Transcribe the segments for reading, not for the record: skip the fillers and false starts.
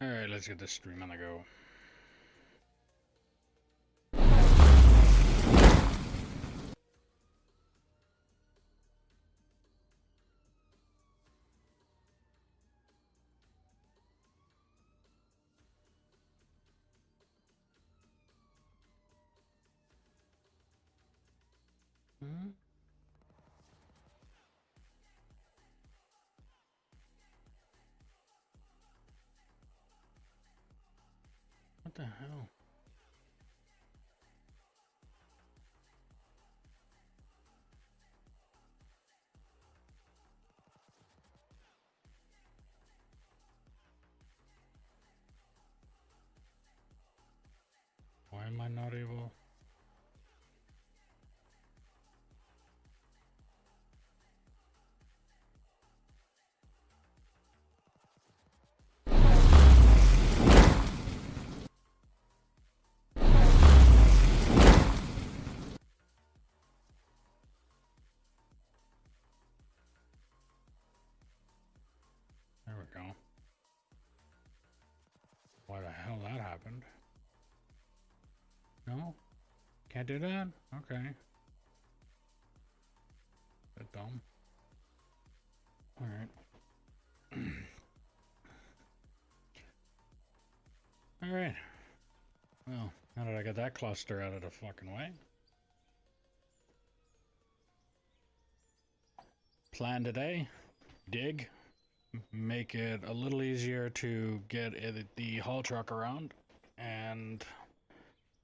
Alright, let's get this stream on the go. Hmm? What the hell? Why am I not able? There we go. Why the hell that happened? No? Can't do that? Okay. Bit dumb. Alright. Alright. Well, now that I got that cluster out of the fucking way. Plan today. Dig. Make it a little easier to get the haul truck around. And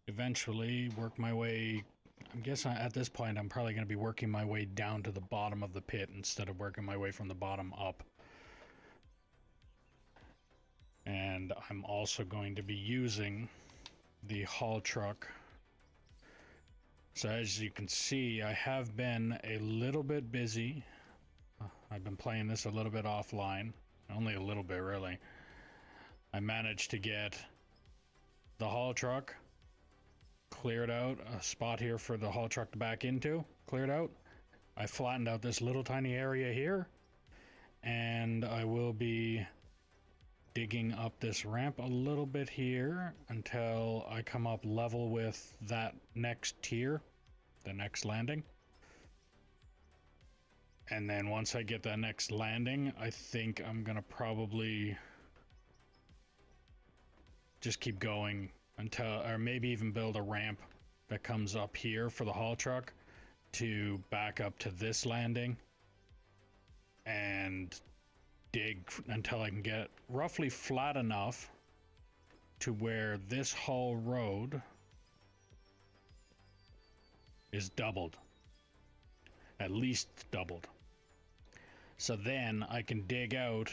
eventually work my way. I guess at this point I'm probably going to be working my way down to the bottom of the pit instead of working my way from the bottom up. And I'm also going to be using the haul truck. So as you can see, I have been a little bit busy. I've been playing this a little bit offline. Only a little bit, really. I managed to get the haul truck cleared out, a spot here for the haul truck to back into, cleared out. I flattened out this little tiny area here, and I will be digging up this ramp a little bit here until I come up level with that next tier, the next landing. And then once I get that next landing, I think I'm gonna probably just keep going until, or maybe even build a ramp that comes up here for the haul truck to back up to this landing and dig until I can get roughly flat enough to where this whole road is doubled, at least doubled. So then I can dig out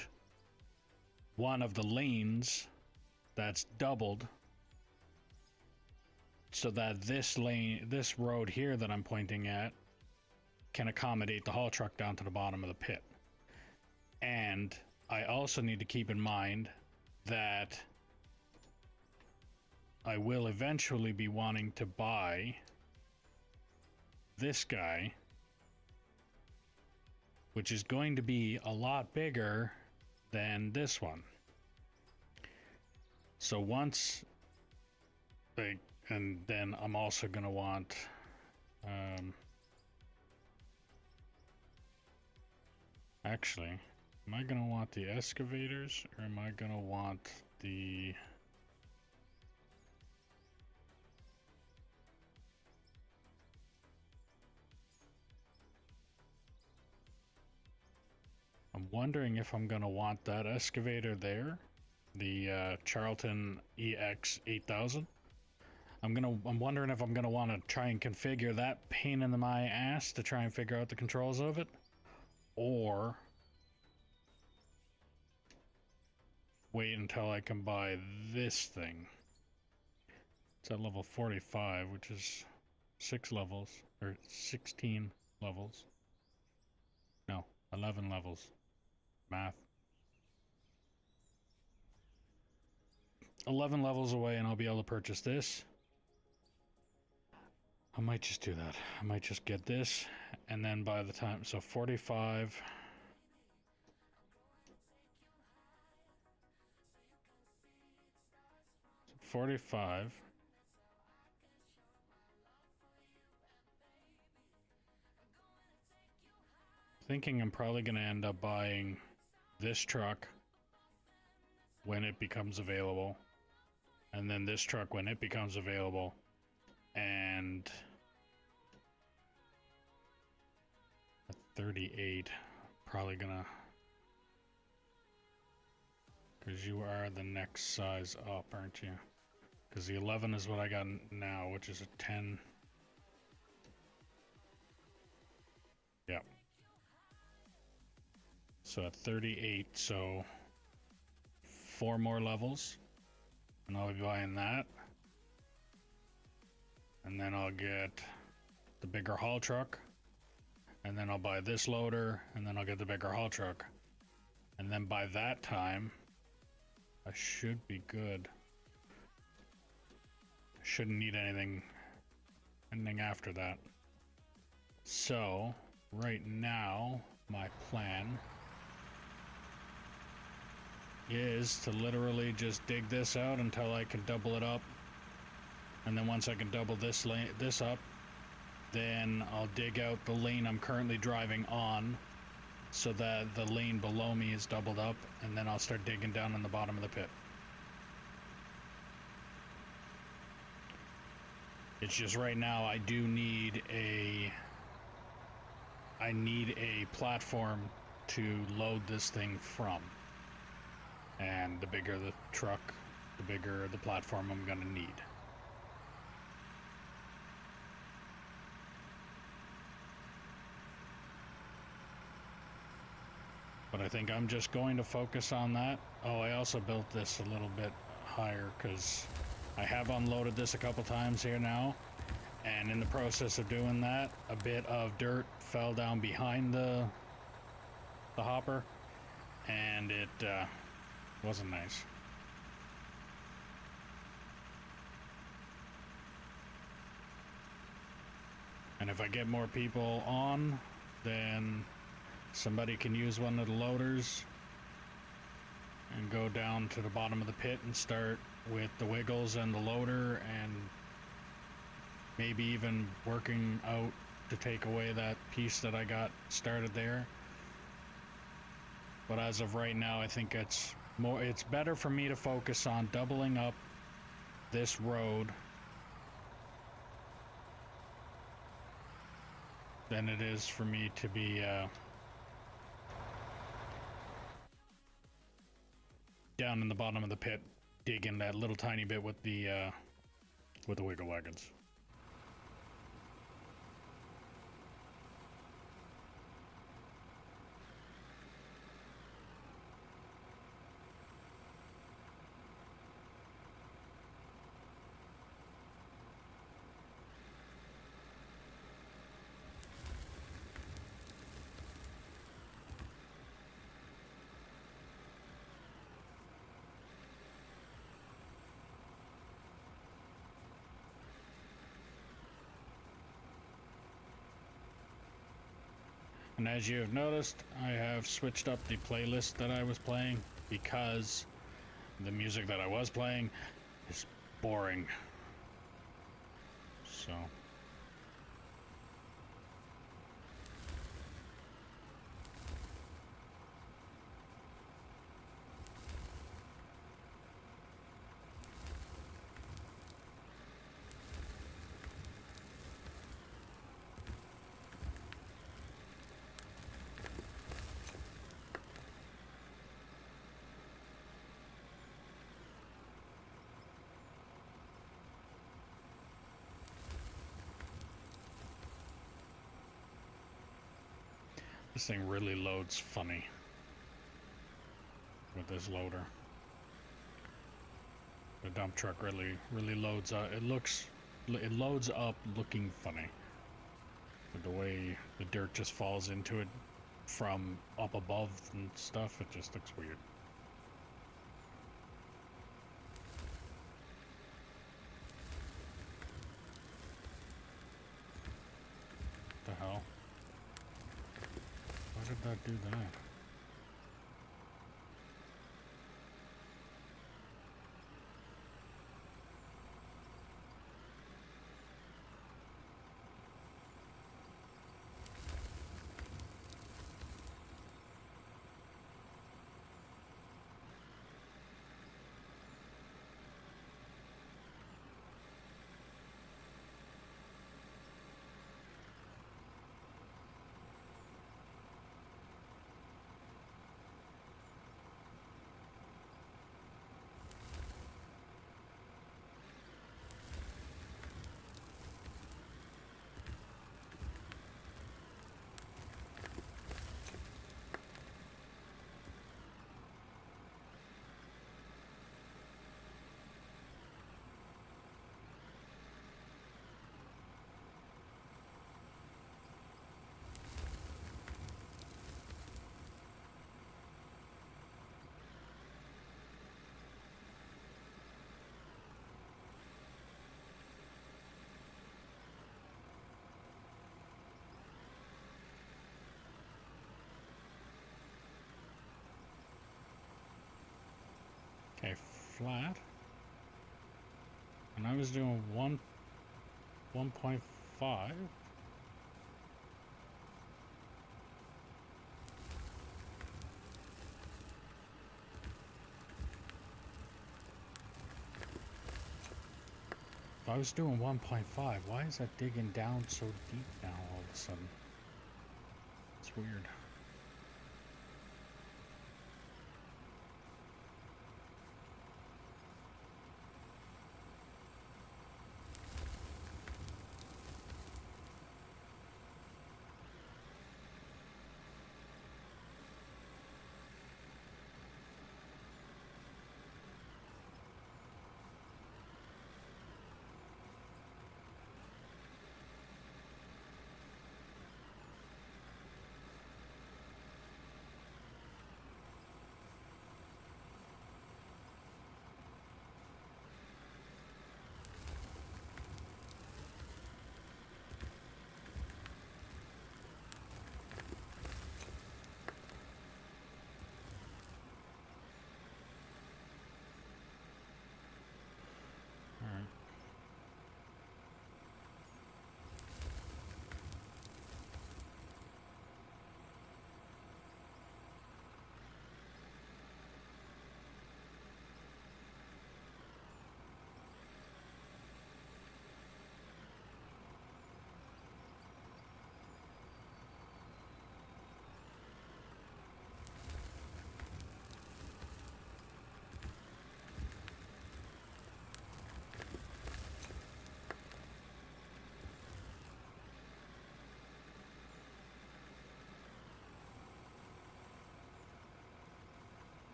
one of the lanes that's doubled so that this lane, this road here that I'm pointing at, can accommodate the haul truck down to the bottom of the pit. And I also need to keep in mind that I will eventually be wanting to buy this guy, which is going to be a lot bigger than this one. So once, like, and then I'm also going to want, actually, am I going to want the excavators, or am I going to want the... I'm wondering if I'm going to want that excavator there, the Charlton EX 8000. I'm wondering if I'm going to want to try and configure that pain in my ass to try and figure out the controls of it, or wait until I can buy this thing. It's at level 45, which is 6 levels, or 16 levels. No, 11 levels. Math. 11 levels away and I'll be able to purchase this. I might just do that. I might just get this, and then by the time, so 45... 45. Thinking I'm probably going to end up buying this truck when it becomes available, and then this truck when it becomes available, and a 38. Probably gonna, because you are the next size up, aren't you? Because the 11 is what I got now, which is a 10. Yeah. So at 38, so 4 more levels, and I'll be buying that. And then I'll get the bigger haul truck, and then I'll buy this loader, and then I'll get the bigger haul truck. And then by that time, I should be good. I shouldn't need anything after that. So, right now, my plan is to literally just dig this out until I can double it up. And then once I can double this up, then I'll dig out the lane I'm currently driving on so that the lane below me is doubled up, and then I'll start digging down in the bottom of the pit. It's just right now I do need a platform to load this thing from. And the bigger the truck, the bigger the platform I'm gonna need. But I think I'm just going to focus on that. Oh, I also built this a little bit higher because I have unloaded this a couple times here now. And in the process of doing that, a bit of dirt fell down behind the hopper, and it wasn't nice. And if I get more people on, then somebody can use one of the loaders and go down to the bottom of the pit and start with the wiggles and the loader, and maybe even working out to take away that piece that I got started there. But as of right now, I think it's better for me to focus on doubling up this road than it is for me to be down in the bottom of the pit digging that little tiny bit with the wiggle wagons. And as you have noticed, I have switched up the playlist that I was playing because the music that I was playing is boring. So this thing really loads funny with this loader. The dump truck really loads up. It loads up looking funny. With the way the dirt just falls into it from up above and stuff, it just looks weird. What the hell? Why did that do that? flat. And I was doing 1.5. If I was doing 1.5, why is that digging down so deep now all of a sudden? It's weird. Alright.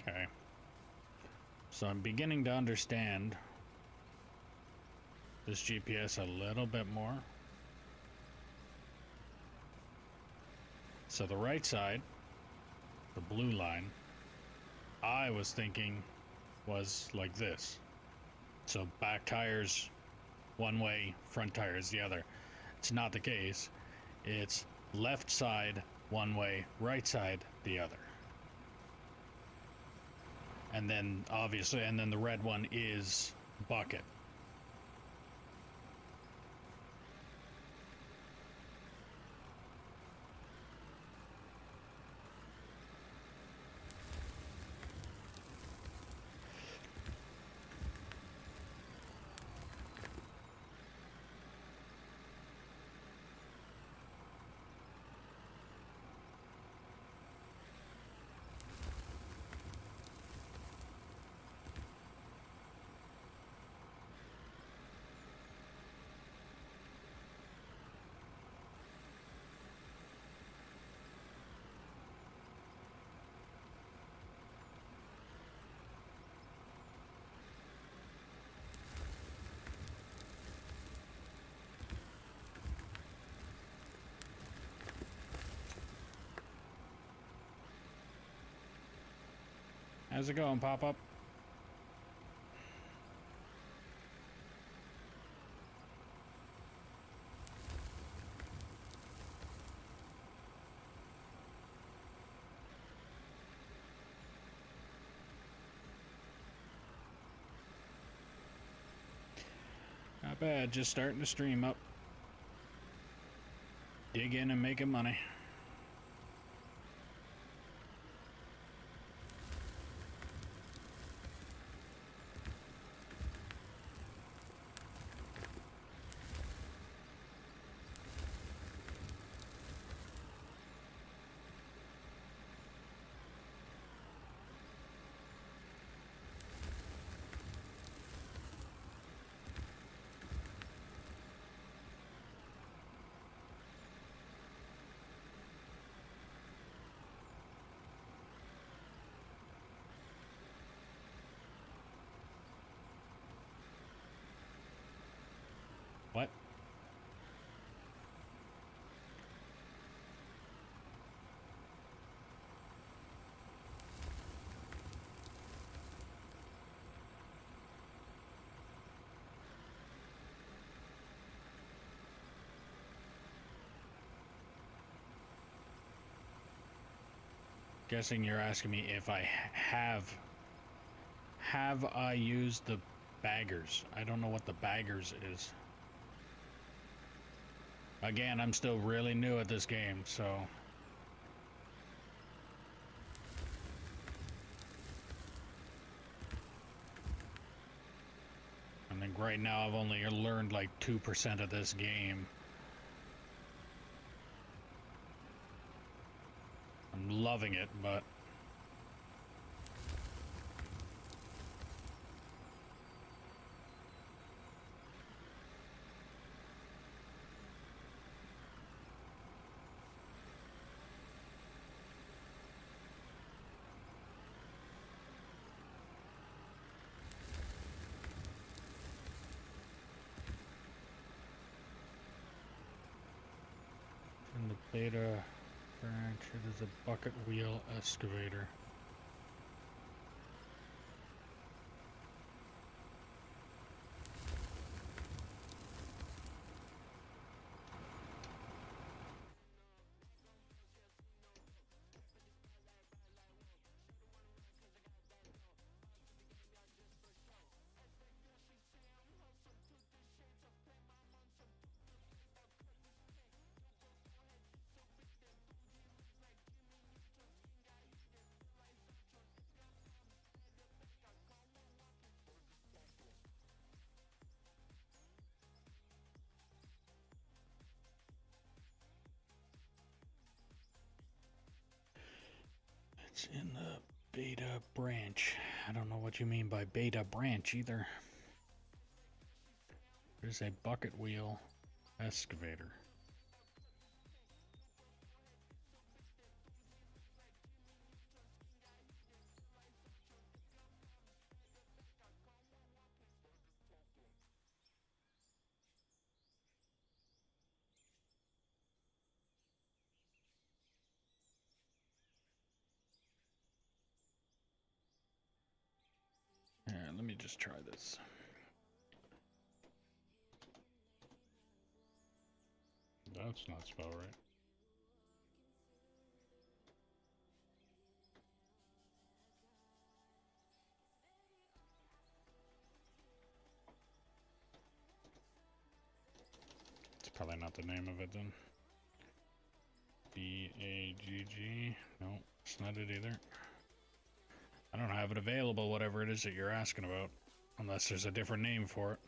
Okay. So I'm beginning to understand this GPS a little bit more. So the right side, the blue line, I was thinking was like this. So back tires one way, front tires the other. It's not the case. It's left side one way, right side the other. And then obviously, and then the red one is bucket. How's it going, Pop-Up? Not bad, just starting to stream up. Dig in and making money. guessing you're asking me if I have I used the baggers. I don't know what the baggers is. Again, I'm still really new at this game, so I think right now I've only learned like 2% of this game. I'm loving it, but in the beta branch, it is a bucket wheel excavator. It's in the beta branch. I don't know what you mean by beta branch either. There's a bucket wheel excavator. Yeah, let me just try this. That's not spelled right. It's probably not the name of it then. B-A-G-G. No, it's not it either. I don't have it available, whatever it is that you're asking about. Unless there's a different name for it.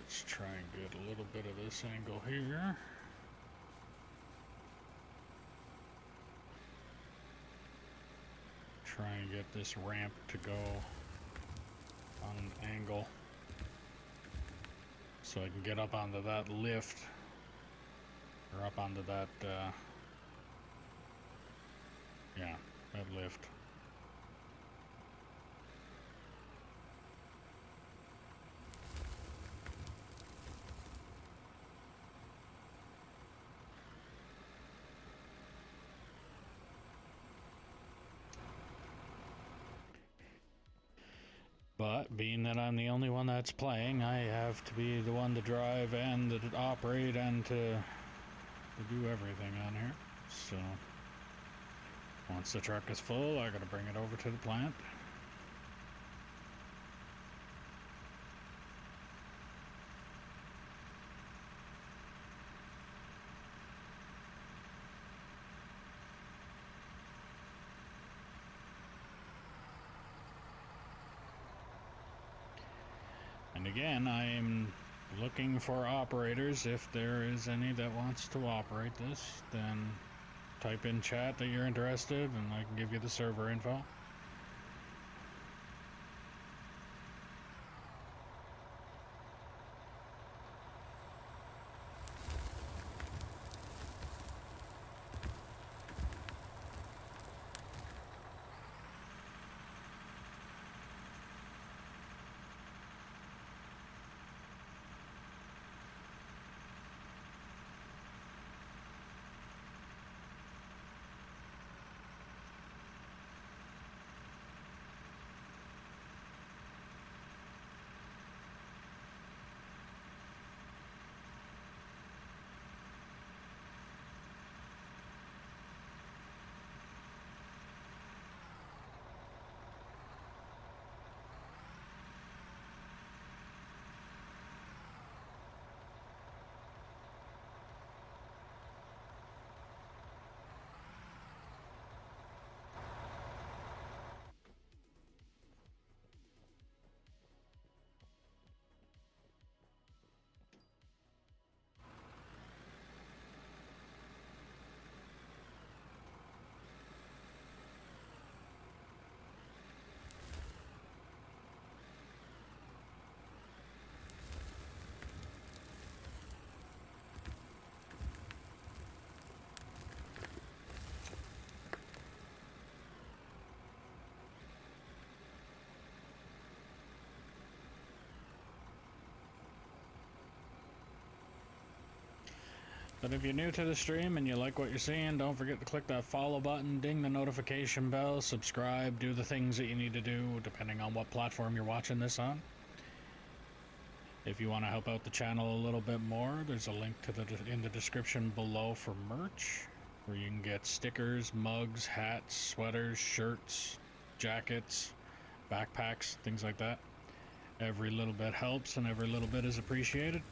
Let's try and get a little bit of this angle here. try and get this ramp to go on an angle so I can get up onto that lift, or up onto that, yeah, that lift. But being that I'm the only one that's playing, I have to be the one to drive and to operate and to do everything on here. So once the truck is full, I gotta bring it over to the plant. And again, I am looking for operators. If there is any that wants to operate this, then type in chat that you're interested and I can give you the server info. But if you're new to the stream and you like what you're seeing, don't forget to click that follow button, ding the notification bell, subscribe, do the things that you need to do depending on what platform you're watching this on. If you want to help out the channel a little bit more, there's a link to in the description below for merch, where you can get stickers, mugs, hats, sweaters, shirts, jackets, backpacks, things like that. Every little bit helps and every little bit is appreciated.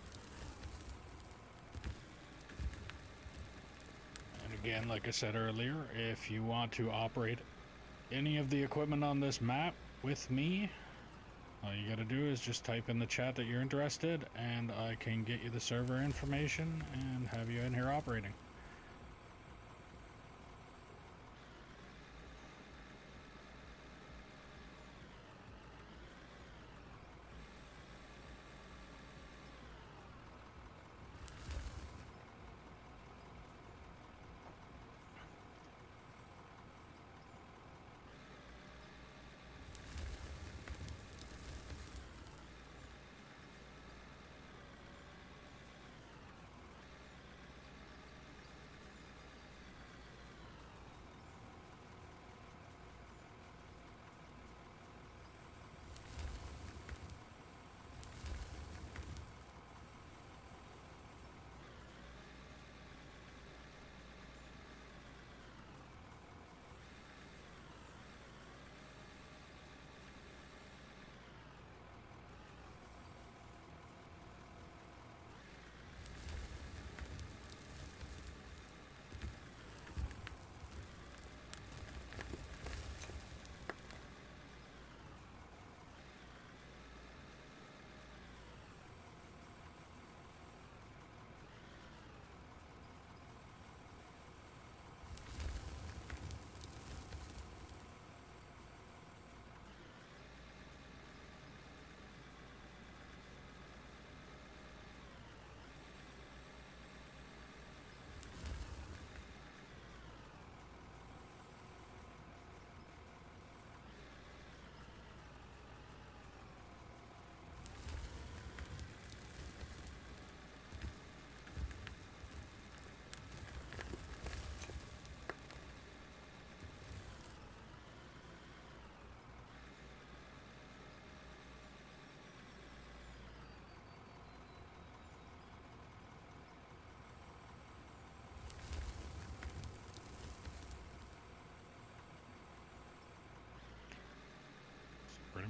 Again, like I said earlier, if you want to operate any of the equipment on this map with me, all you gotta do is just type in the chat that you're interested and I can get you the server information and have you in here operating.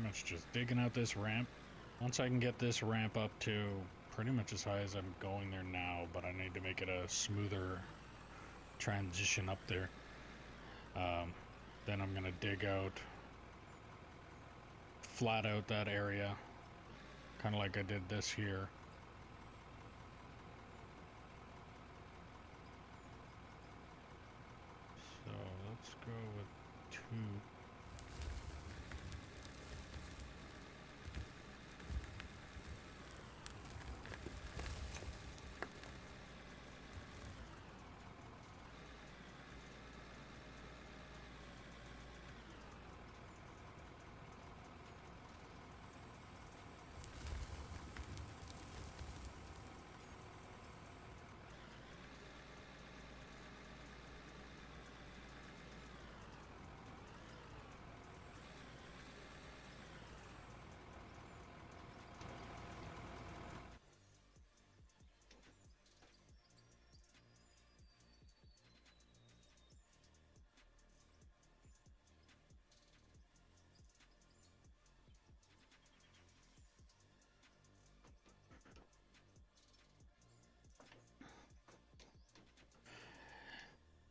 pretty much just digging out this ramp. Once I can get this ramp up to pretty much as high as I'm going there now, but I need to make it a smoother transition up there. Then I'm gonna dig out, flat out that area, kind of like I did this here. So let's go with 2.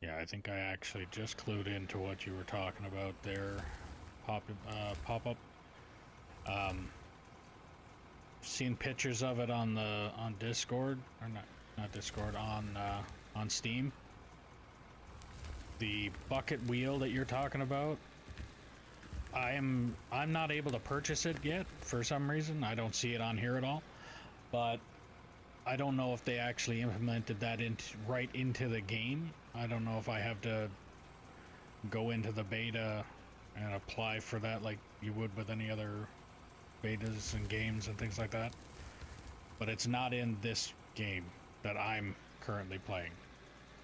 Yeah, I think I actually just clued into what you were talking about there, pop-up. Seen pictures of it on Discord, or not Discord, on Steam. The bucket wheel that you're talking about, I'm not able to purchase it yet for some reason. I don't see it on here at all, but I don't know if they actually implemented that right into the game. I don't know if I have to go into the beta and apply for that like you would with any other betas and games and things like that. But it's not in this game that I'm currently playing.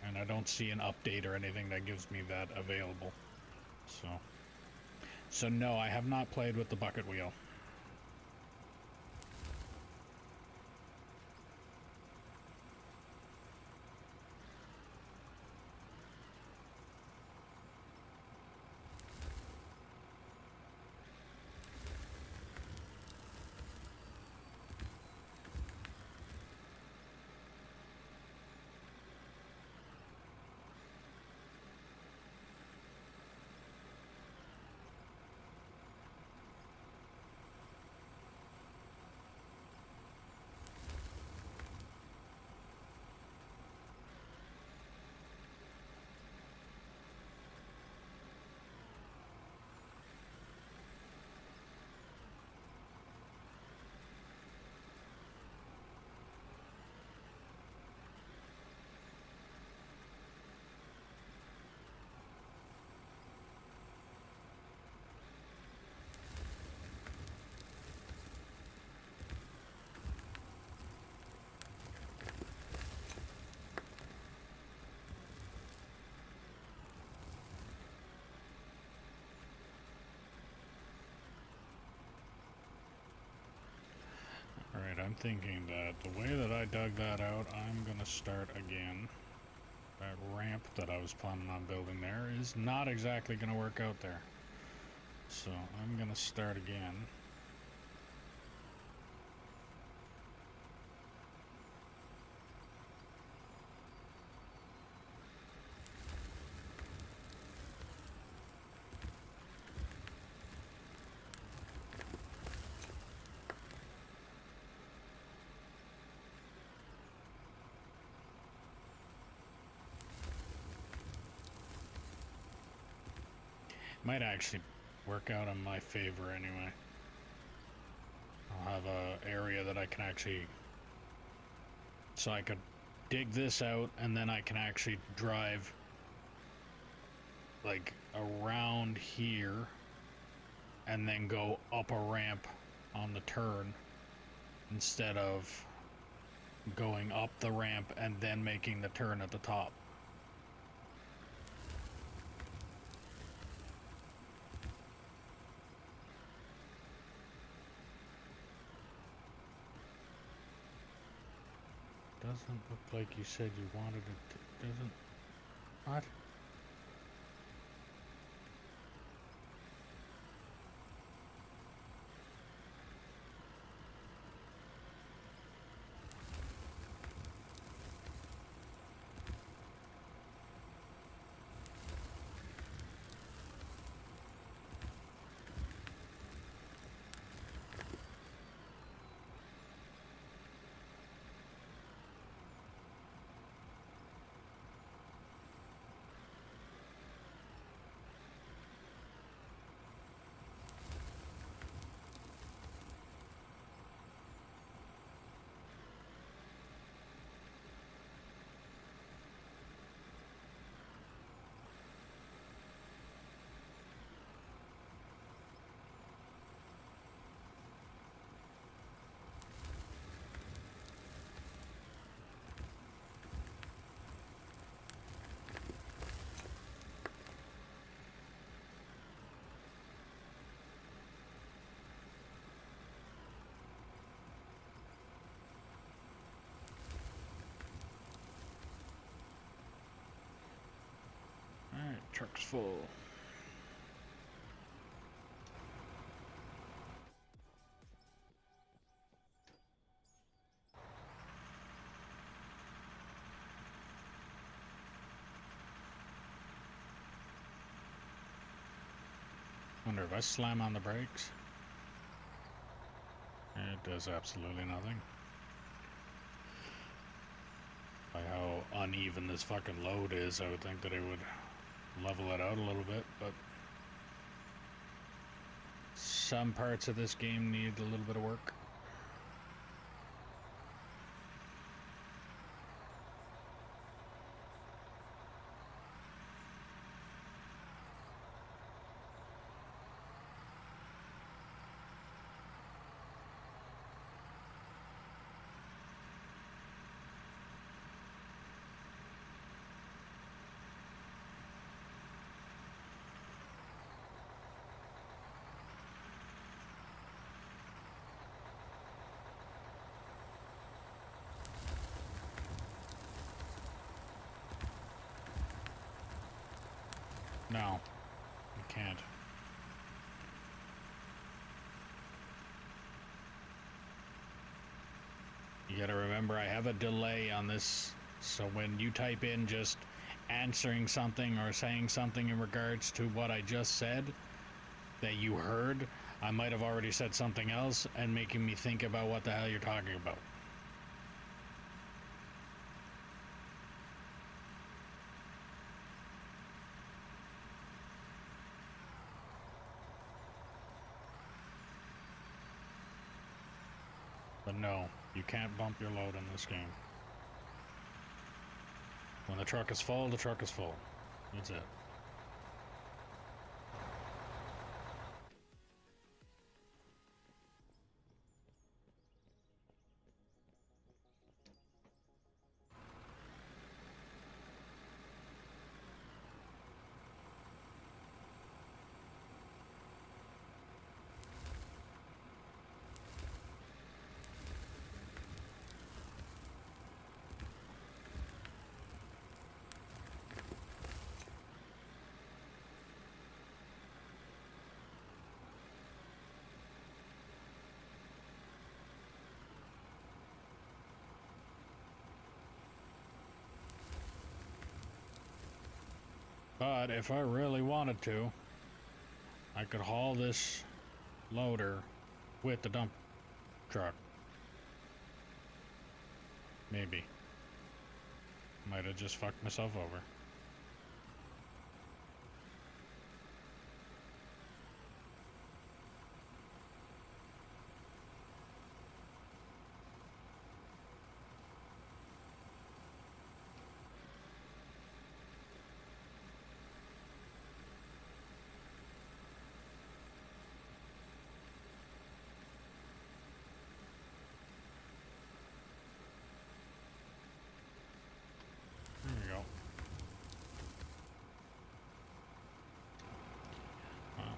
And I don't see an update or anything that gives me that available. So no, I have not played with the bucket wheel. Alright, I'm thinking that the way that I dug that out, I'm gonna start again. That ramp that I was planning on building there is not exactly gonna work out there. So I'm gonna start again. Might actually work out in my favor anyway. I'll have a area that I can actually, so I could dig this out and then I can actually drive like around here and then go up a ramp on the turn instead of going up the ramp and then making the turn at the top. Doesn't look like you said you wanted it to, doesn't, what? Truck's full. Wonder if I slam on the brakes. It does absolutely nothing. By how uneven this fucking load is, I would think that it would level it out a little bit, but some parts of this game need a little bit of work. No, you can't. You gotta remember, I have a delay on this, so when you type in just answering something or saying something in regards to what I just said that you heard, I might have already said something else and making me think about what the hell you're talking about. But no, you can't bump your load in this game. When the truck is full, the truck is full. That's it. But if I really wanted to, I could haul this loader with the dump truck. Maybe. Might have just fucked myself over.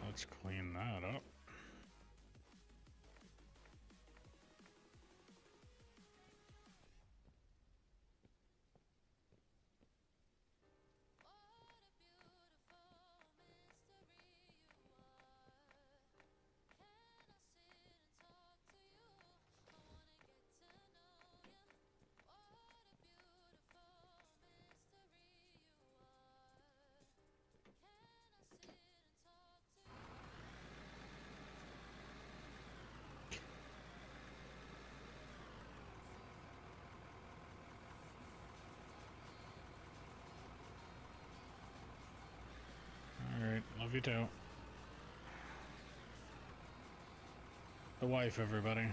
Let's clean that up. Alright, love you too. The wife, everybody.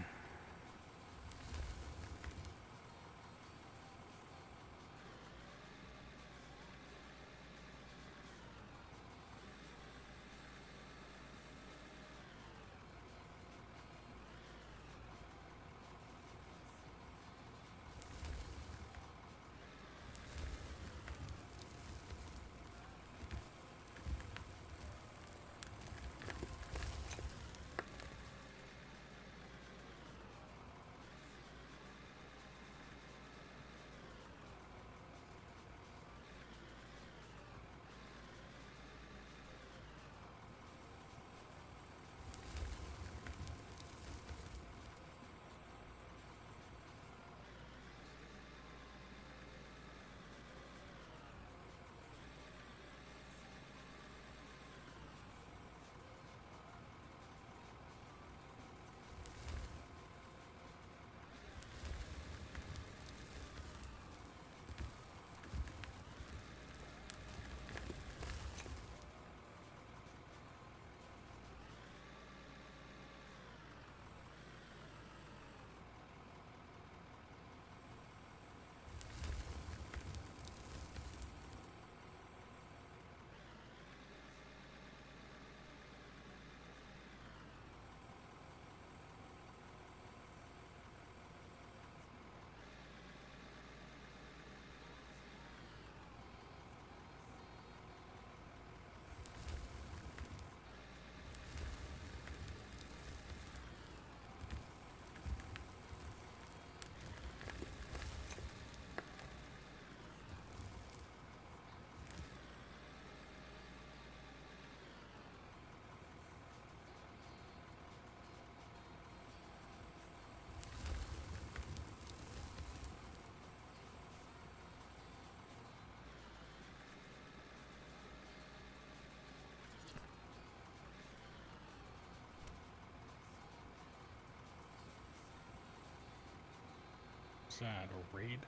What's that? A raid?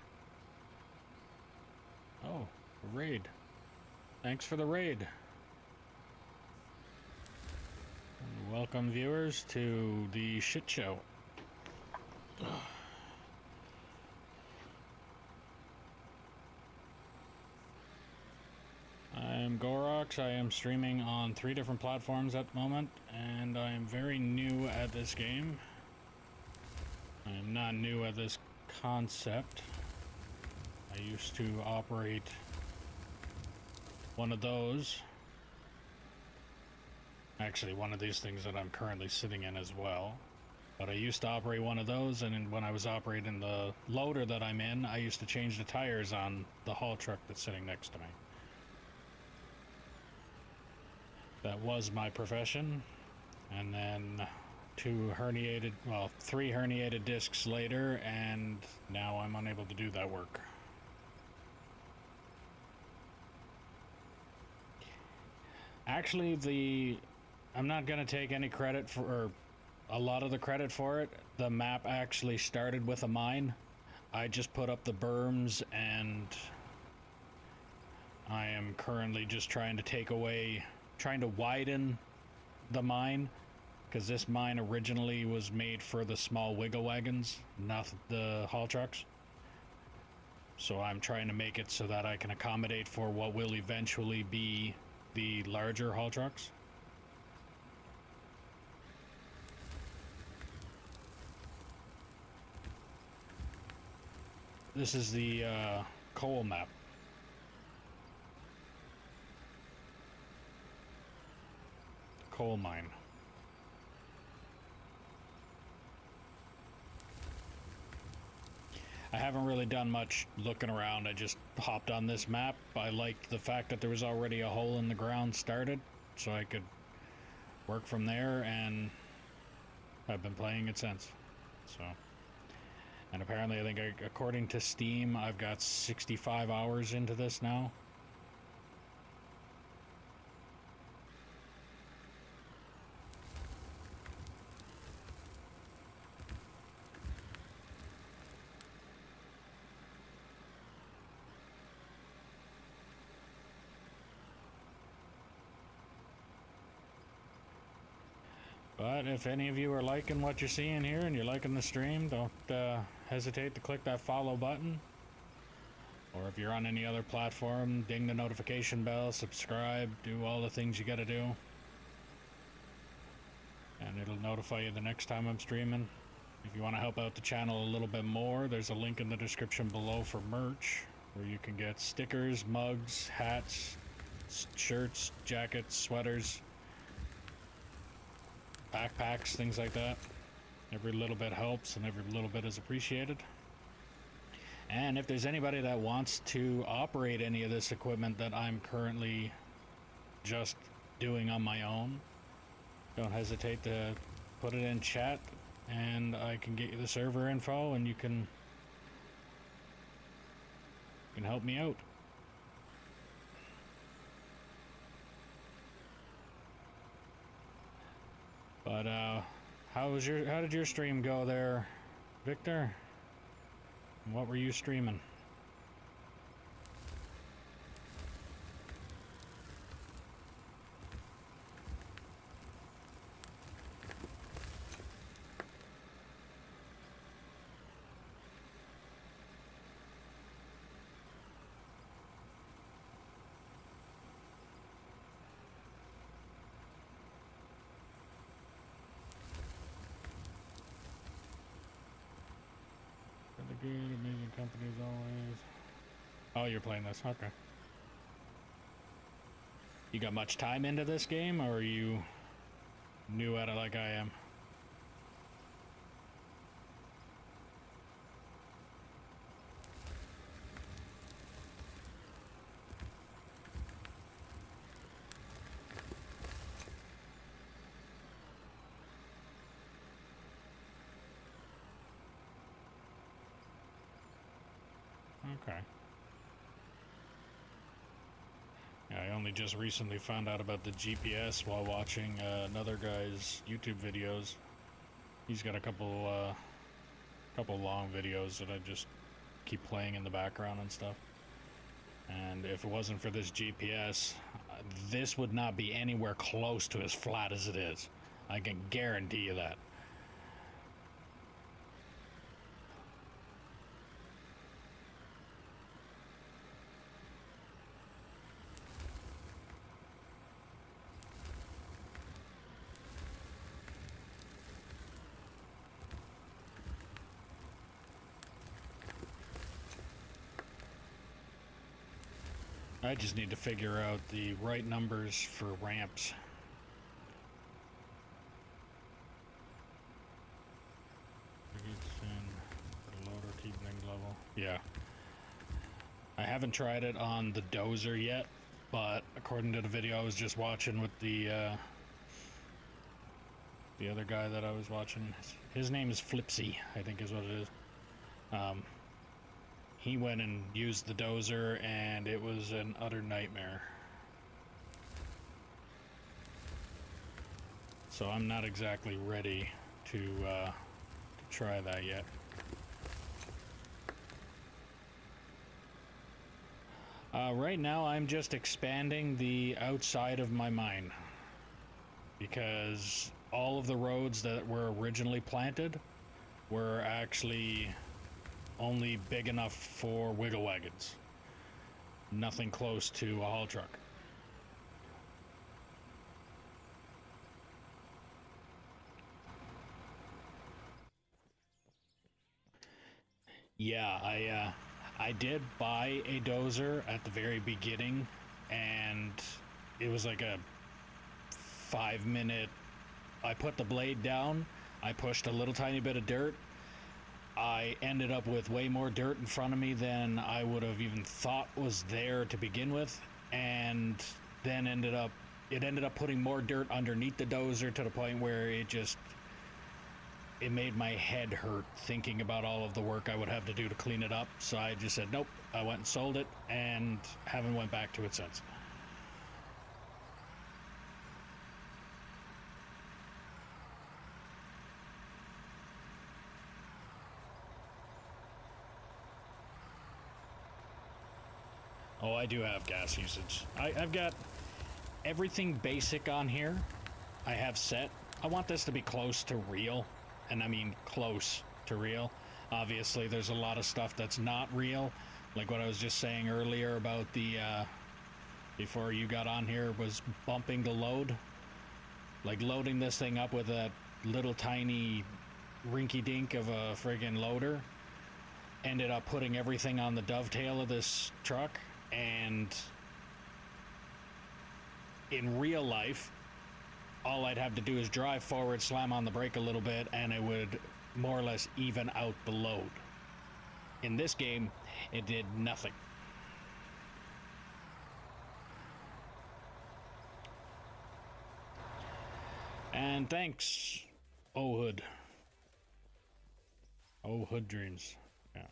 Oh, a raid. Thanks for the raid. And welcome viewers to the shit show. I'm Gorox. I am streaming on 3 different platforms at the moment, and I am very new at this game. I am not new at this concept. I used to operate one of those. Actually, one of these things that I'm currently sitting in as well. But I used to operate one of those, and when I was operating the loader that I'm in, I used to change the tires on the haul truck that's sitting next to me. That was my profession. And then 3 herniated discs later, and now I'm unable to do that work. Actually, I'm not going to take any credit for, or a lot of the credit for it. The map actually started with a mine. I just put up the berms, and I am currently just trying to widen the mine, because this mine originally was made for the small wiggle wagons, not the haul trucks. So I'm trying to make it so that I can accommodate for what will eventually be the larger haul trucks. This is the coal map. Coal mine. I haven't really done much looking around. I just hopped on this map. I liked the fact that there was already a hole in the ground started, so I could work from there, and I've been playing it since. So, and apparently, I think according to Steam, I've got 65 hours into this now. But if any of you are liking what you're seeing here and you're liking the stream, don't hesitate to click that follow button. Or if you're on any other platform, ding the notification bell, subscribe, do all the things you gotta do. And it'll notify you the next time I'm streaming. If you want to help out the channel a little bit more, there's a link in the description below for merch, where you can get stickers, mugs, hats, shirts, jackets, sweaters, backpacks, things like that. Every little bit helps, and every little bit is appreciated. And if there's anybody that wants to operate any of this equipment that I'm currently just doing on my own, don't hesitate to put it in chat, and I can get you the server info, and you can help me out. But how did your stream go there, Victor? What were you streaming? Good, amazing company as always. Oh, you're playing this, okay. You got much time into this game, or are you new at it like I am? Okay. Yeah, I only just recently found out about the GPS while watching another guy's YouTube videos. He's got a couple long videos that I just keep playing in the background and stuff. And if it wasn't for this GPS, this would not be anywhere close to as flat as it is. I can guarantee you that. I just need to figure out the right numbers for ramps. Yeah. I haven't tried it on the dozer yet, but according to the video I was just watching with the other guy that I was watching, his name is Flipsy, I think is what it is. He went and used the dozer, and it was an utter nightmare. So I'm not exactly ready to try that yet. Right now I'm just expanding the outside of my mine, because all of the roads that were originally planted were actually only big enough for wiggle wagons. Nothing close to a haul truck. Yeah, I did buy a dozer at the very beginning, and it was like a 5-minute. I put the blade down, I pushed a little tiny bit of dirt. I ended up with way more dirt in front of me than I would have even thought was there to begin with, and then ended up putting more dirt underneath the dozer to the point where it made my head hurt thinking about all of the work I would have to do to clean it up. So I just said nope. I went and sold it and haven't went back to it since. Oh, I do have gas usage. I've got everything basic on here. I have set. I want this to be close to real, and I mean close to real. Obviously, there's a lot of stuff that's not real, like what I was just saying earlier about the, before you got on here, was bumping the load. Like loading this thing up with that little tiny rinky-dink of a friggin' loader. Ended up putting everything on the dovetail of this truck, and in real life, all I'd have to do is drive forward, slam on the brake a little bit, and it would more or less even out the load. In this game, it did nothing. And thanks, Oh Hood. Oh Hood Dreams. Yeah.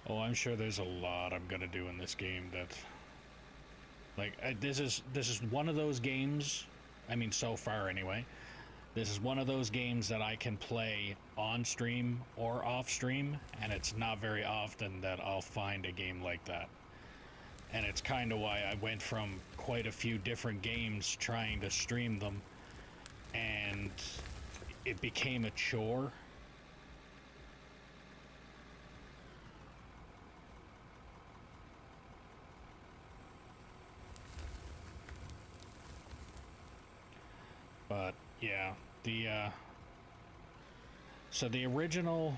Oh, I'm sure there's a lot I'm gonna do in this game that, like, this is one of those games. I mean, so far anyway. This is one of those games that I can play on stream or off stream, and it's not very often that I'll find a game like that. And it's kind of why I went from quite a few different games trying to stream them, and it became a chore. But yeah, so the original,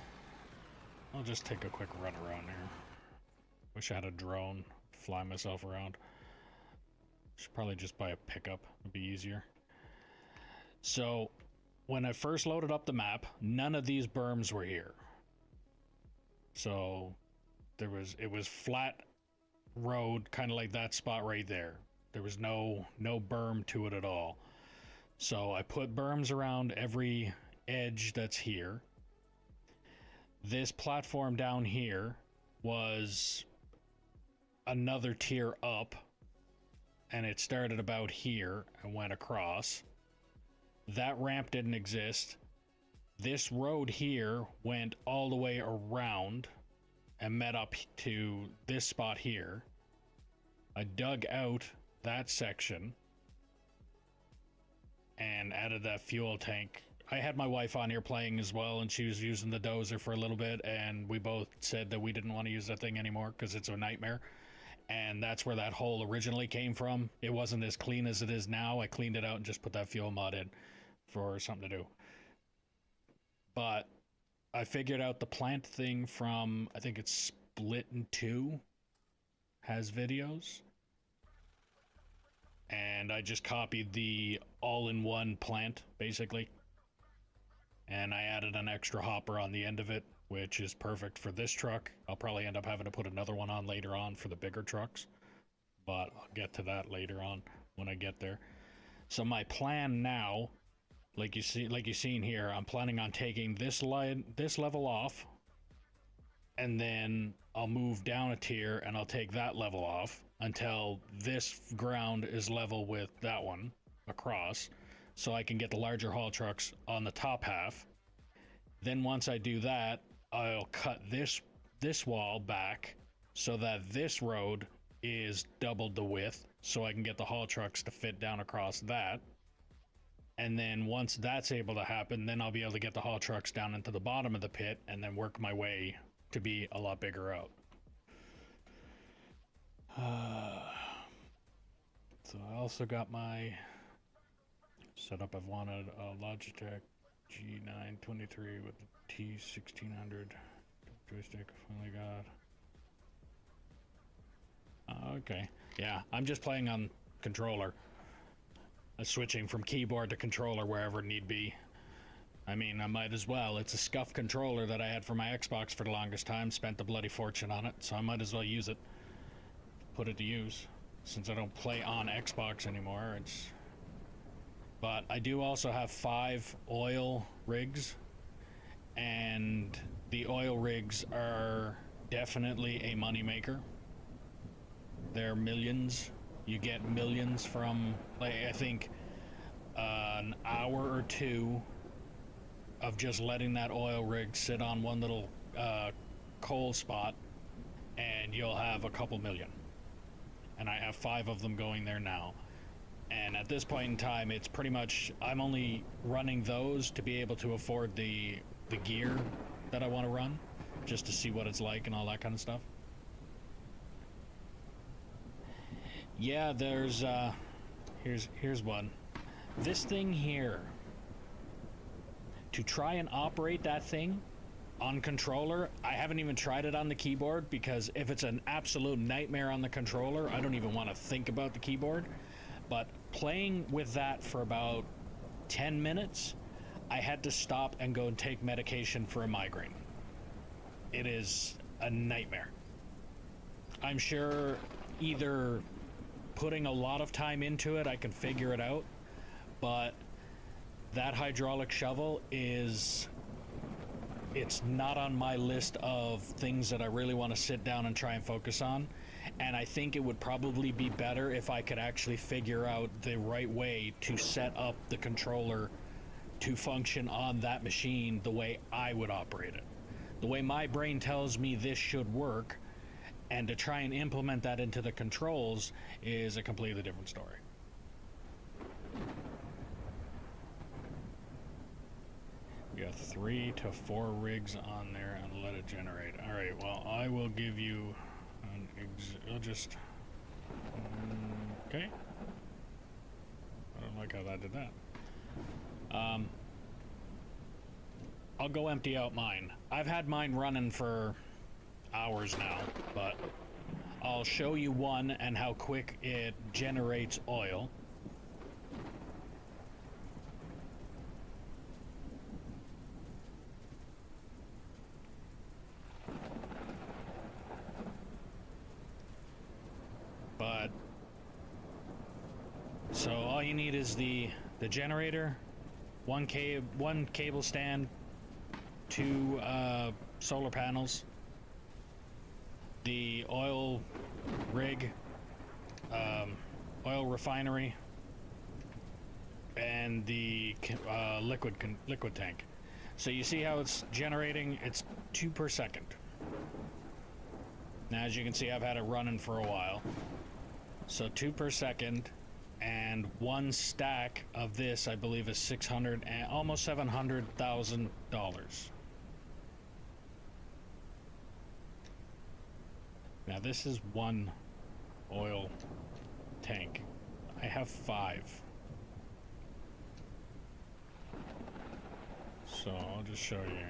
I'll just take a quick run around here. Wish I had a drone, fly myself around. Should probably just buy a pickup, it'd be easier. So when I first loaded up the map, none of these berms were here. So it was flat road, kind of like that spot right there. There was no berm to it at all. So I put berms around every edge that's here. This platform down here was another tier up, and it started about here and went across. That ramp didn't exist. This road here went all the way around and met up to this spot here. I dug out that section and added that fuel tank. I had my wife on here playing as well, and she was using the dozer for a little bit, and we both said that we didn't want to use that thing anymore because it's a nightmare. And that's where that hole originally came from. It wasn't as clean as it is now. I cleaned it out and just put that fuel mod in for something to do. But I figured out the plant thing from, I think it's Split in 2 has videos. And I just copied the all-in-one plant, basically. And I added an extra hopper on the end of it, which is perfect for this truck. I'll probably end up having to put another one on later on for the bigger trucks, but I'll get to that later on when I get there. So my plan now, like you've seen here, I'm planning on taking this level off, and then I'll move down a tier and I'll take that level off until this ground is level with that one across, so I can get the larger haul trucks on the top half. Then once I do that, I'll cut this wall back so that this road is doubled the width, so I can get the haul trucks to fit down across that. And then once that's able to happen, then I'll be able to get the haul trucks down into the bottom of the pit and then work my way to be a lot bigger out. So I also got my setup. I've wanted a Logitech G923 with the T1600 joystick. Finally got. Okay, yeah, I'm just playing on controller. Switching from keyboard to controller wherever need be. I mean, I might as well. It's a scuff controller that I had for my Xbox for the longest time. Spent a bloody fortune on it, so I might as well use it. Put it to use, since I don't play on Xbox anymore. But I do also have 5 oil rigs, and the oil rigs are definitely a moneymaker. They're millions. You get millions from, like, I think an hour or 2 of just letting that oil rig sit on one little coal spot, and you'll have a couple million. And I have 5 of them going there now. And at this point in time, it's pretty much, I'm only running those to be able to afford the gear that I want to run, just to see what it's like and all that kind of stuff. Yeah, there's here's one. This thing here, to try and operate that thing on controller, I haven't even tried it on the keyboard, because if it's an absolute nightmare on the controller, I don't even want to think about the keyboard. But playing with that for about 10 minutes, I had to stop and go and take medication for a migraine. It is a nightmare. I'm sure either putting a lot of time into it, I can figure it out, but that hydraulic shovel it's not on my list of things that I really want to sit down and try and focus on. And I think it would probably be better if I could actually figure out the right way to set up the controller to function on that machine the way I would operate it. The way my brain tells me this should work, and to try and implement that into the controls is a completely different story. We got 3 to 4 rigs on there, and let it generate. All right, well, I will give you an I'll just okay. I don't like how that did that. I'll go empty out mine. I've had mine running for hours now, but I'll show you one and how quick it generates oil. But so all you need is the generator, one cable stand, 2 solar panels, the oil rig, oil refinery, and the liquid tank. So you see how it's generating? It's 2 per second. Now, as you can see, I've had it running for a while. So 2 per second, and one stack of this, I believe, is $600 and almost $700,000. Now this is one oil tank. I have 5. So I'll just show you.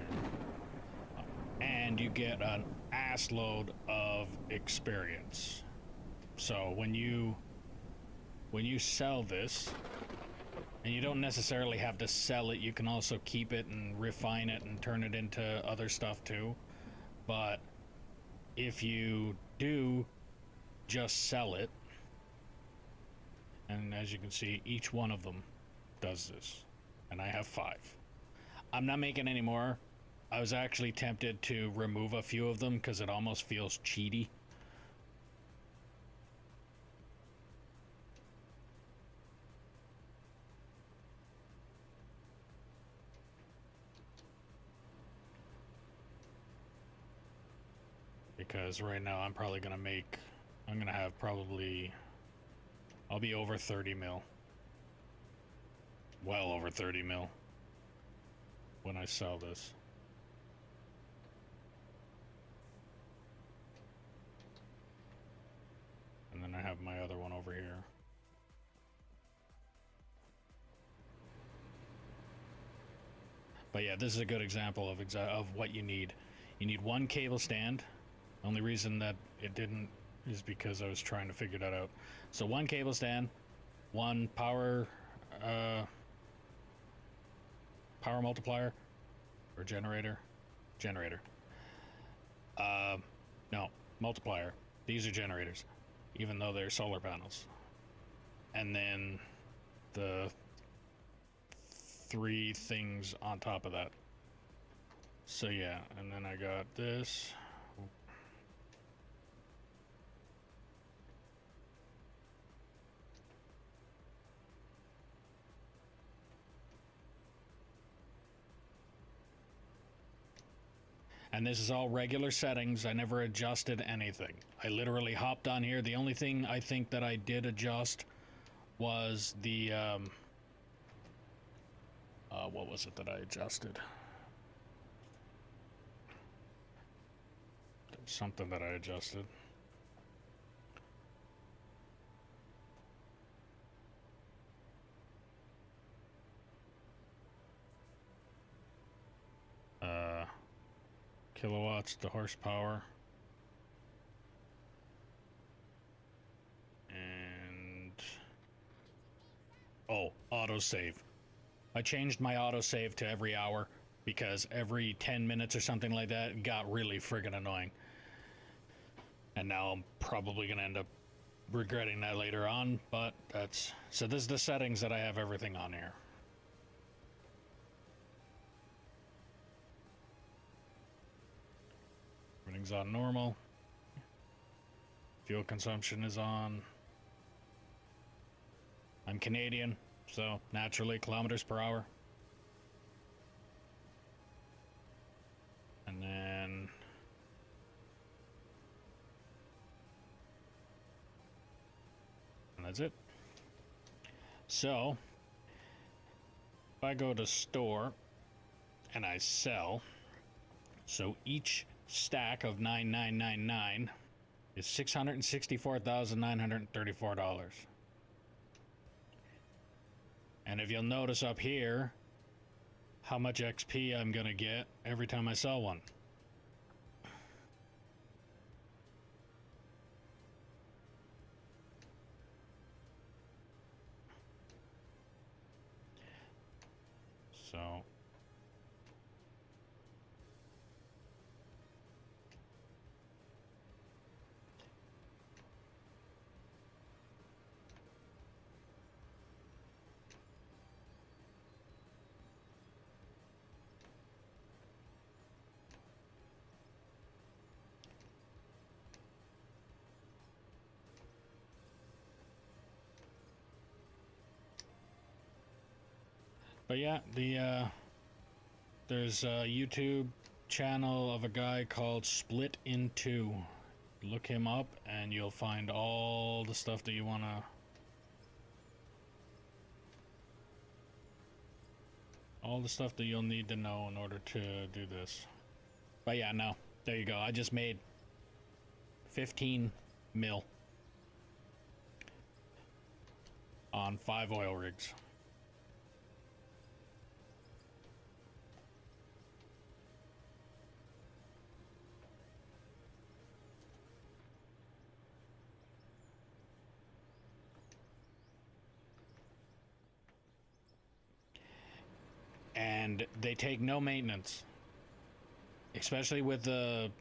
And you get an ass load of experience. So when you sell this, and you don't necessarily have to sell it, you can also keep it and refine it and turn it into other stuff too. But if you do just sell it, and as you can see, each one of them does this, and I have 5. I'm not making any more. I was actually tempted to remove a few of them because it almost feels cheaty. Because right now I'm probably gonna make, I'm gonna have probably, I'll be over 30 mil. Well over 30 mil when I sell this. And then I have my other one over here. But yeah, this is a good example of what you need. You need one cable stand. Only reason that it didn't is because I was trying to figure that out. So one cable stand, one power multiplier or generator. No, multiplier. These are generators, even though they're solar panels. And then the 3 things on top of that. So yeah, and then I got this. And this is all regular settings. I never adjusted anything. I literally hopped on here. The only thing I think that I did adjust was the, what was it that I adjusted? There was something that I adjusted. Kilowatts to horsepower. And oh, autosave. I changed my autosave to every hour because every 10 minutes or something like that got really friggin' annoying. And now I'm probably gonna end up regretting that later on, but that's, so this is the settings that I have everything on here. Everything's on normal. Fuel consumption is on. I'm Canadian, so naturally kilometers per hour. And then and that's it. So if I go to store and I sell, so each stack of 9999 is $664,934. And if you'll notice up here how much XP I'm gonna get every time I sell one. So But yeah, there's a YouTube channel of a guy called Split in Two. Look him up and you'll find all the stuff that you want to... all the stuff that you'll need to know in order to do this. But yeah, no. There you go. I just made 15 mil on 5 oil rigs. And they take no maintenance, especially with the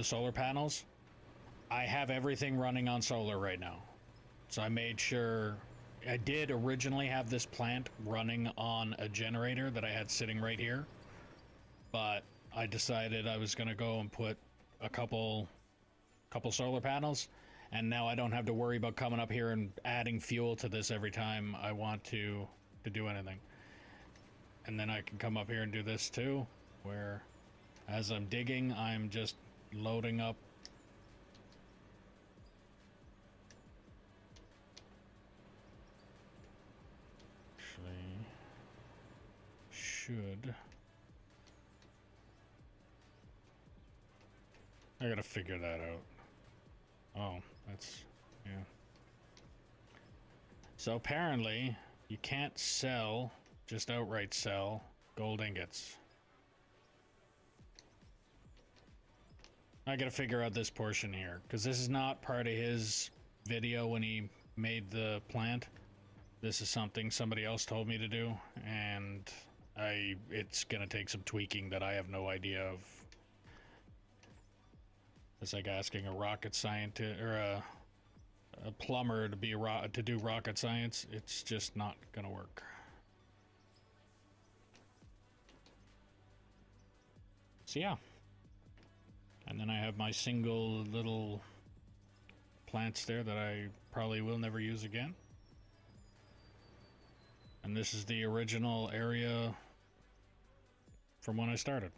solar panels. I have everything running on solar right now, so I made sure. I did originally have this plant running on a generator that I had sitting right here, but I decided I was going to go and put a couple solar panels, and now I don't have to worry about coming up here and adding fuel to this every time I want to do anything. And then I can come up here and do this too, where as I'm digging, I'm just loading up. Actually, should. I gotta figure that out. Oh, that's, yeah. So apparently, you can't sell, just outright sell, gold ingots. I gotta figure out this portion here, because this is not part of his video when he made the plant. This is something somebody else told me to do, and it's gonna take some tweaking that I have no idea of. It's like asking a rocket scientist or a plumber to do rocket science. It's just not gonna work. So yeah. And then I have my single little plants there that I probably will never use again. And this is the original area from when I started.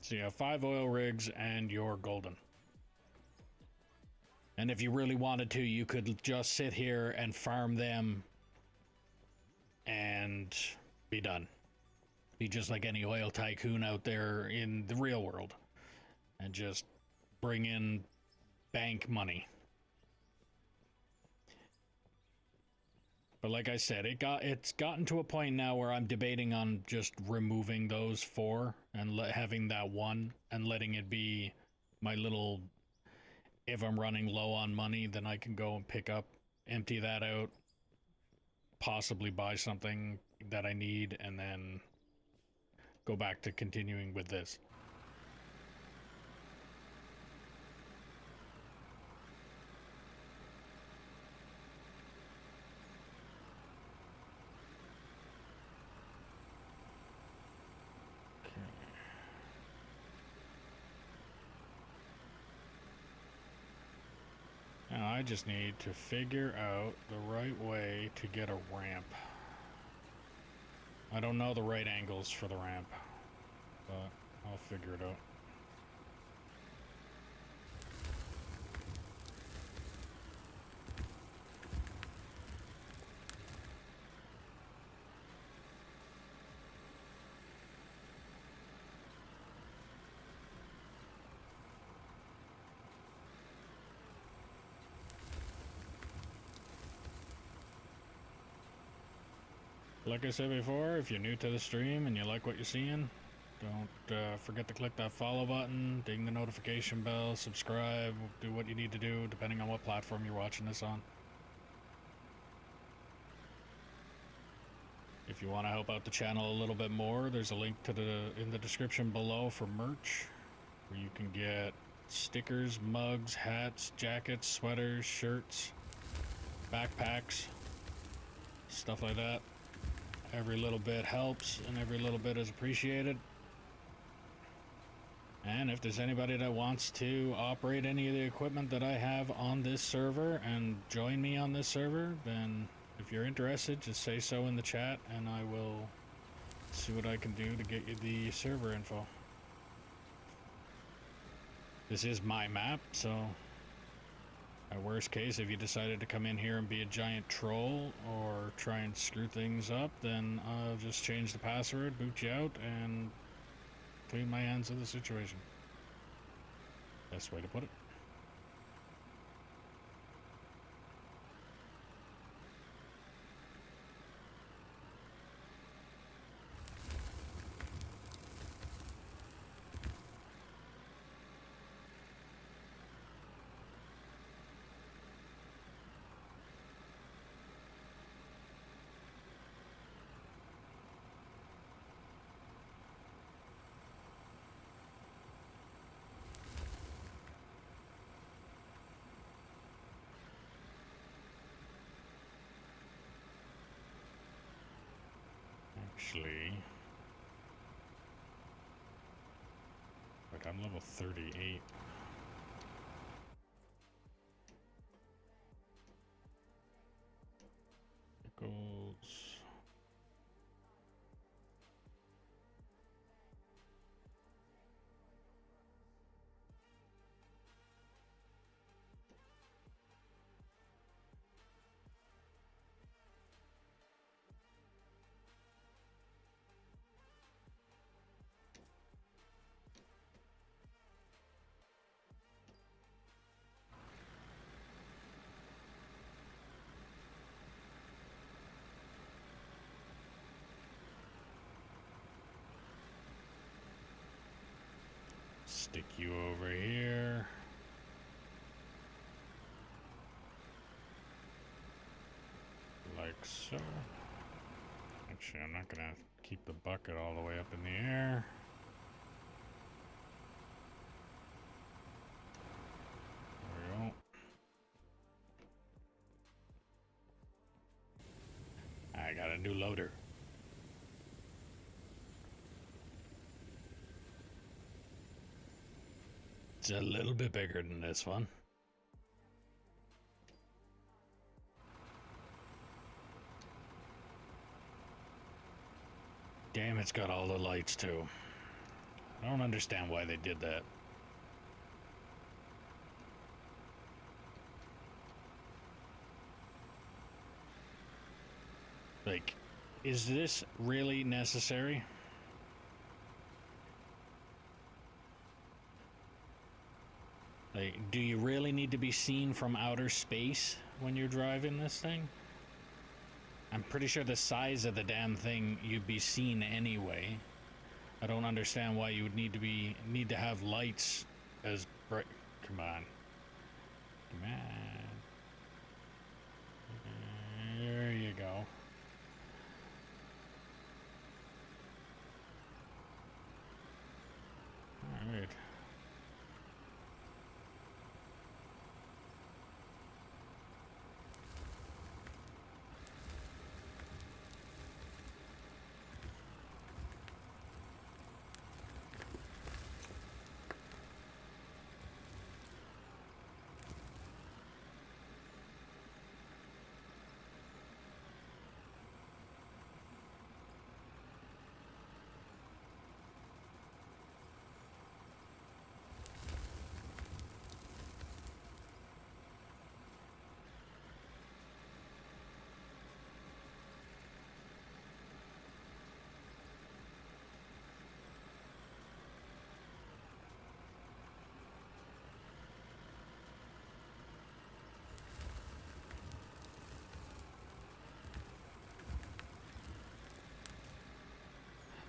So you have 5 oil rigs and you're golden. And if you really wanted to, you could just sit here and farm them and be done. Be just like any oil tycoon out there in the real world and just bring in bank money. But like I said, it's gotten to a point now where I'm debating on just removing those 4 and having that 1 and letting it be my little, if I'm running low on money, then I can go and pick up, empty that out, possibly buy something that I need, and then go back to continuing with this. Now I just need to figure out the right way to get a ramp. I don't know the right angles for the ramp, but I'll figure it out. Like I said before, if you're new to the stream and you like what you're seeing, don't forget to click that follow button, ding the notification bell, subscribe, do what you need to do depending on what platform you're watching this on. If you want to help out the channel a little bit more, there's a link to in the description below for merch, where you can get stickers, mugs, hats, jackets, sweaters, shirts, backpacks, stuff like that. Every little bit helps and every little bit is appreciated. And if there's anybody that wants to operate any of the equipment that I have on this server and join me on this server, then if you're interested, just say so in the chat and I will see what I can do to get you the server info. This is my map, so at worst case, if you decided to come in here and be a giant troll or try and screw things up, then I'll just change the password, boot you out, and clean my hands of the situation. Best way to put it. Actually, wait, I'm level 38. Pickles. Stick you over here. Like so. Actually, I'm not gonna keep the bucket all the way up in the air. There we go. I got a new loader. It's a little bit bigger than this one. Damn, it's got all the lights too. I don't understand why they did that. Like, is this really necessary? Like, do you really need to be seen from outer space when you're driving this thing? I'm pretty sure the size of the damn thing you'd be seen anyway. I don't understand why you would need to have lights as bright. Come on. Come on. There you go. All right.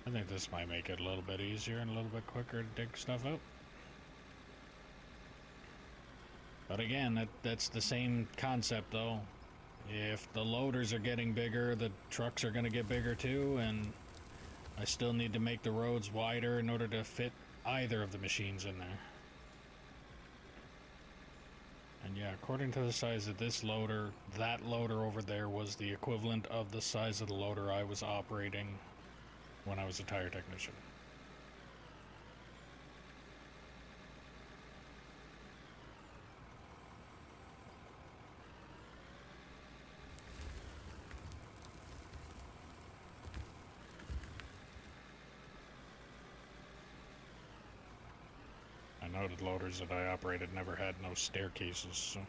I think this might make it a little bit easier and a little bit quicker to dig stuff out. But again, that's the same concept though. If the loaders are getting bigger, the trucks are going to get bigger too, and I still need to make the roads wider in order to fit either of the machines in there. And yeah, according to the size of this loader, that loader over there was the equivalent of the size of the loader I was operating when I was a tire technician. know the loaders that I operated never had no staircases, so...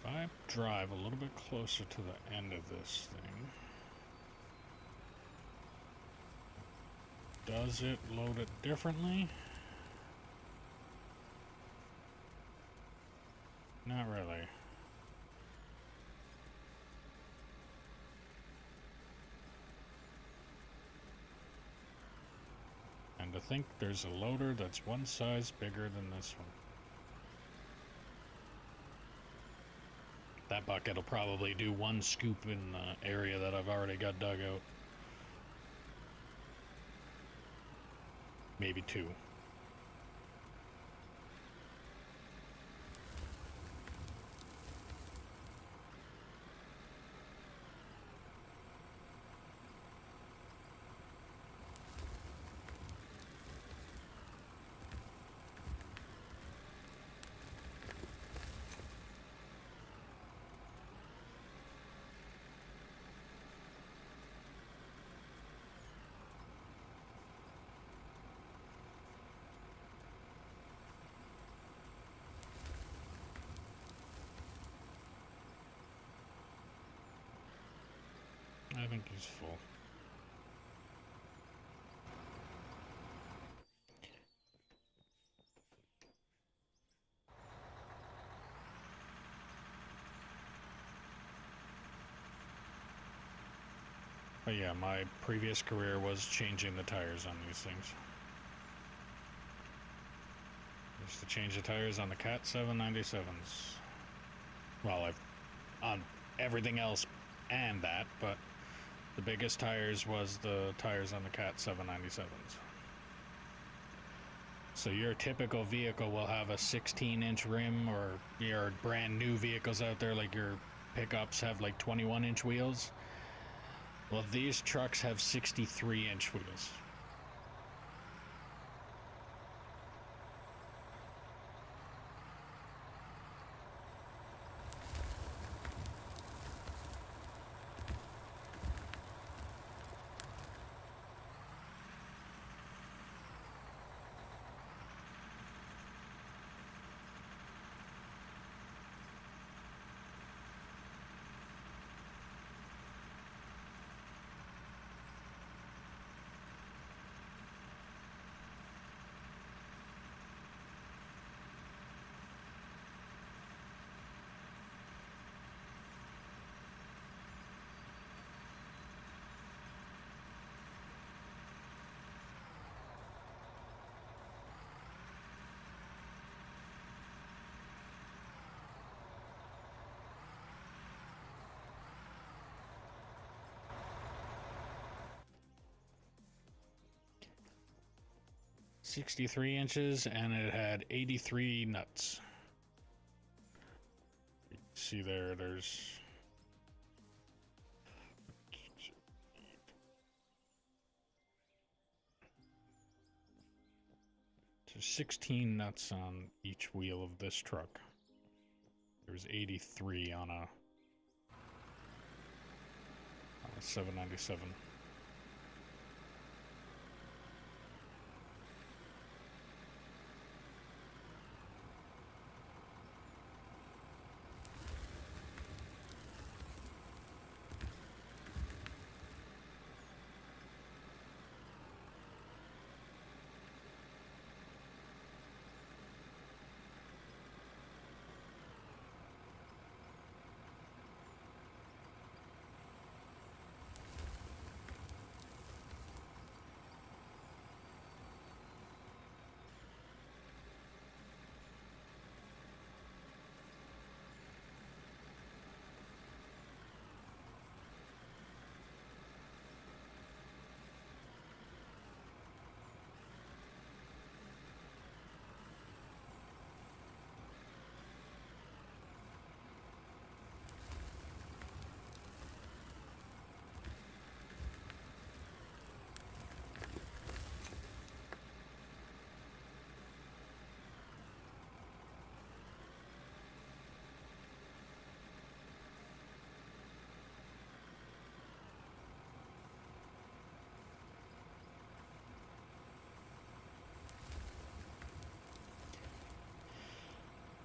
If I drive a little bit closer to the end of this thing, does it load it differently? Not really. And to think there's a loader that's one size bigger than this one. That bucket will probably do one scoop in the area that I've already got dug out. Maybe two. I think he's full. But yeah, my previous career was changing the tires on these things. Used to change the tires on the Cat 797s. Well, I've on everything else and that, but the biggest tires was the tires on the Cat 797s. So your typical vehicle will have a 16-inch rim, or your brand new vehicles out there like your pickups have like 21-inch wheels. Well, these trucks have 63-inch wheels. .63 inches, and it had 83 nuts. You can see there's there's 16 nuts on each wheel of this truck. There's 83 on a 797.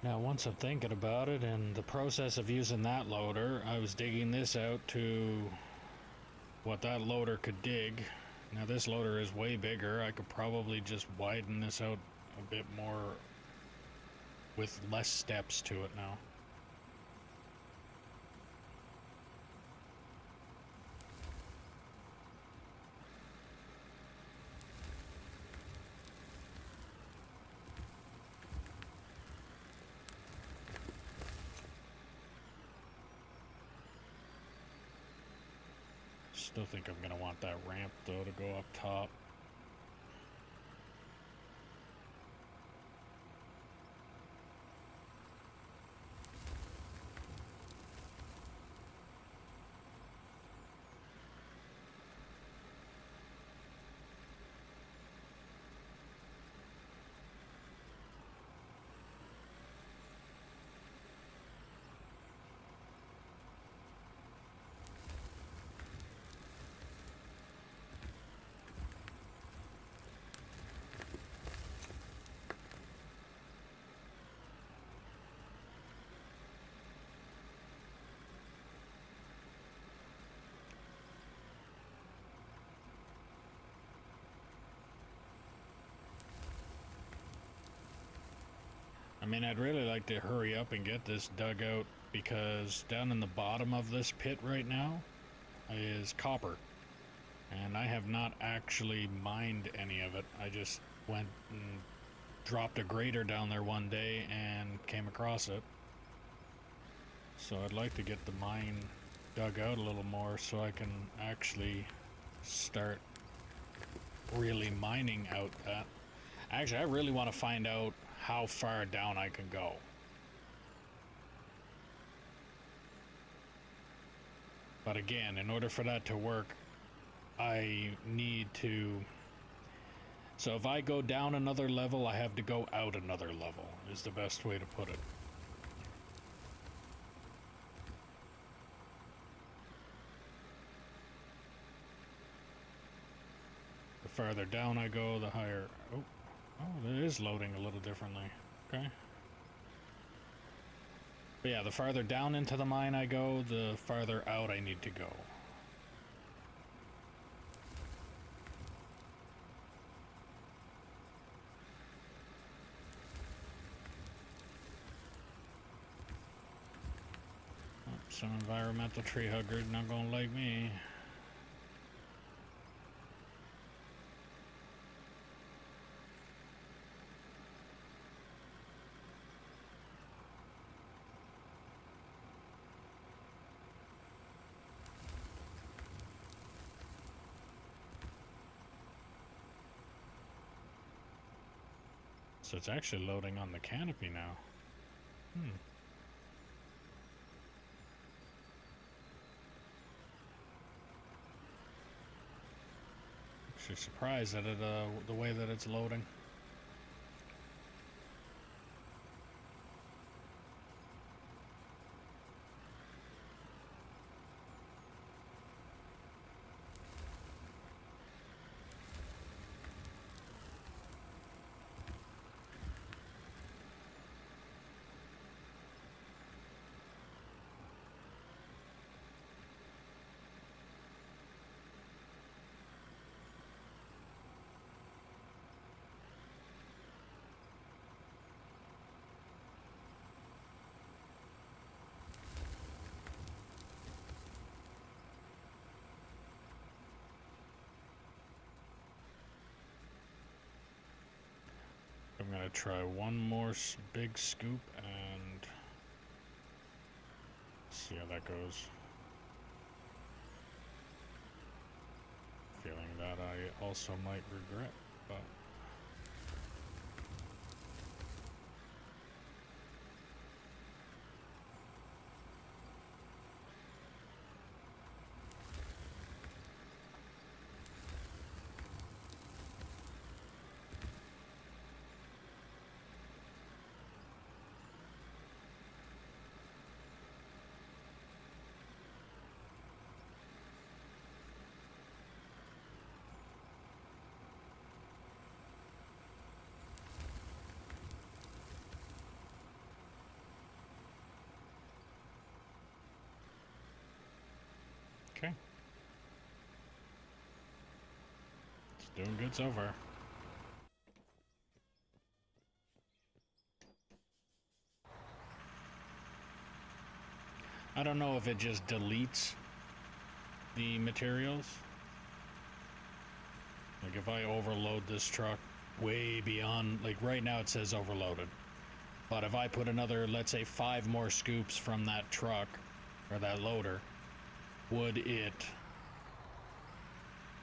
Now, once I'm thinking about it, and the process of using that loader, I was digging this out to what that loader could dig. Now, this loader is way bigger. I could probably just widen this out a bit more with less steps to it now. Still think I'm going to want that ramp, though, to go up top. I mean, I'd really like to hurry up and get this dug out, because down in the bottom of this pit right now is copper. And I have not actually mined any of it. I just went and dropped a grader down there one day and came across it. So I'd like to get the mine dug out a little more so I can actually start really mining out that. Actually, I really want to find out how far down I can go. But again, in order for that to work, I need to... So if I go down another level, I have to go out another level, is the best way to put it. The farther down I go, the higher... Oh, it is loading a little differently. Okay. But yeah, the farther down into the mine I go, the farther out I need to go. Oh, some environmental tree hugger not gonna like me. So it's actually loading on the canopy now. Actually surprised at it, the way that it's loading. I'm gonna try one more big scoop and see how that goes. Feeling that I also might regret, but... Doing good so far. I don't know if it just deletes the materials. Like if I overload this truck way beyond, like right now it says overloaded. But if I put another, let's say 5 more scoops from that truck or that loader, would it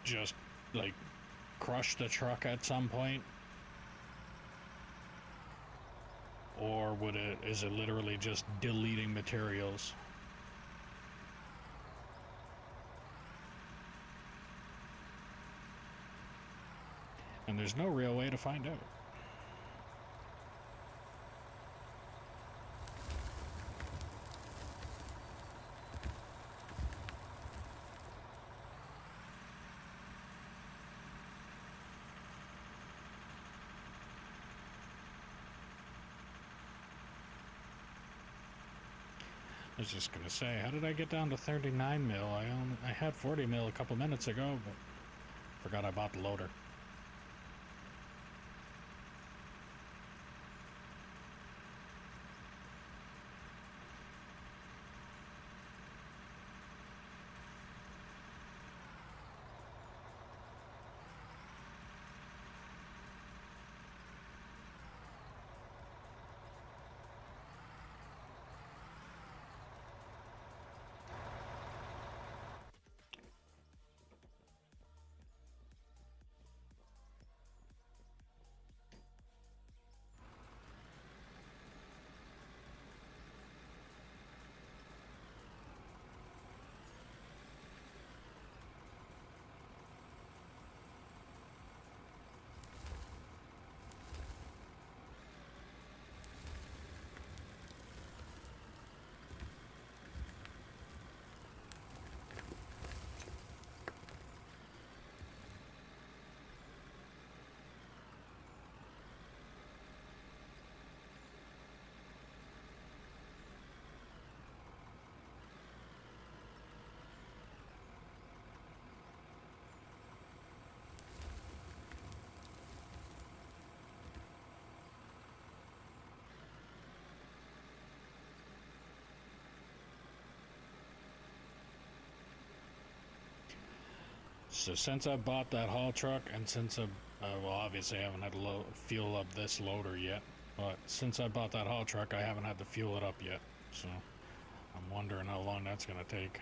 just like crush the truck at some point? Or is it literally just deleting materials? And there's no real way to find out. I was just gonna say, how did I get down to 39 mil? I had 40 mil a couple minutes ago, but forgot I bought the loader. So since I bought that haul truck, and since well, obviously I haven't had to fuel up this loader yet, but since I bought that haul truck, I haven't had to fuel it up yet. So I'm wondering how long that's gonna take.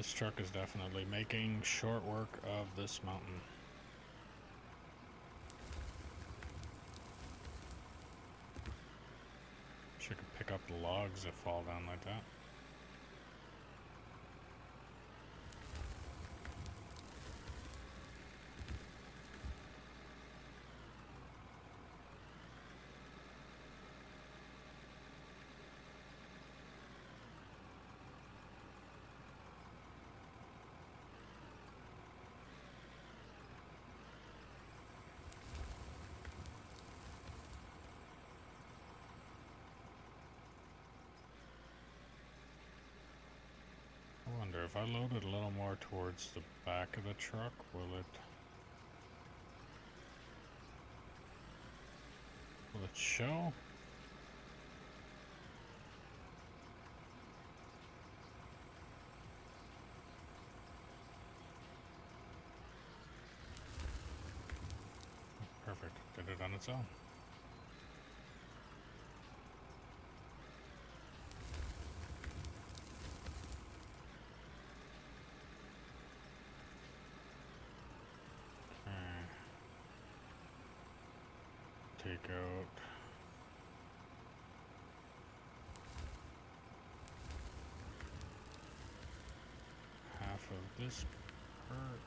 this truck is definitely making short work of this mountain. Wish I could pick up the logs that fall down like that. I wonder if I load it a little more towards the back of the truck, will it show? Perfect. Did it on its own. Take out half of this part.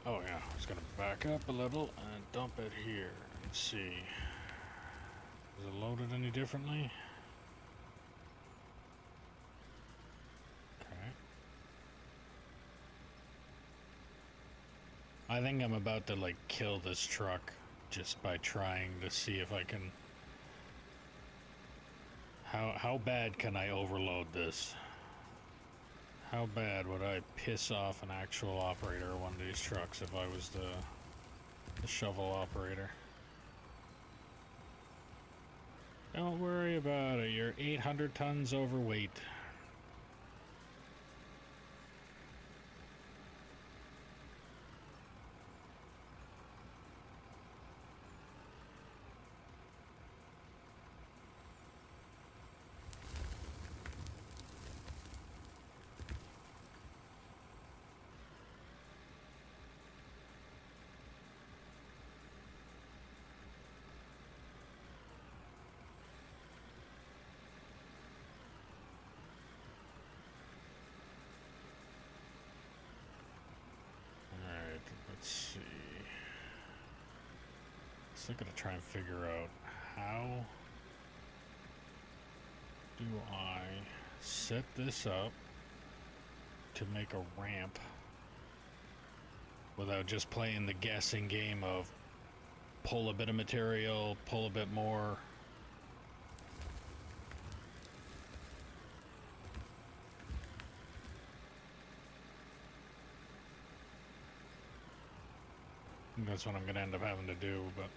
Oh yeah, I was gonna back up a little and dump it here and see. Is it loaded any differently? Okay. I think I'm about to like kill this truck just by trying to see if I can. How bad can I overload this? How bad would I piss off an actual operator of one of these trucks if I was the shovel operator? Don't worry about it, you're 800 tons overweight. Let's see. So I'm gonna try and figure out how do I set this up to make a ramp without just playing the guessing game of pull a bit of material, pull a bit more. That's what I'm gonna end up having to do, but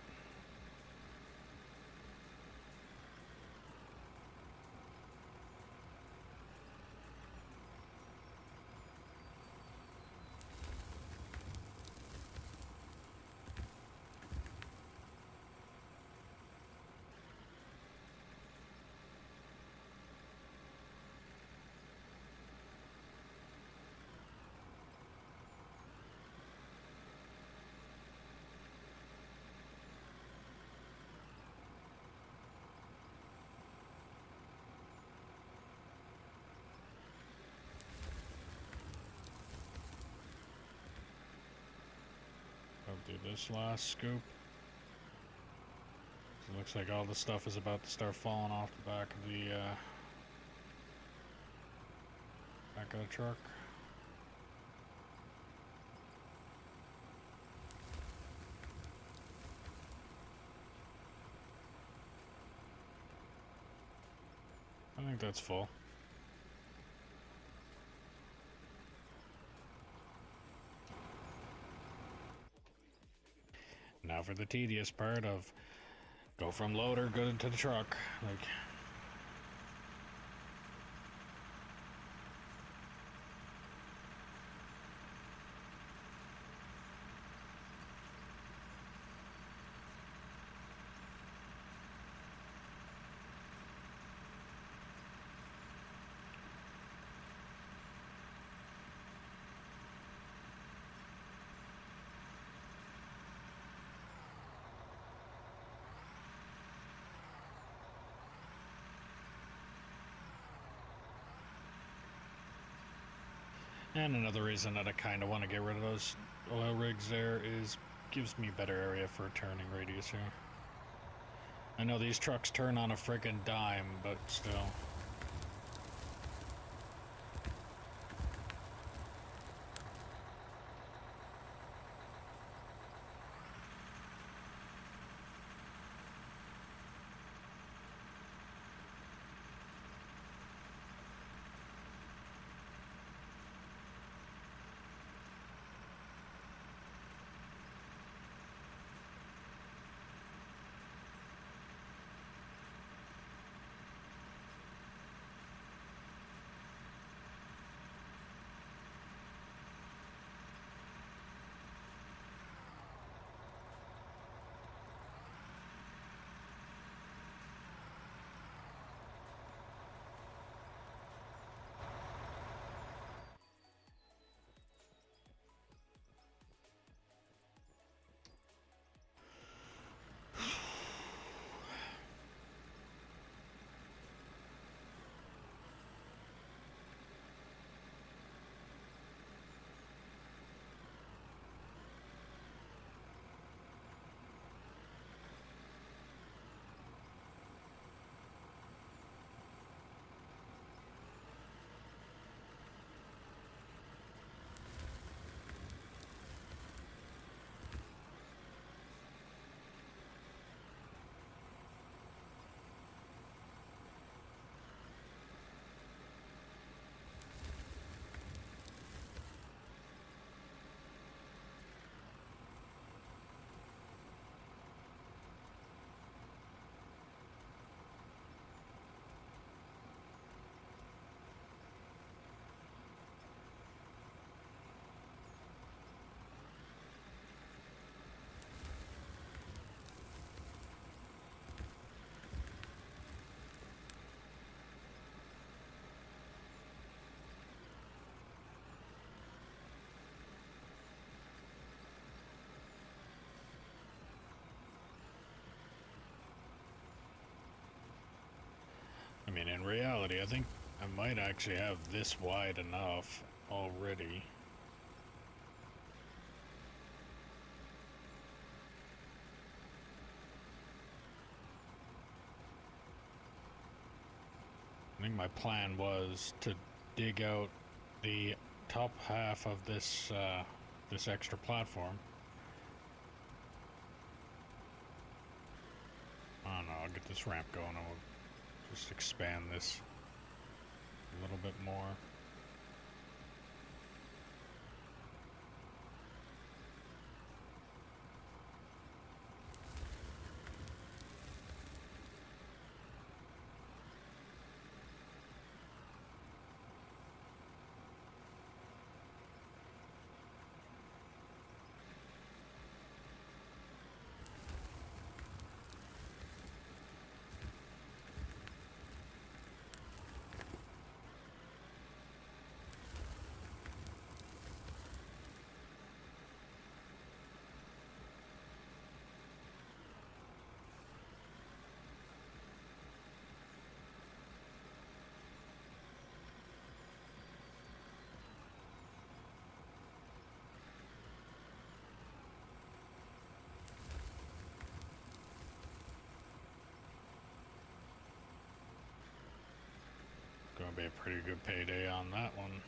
I'll do this last scoop. It looks like all the stuff is about to start falling off the back of the truck. I think that's full. Now for the tedious part of Go from loader, go into the truck. Like... And another reason that I kind of want to get rid of those oil rigs there is gives me better area for a turning radius here. I know these trucks turn on a friggin' dime, but still. I mean, in reality, I think I might actually have this wide enough already. I think my plan was to dig out the top half of this this extra platform. I don't know, I'll get this ramp going and we'll just expand this a little bit more. Gonna be a pretty good payday on that one.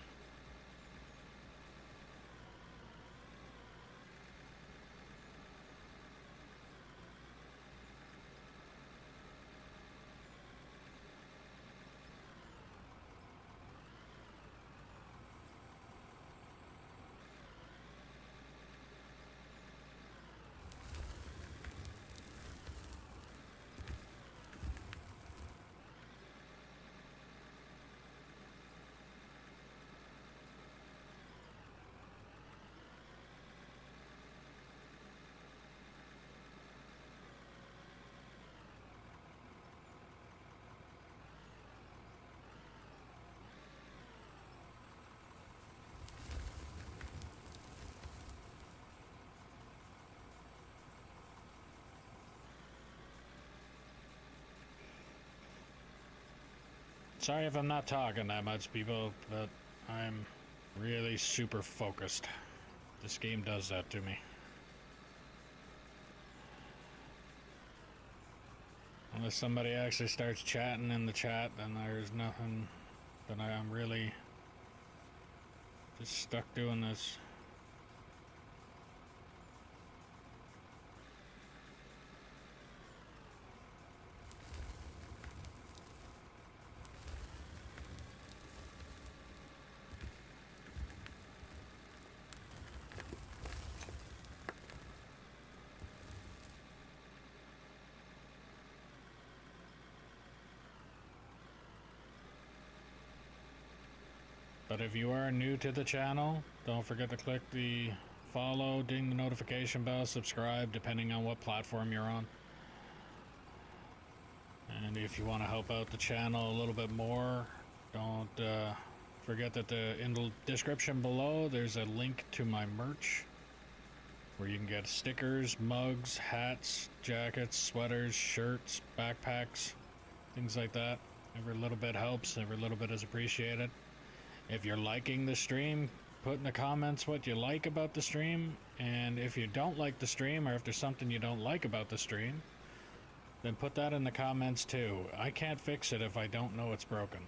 Sorry if I'm not talking that much, people, but I'm really super focused. This game does that to me. Unless somebody actually starts chatting in the chat, then there's nothing. Then I'm really just stuck doing this. But if you are new to the channel, don't forget to click the follow, ding the notification bell, subscribe, depending on what platform you're on. And if you want to help out the channel a little bit more, don't forget that in the description below there's a link to my merch where you can get stickers, mugs, hats, jackets, sweaters, shirts, backpacks, things like that. Every little bit helps, every little bit is appreciated. If you're liking the stream, put in the comments what you like about the stream, and if you don't like the stream, or if there's something you don't like about the stream, then put that in the comments too. I can't fix it if I don't know it's broken.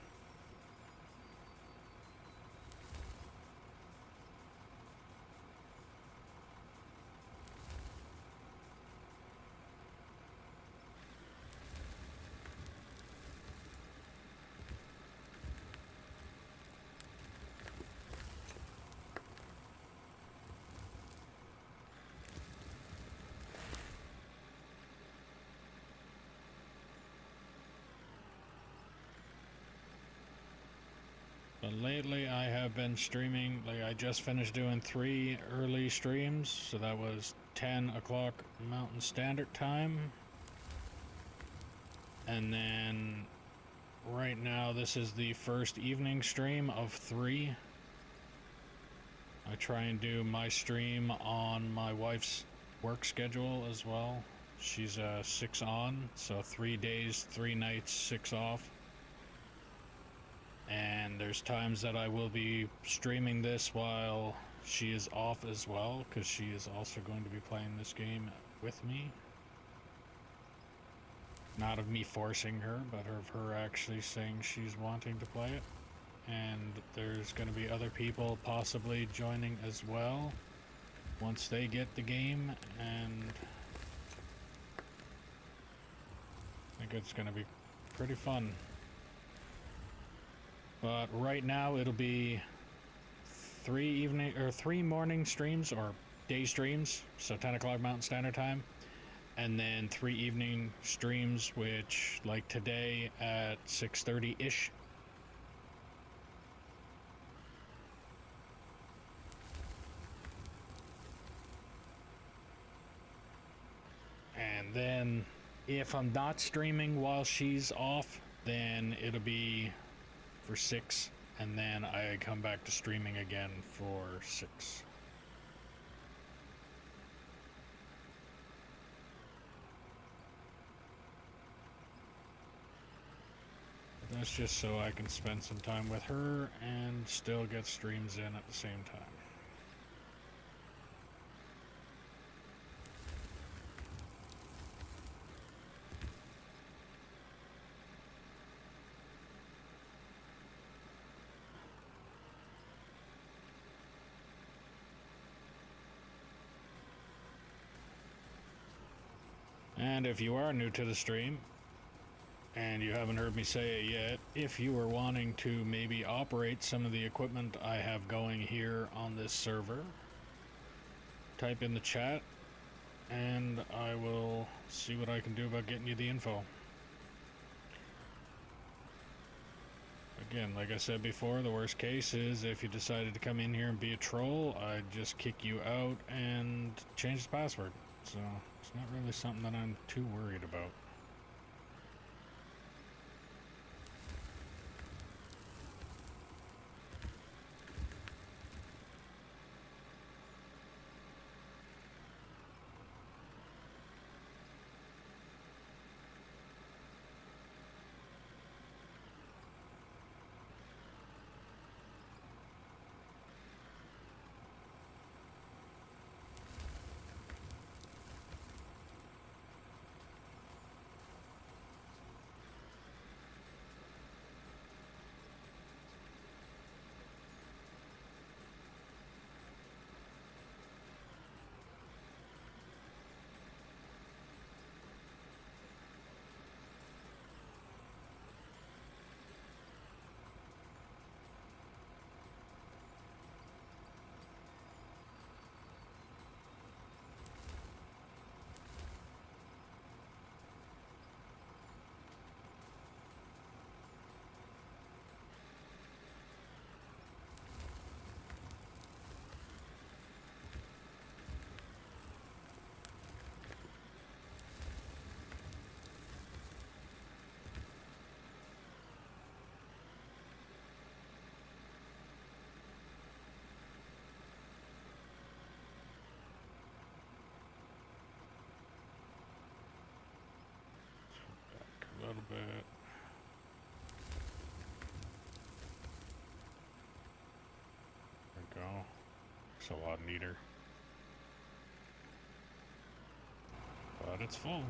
But lately I have been streaming, like I just finished doing 3 early streams, so that was 10 o'clock Mountain Standard Time. And then right now this is the first evening stream of 3. I try and do my stream on my wife's work schedule as well. She's 6 on, so 3 days, 3 nights, 6 off. And there's times that I will be streaming this while she is off as well, because she is also going to be playing this game with me. Not of me forcing her, but of her actually saying she's wanting to play it. And there's going to be other people possibly joining as well once they get the game, and I think it's going to be pretty fun. But right now it'll be 3 morning streams, or day streams, so 10 o'clock Mountain Standard Time, and then 3 evening streams, which like today at 6:30-ish. And then if I'm not streaming while she's off, then it'll be for 6, and then I come back to streaming again for 6. That's just so I can spend some time with her and still get streams in at the same time. And if you are new to the stream, and you haven't heard me say it yet, if you are wanting to maybe operate some of the equipment I have going here on this server, type in the chat, and I will see what I can do about getting you the info. Again, like I said before, the worst case is if you decided to come in here and be a troll, I'd just kick you out and change the password. So it's not really something that I'm too worried about. bit. There we go. It's a lot neater. But it's full.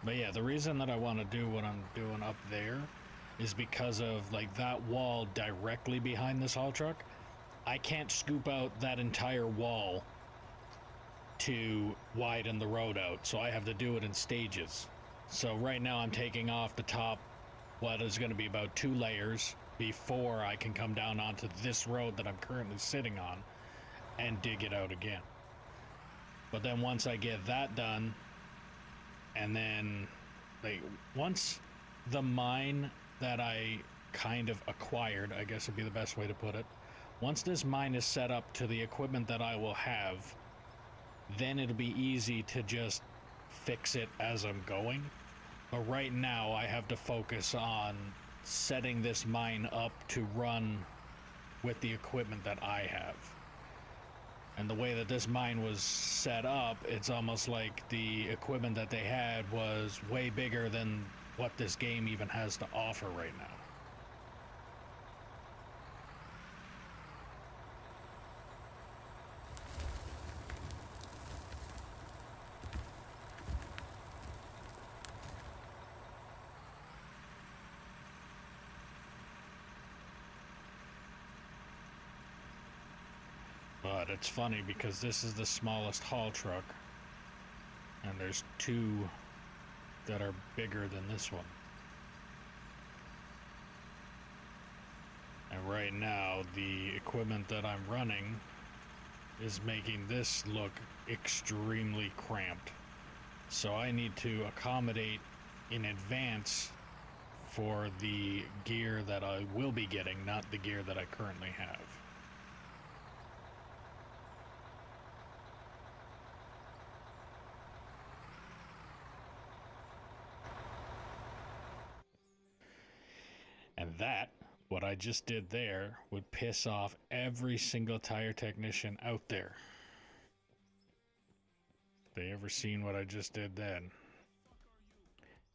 But yeah, the reason that I want to do what I'm doing up there is because of like that wall directly behind this haul truck. I can't scoop out that entire wall to widen the road out, so I have to do it in stages. So right now I'm taking off the top, what is going to be about 2 layers before I can come down onto this road that I'm currently sitting on and dig it out again. But then once I get that done, and then like once the mine that I kind of acquired, I guess would be the best way to put it, once this mine is set up to the equipment that I will have, then it'll be easy to just fix it as I'm going. But right now I have to focus on setting this mine up to run with the equipment that I have. And the way that this mine was set up, it's almost like the equipment that they had was way bigger than what this game even has to offer right now. But it's funny because this is the smallest haul truck, and there's 2 that are bigger than this one. And right now, the equipment that I'm running is making this look extremely cramped. So I need to accommodate in advance for the gear that I will be getting, not the gear that I currently have. And that, what I just did there, would piss off every single tire technician out there. They ever seen what I just did then?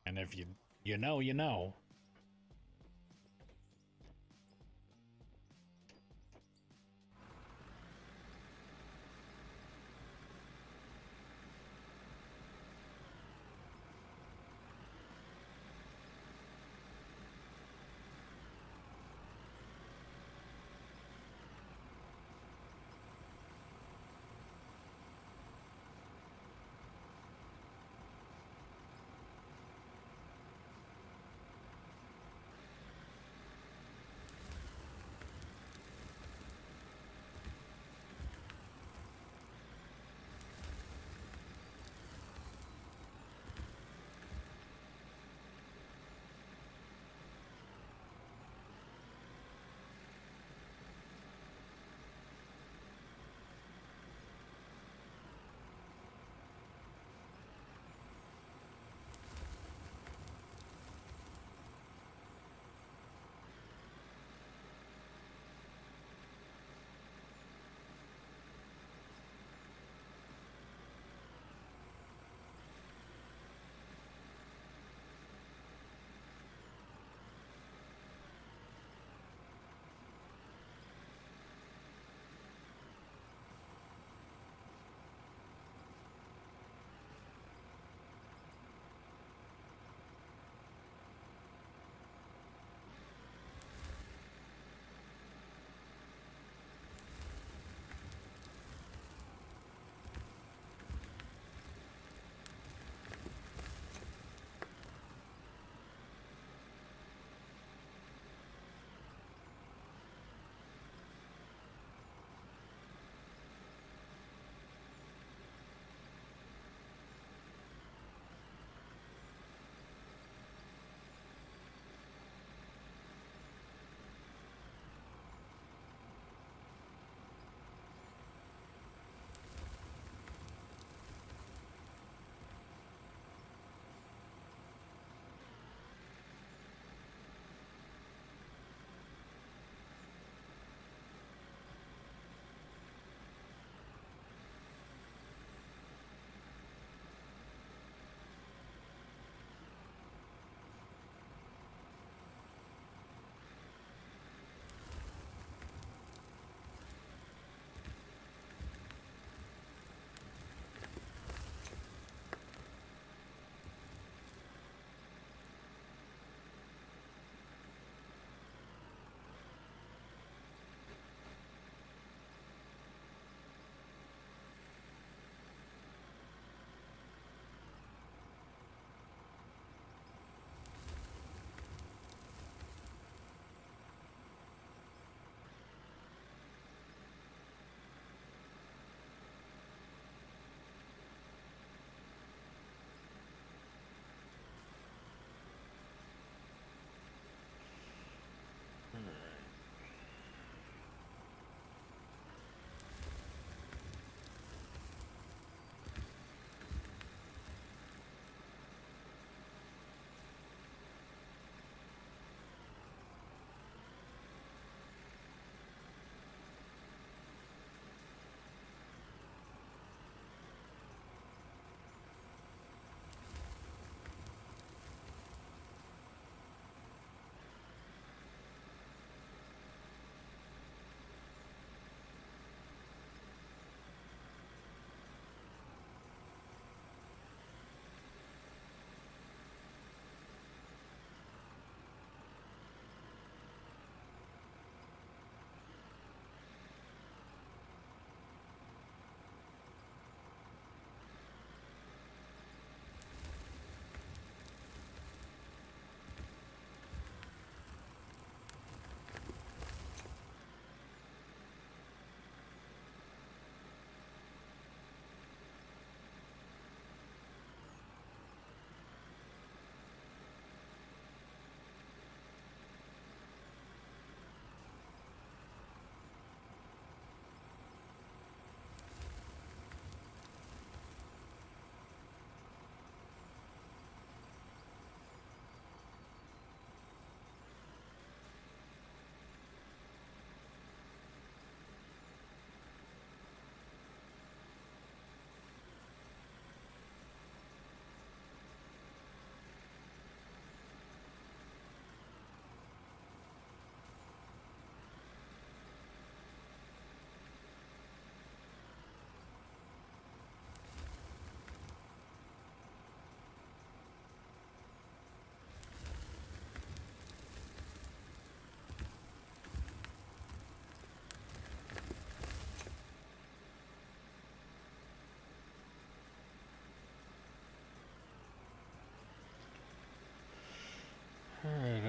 And if you know, you know.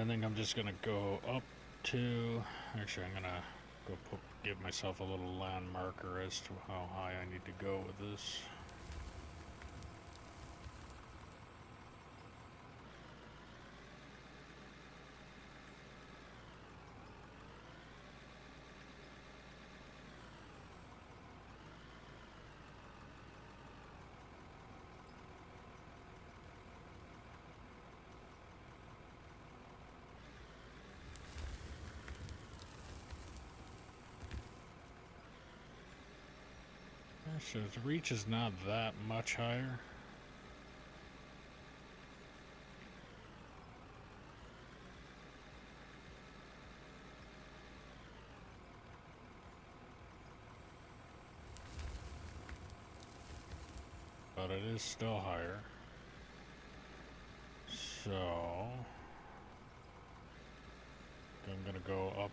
think I'm just gonna go up to, actually I'm gonna go give myself a little land marker as to how high I need to go with this. So the reach is not that much higher. But it is still higher. So I'm gonna go up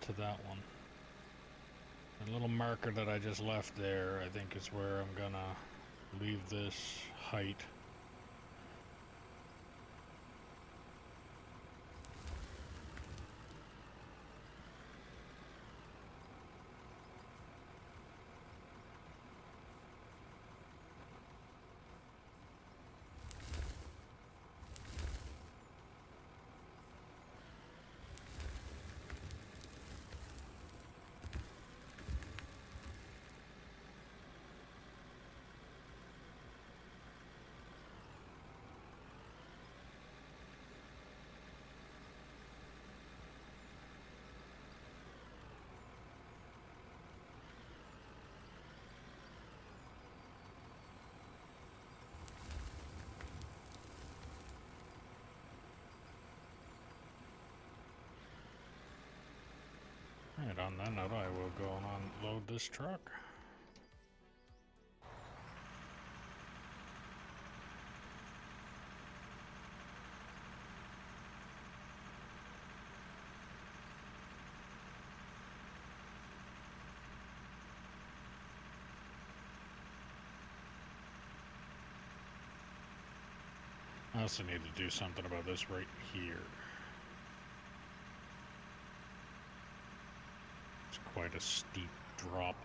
to that one. The little marker that I just left there, I think is where I'm gonna leave this height. Alright, on that note, I will go and unload this truck. I also need to do something about this right here. It's quite a steep drop.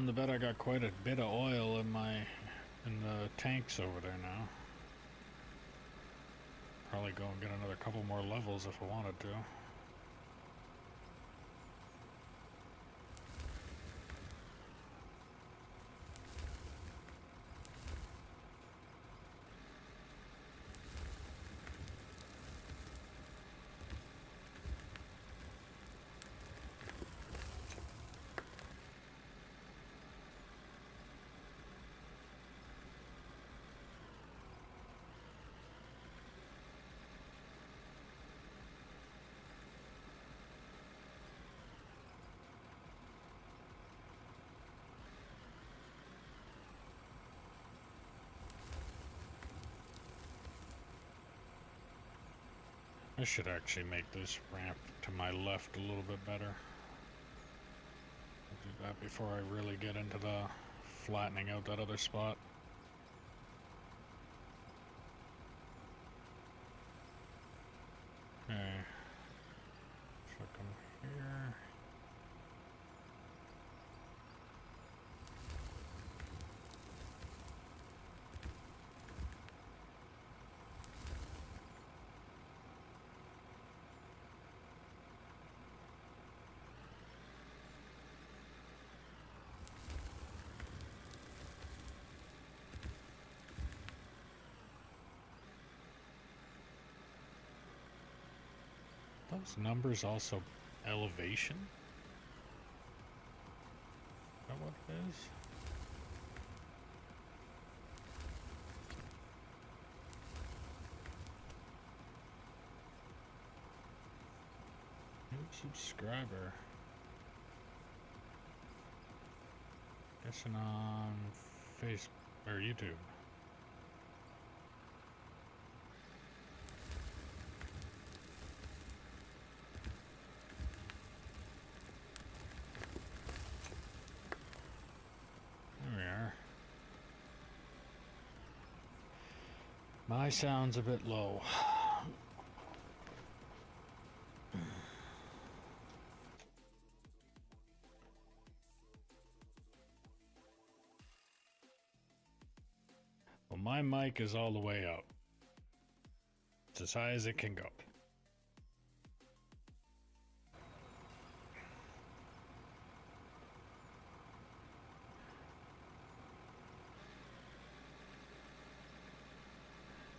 willing to bet I got quite a bit of oil in the tanks over there now. Probably go and get another couple more levels if I wanted to. I should actually make this ramp to my left a little bit better. I'll do that before I really get into the flattening out that other spot. Okay. So come here. Those numbers also elevation? Is that what it is? New subscriber. Guessing on Facebook or YouTube. My sound's a bit low. Well, my mic is all the way up. It's as high as it can go.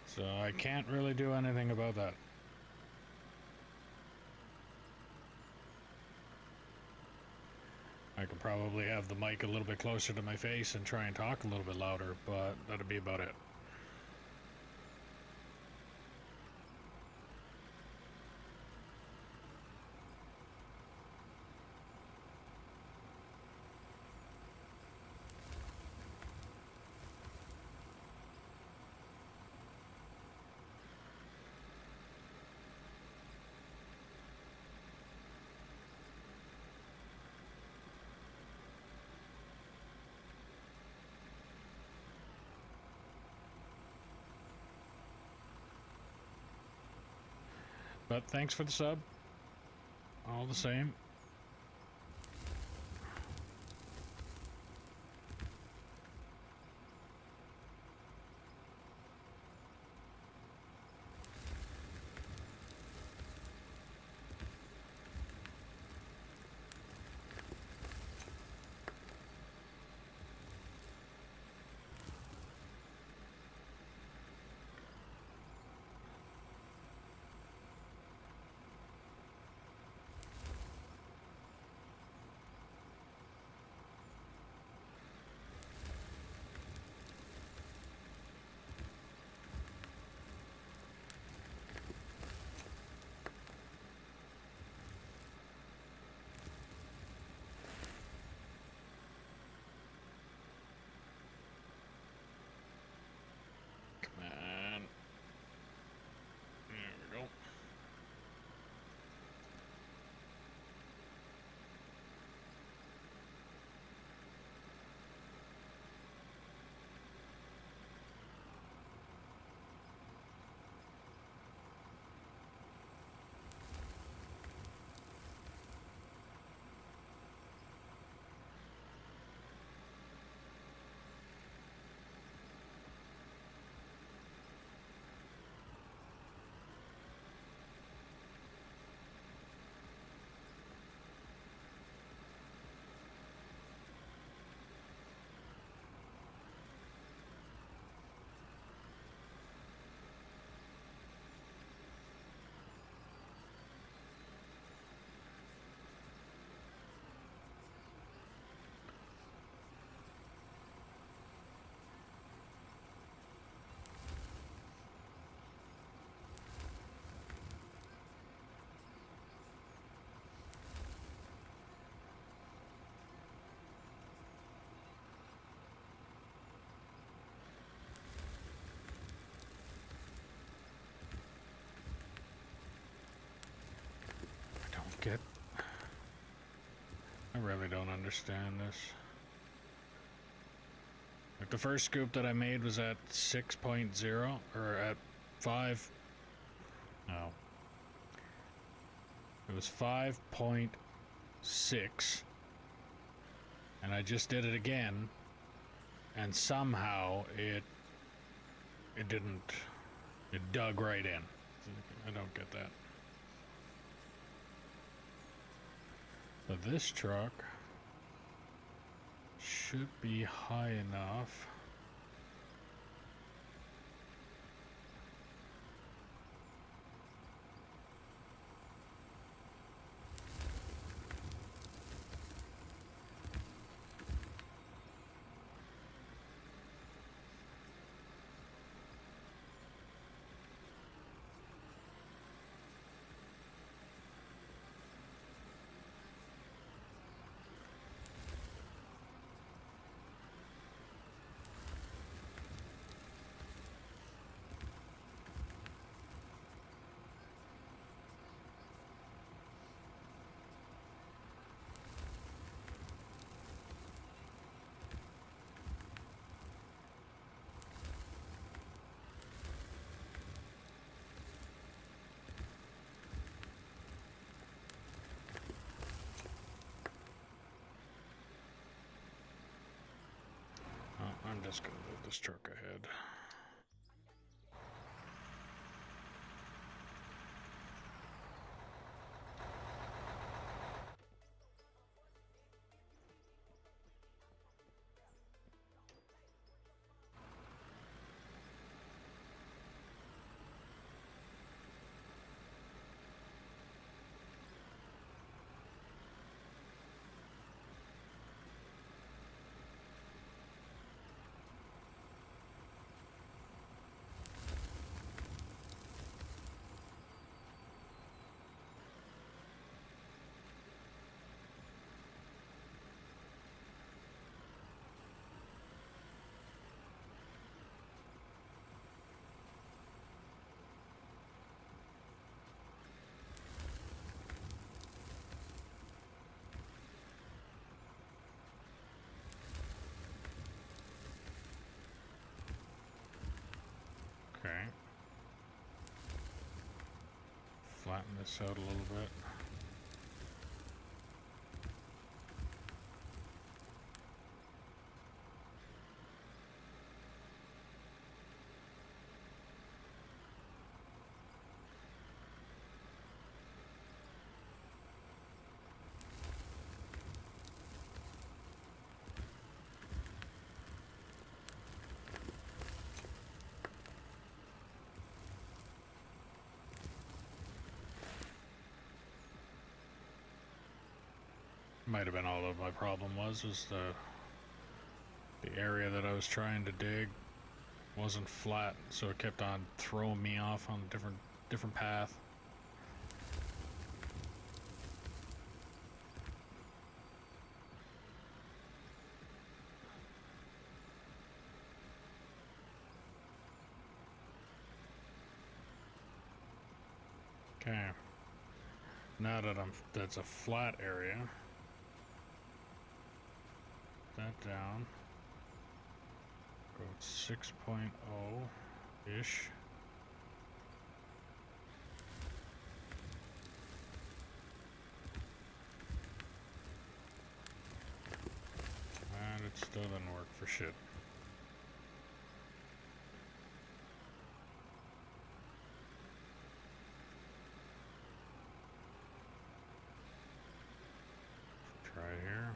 So I can't really do anything about that. I could probably have the mic a little bit closer to my face and try and talk a little bit louder, but that'd be about it. But thanks for the sub. All the same. get... I really don't understand this. Like the first scoop that I made was at 6.0, or at 5... No. It was 5.6. And I just did it again. And somehow it didn't... It dug right in. I don't get that. But this truck should be high enough. I'm just gonna move this truck ahead. Okay. Flatten this out a little bit. Might have been all of my problem was the area that I was trying to dig wasn't flat, so it kept on throwing me off on a different path. Okay. Now that that's a flat area. That down. Go 6.0-ish. And it still didn't work for shit. Try here.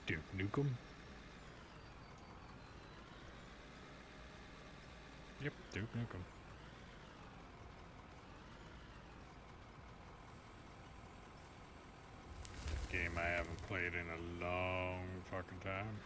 Duke Nukem? Yep, Duke Nukem. Game I haven't played in a long fucking time.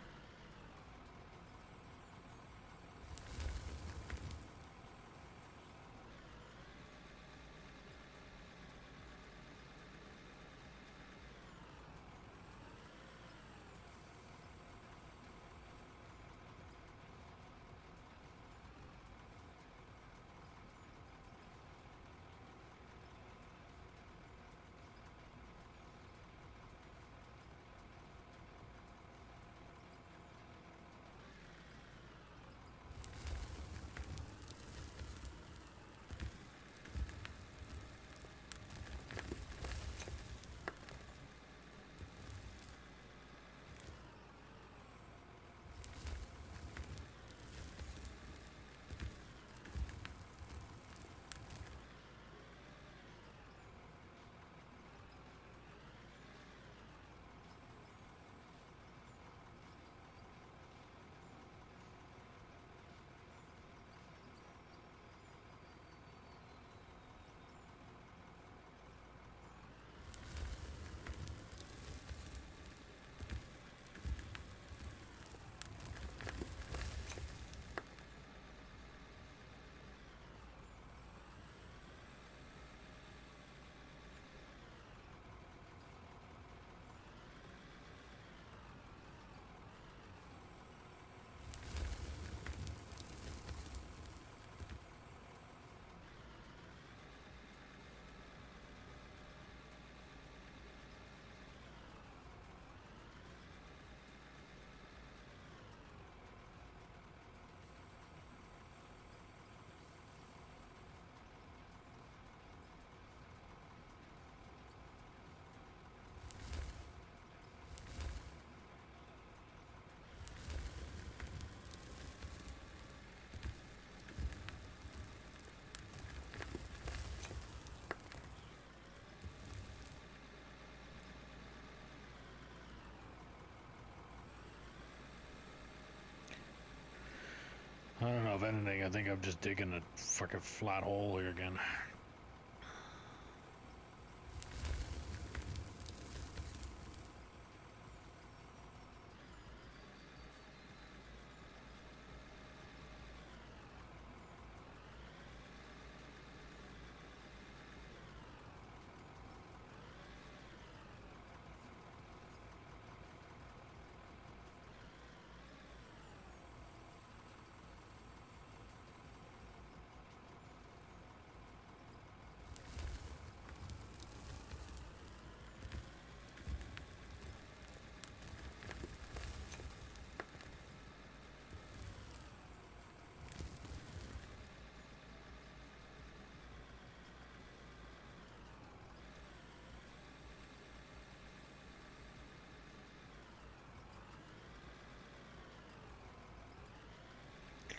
I don't know if anything, I think I'm just digging a fucking flat hole here again.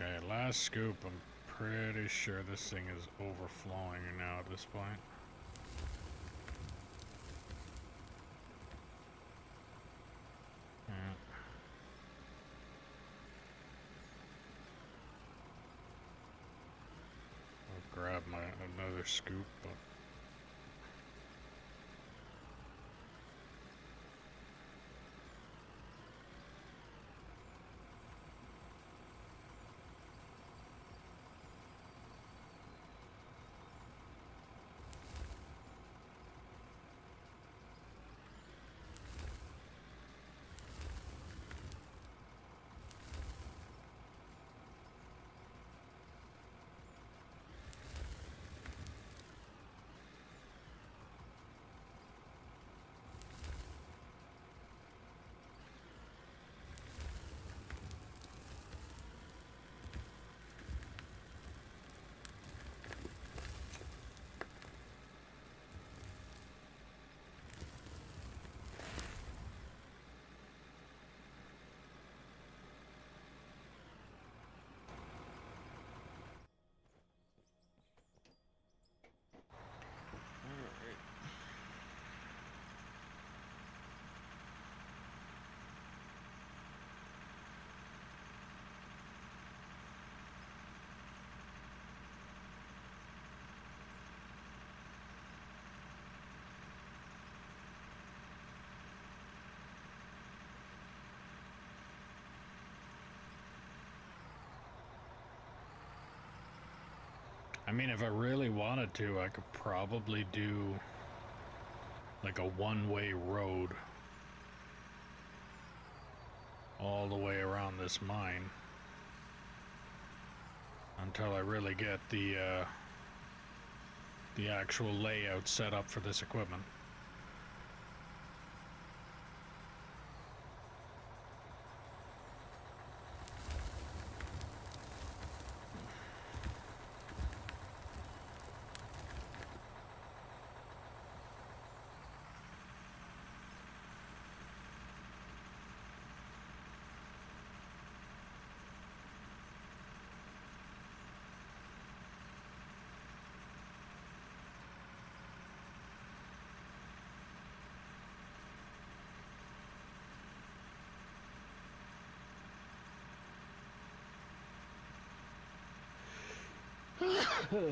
Okay, last scoop. I'm pretty sure this thing is overflowing now at this point. Yeah. I'll grab another scoop, but I mean, if I really wanted to, I could probably do like a one-way road all the way around this mine until I really get the actual layout set up for this equipment.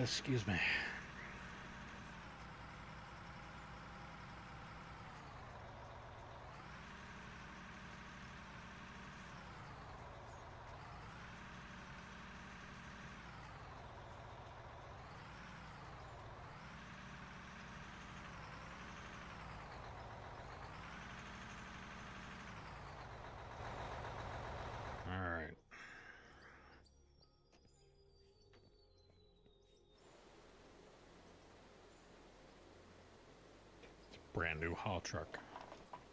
Excuse me. All right. Brand new haul truck.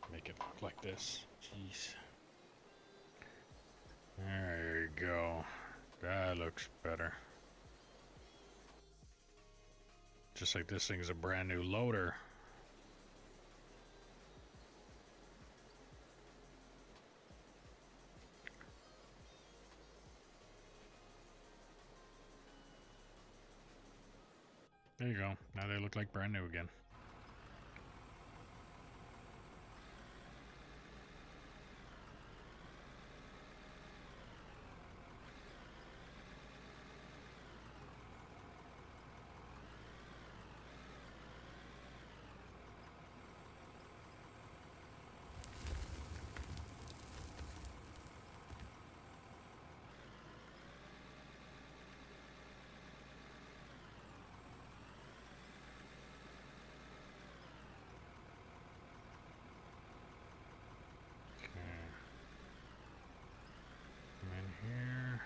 Make it look like this. Jeez. There you go. That looks better. Just like this thing's a brand new loader. There you go. Now they look like brand new again. Here.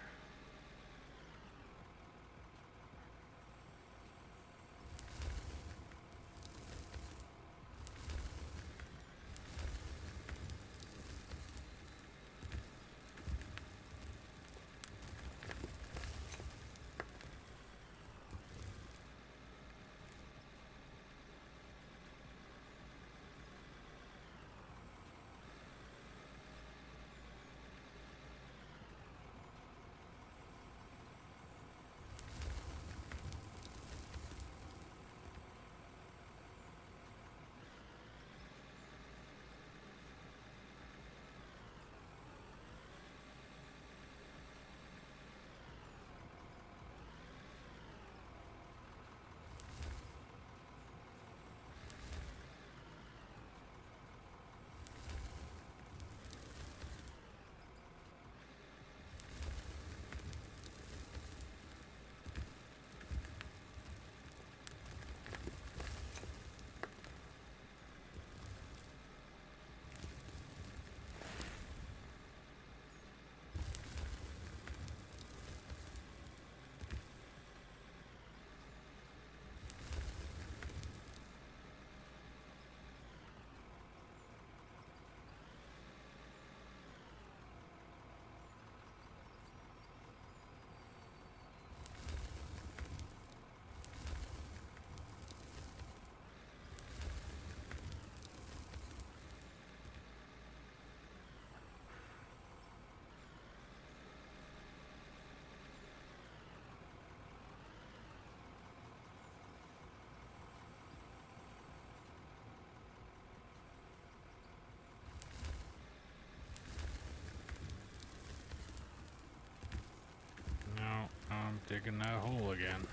No, I'm digging that hole again.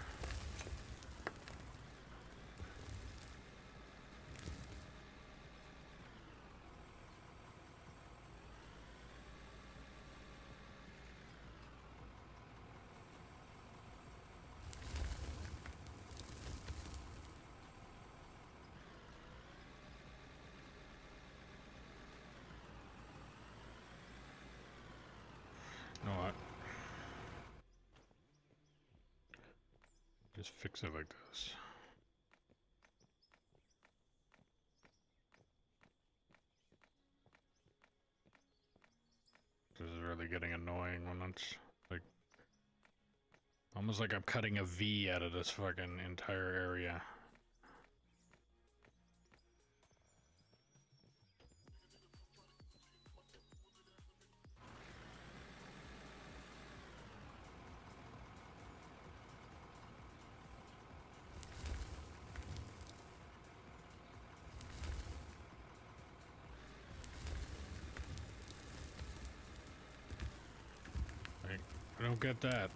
Just fix it like this. This is really getting annoying when it's like almost like I'm cutting a V out of this fucking entire area. Like, I don't get that.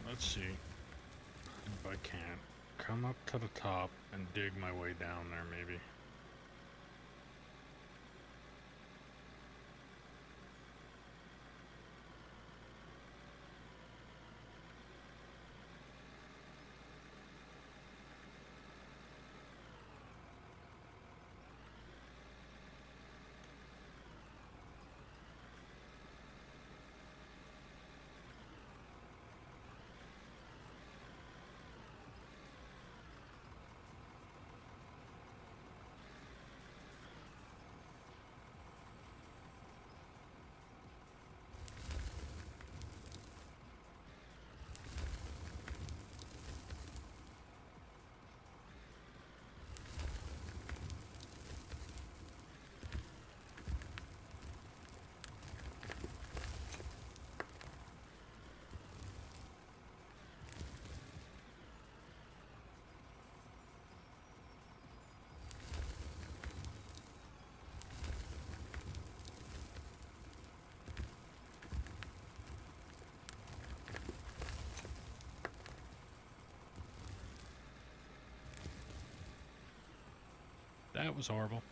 Let's see if I can't come up to the top and dig my way down there, maybe. That was horrible.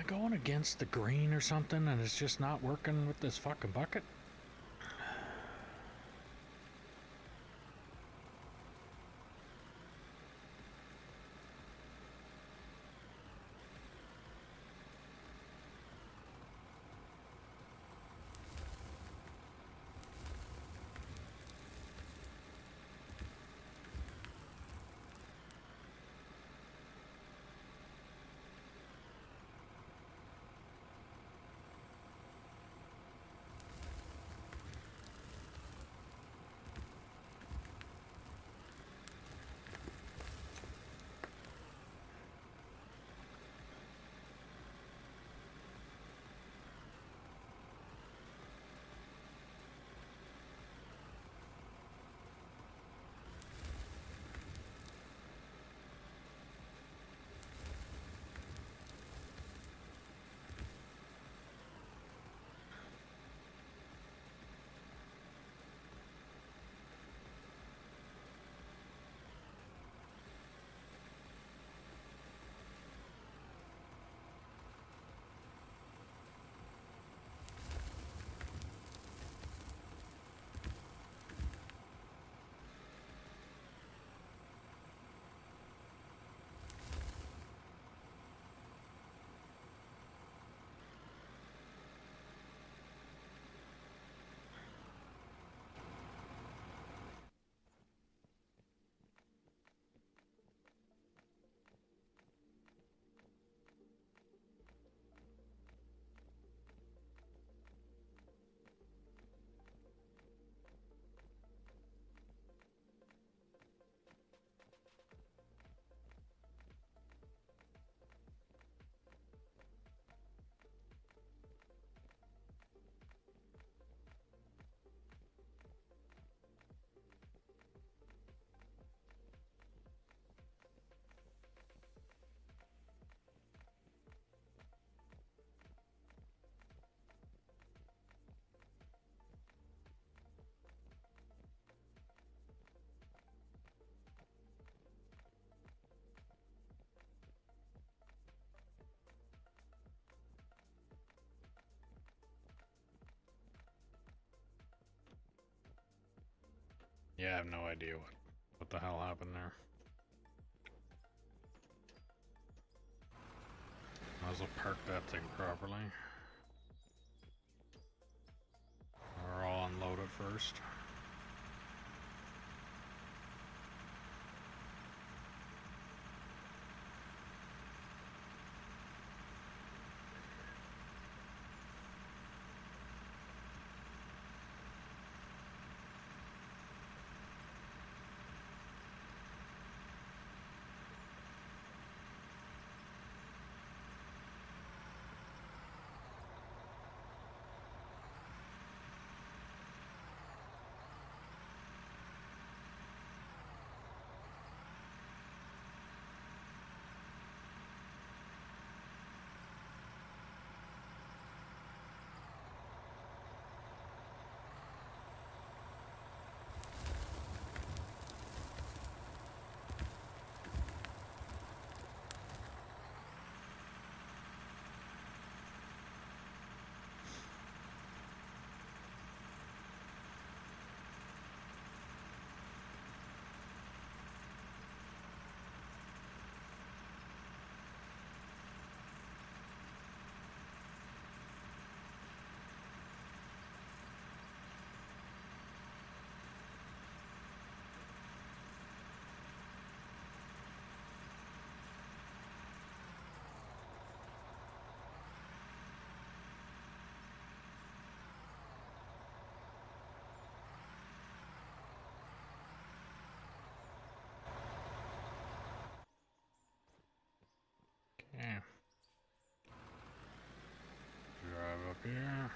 I going against the grain or something and it's just not working with this fucking bucket? Yeah, I have no idea what the hell happened there. Might as well park that thing properly. Or I'll unload it first. Okay. Drive up here.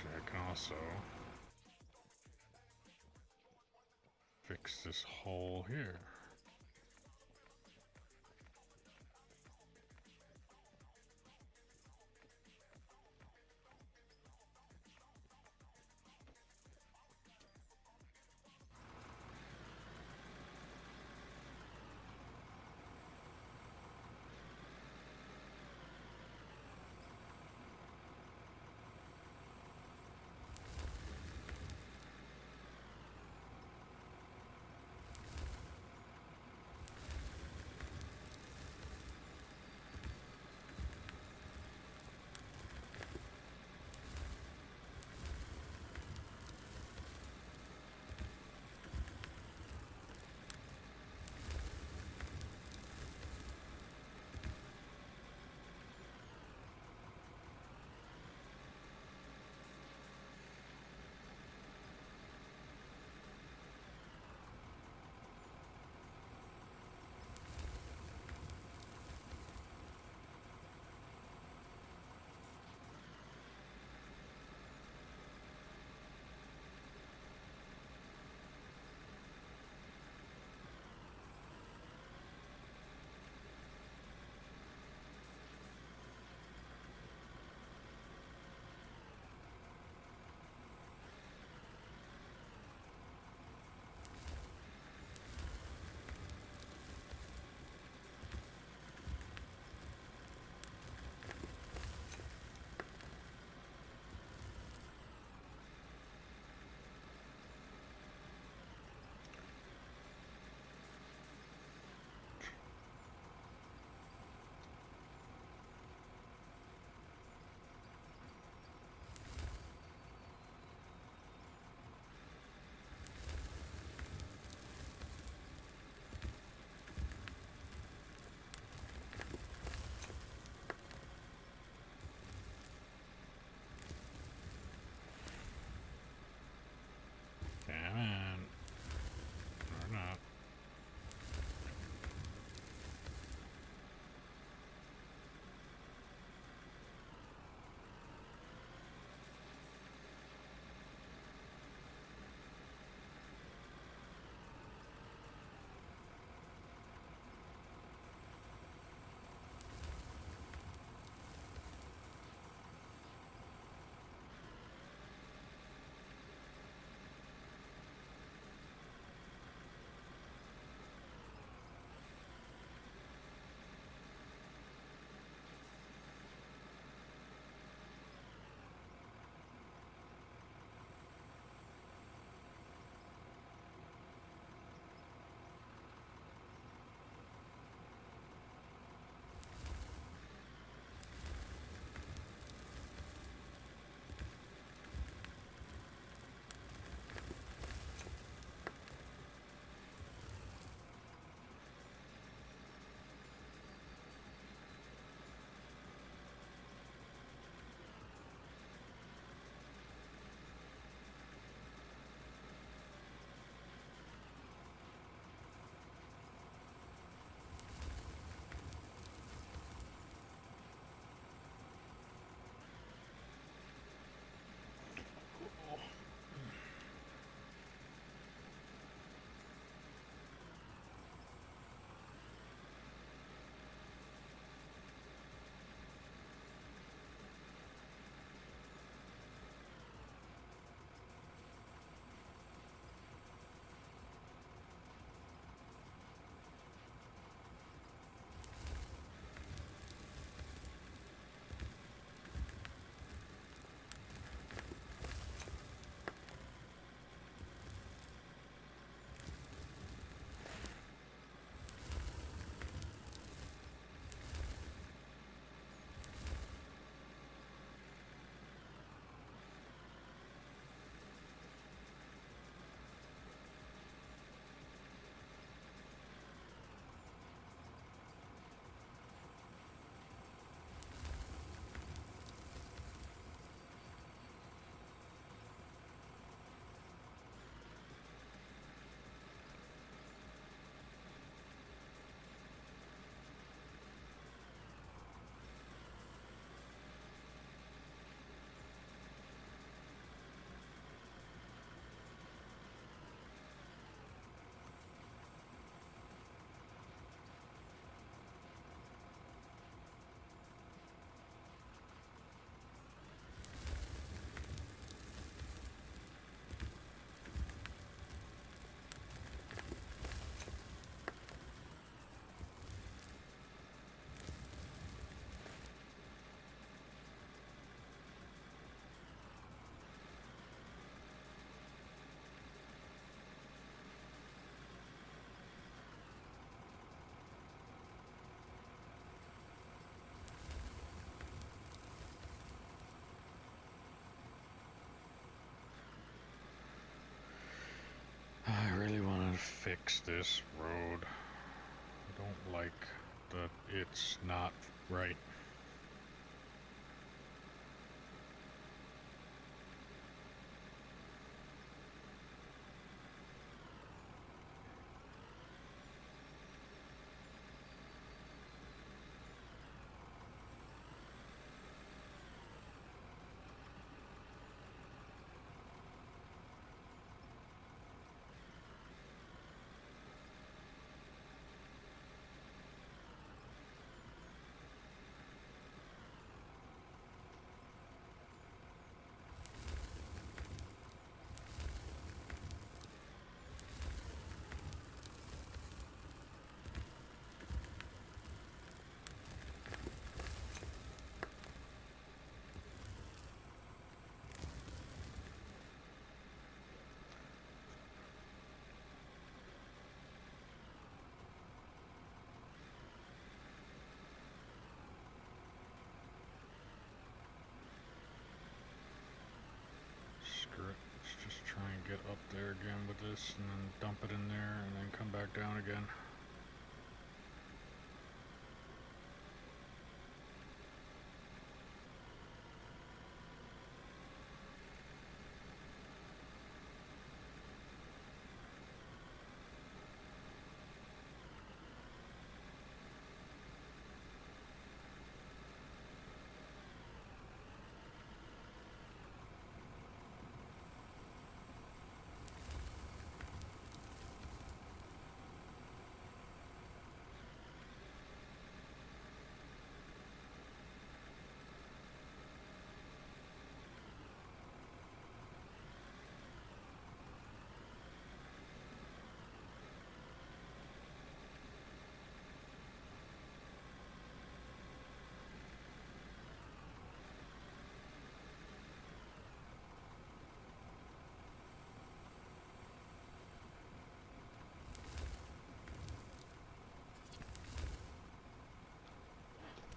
I can also fix this hole here. fix this road. I don't like that it's not right. Let's just try and get up there again with this and then dump it in there and then come back down again.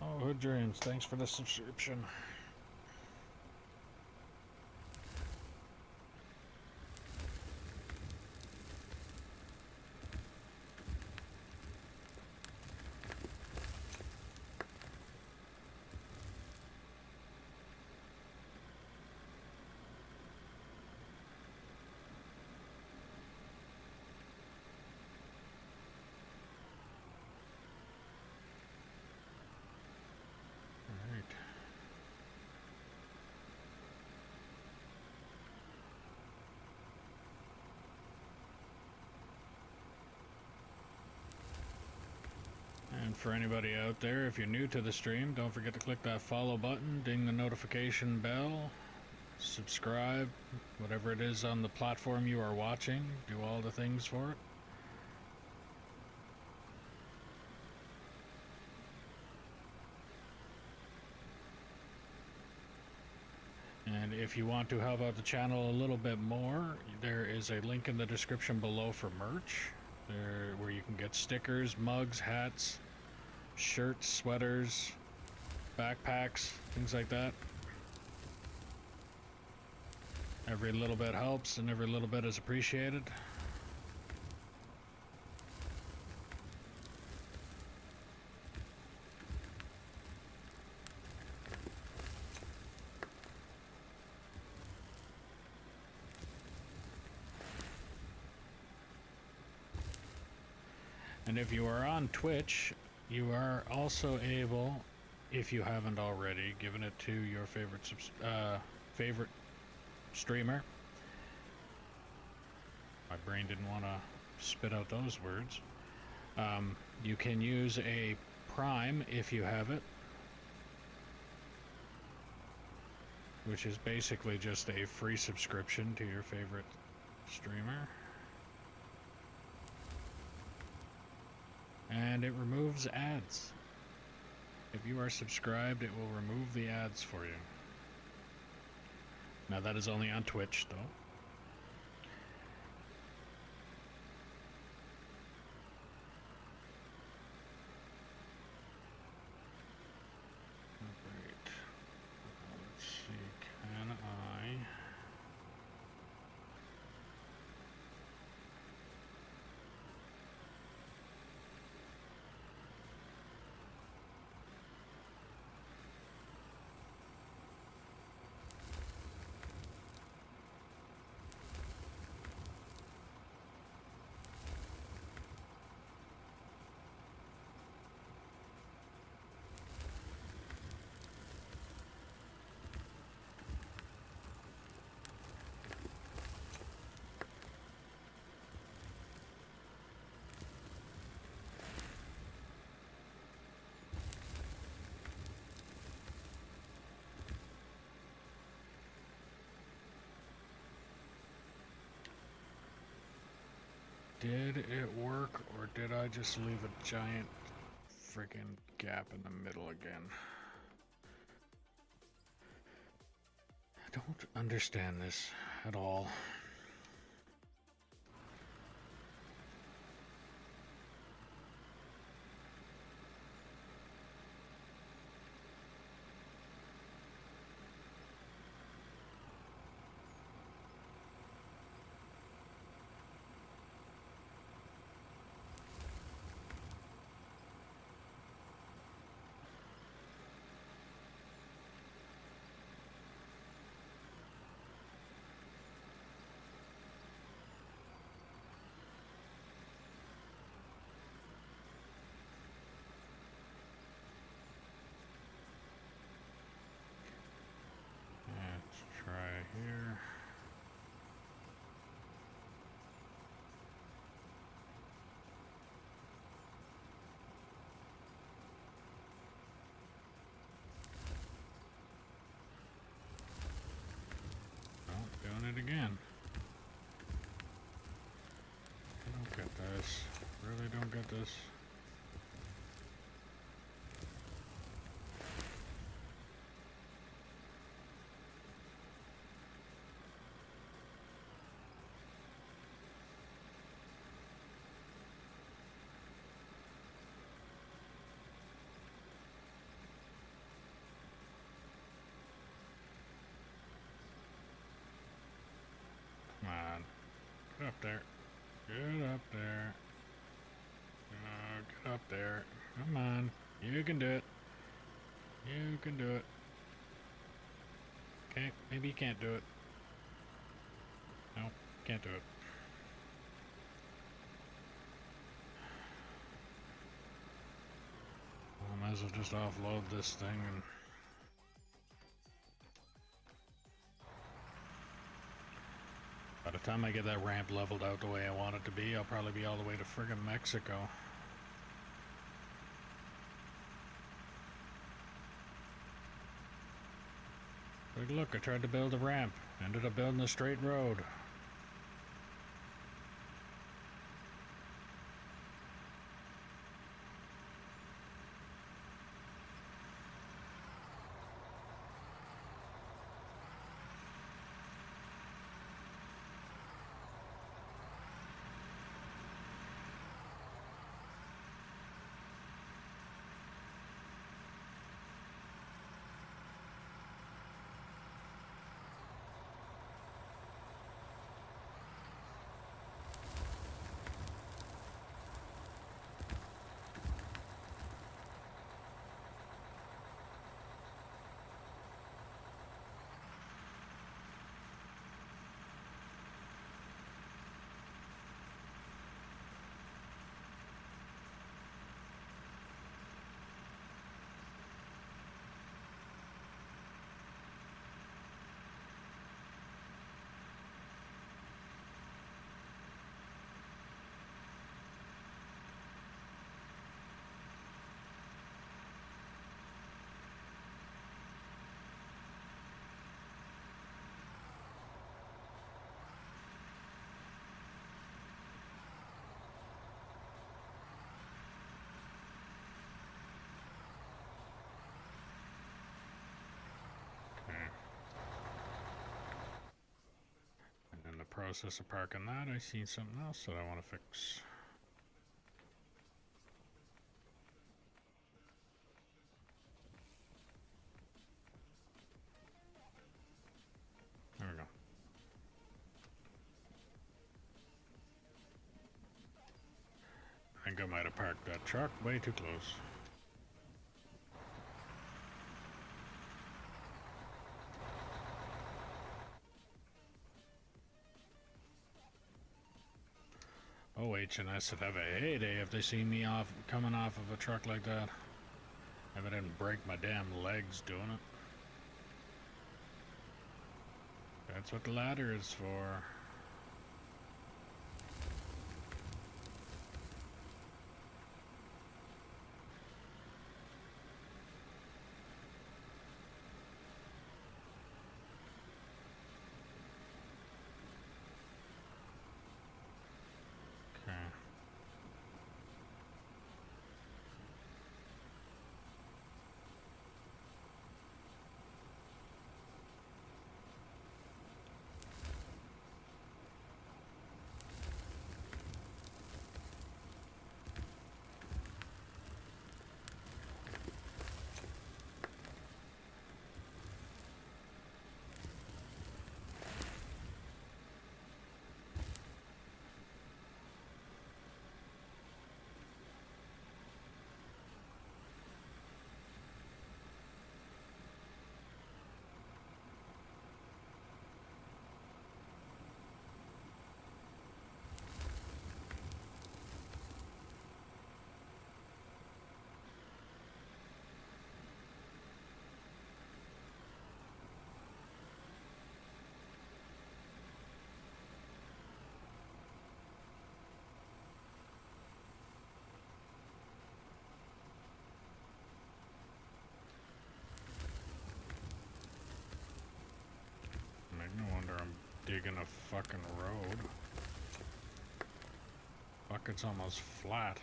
Oh, Hood Dreams, thanks for the subscription. And for anybody out there, if you're new to the stream, don't forget to click that follow button, ding the notification bell, subscribe, whatever it is on the platform you are watching, do all the things for it. And if you want to help out the channel a little bit more, there is a link in the description below for merch, where you can get stickers, mugs, hats, shirts, sweaters, backpacks, things like that. Every little bit helps and every little bit is appreciated. And if you are on Twitch, you are also able, if you haven't already, given it to your favorite streamer. My brain didn't want to spit out those words. You can use a Prime if you have it, which is basically just a free subscription to your favorite streamer. And it removes ads. If you are subscribed, it will remove the ads for you. Now that is only on Twitch, though. Alright. Let's see, can I... Did it work, or did I just leave a giant freaking gap in the middle again? I don't understand this at all. Let's try here. Oh, doing it again. I don't get this. Really don't get this. Come on. Get up there. Get up there. Get up there. Come on. You can do it. You can do it. Okay, maybe you can't do it. No, can't do it. Well, I might as well just offload this thing and... By the time I get that ramp leveled out the way I want it to be, I'll probably be all the way to friggin' Mexico. Like, look, I tried to build a ramp. Ended up building a straight road. And in the process of parking that, I seen something else that I want to fix. There we go. I think I might have parked that truck way too close. OH&S would have a heyday if they see me coming off of a truck like that. If I didn't break my damn legs doing it. That's what the ladder is for. Okay. fucking road. Fuck, it's almost flat.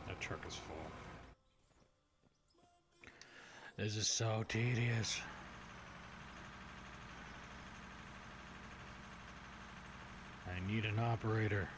That truck is full. This is so tedious. I need an operator.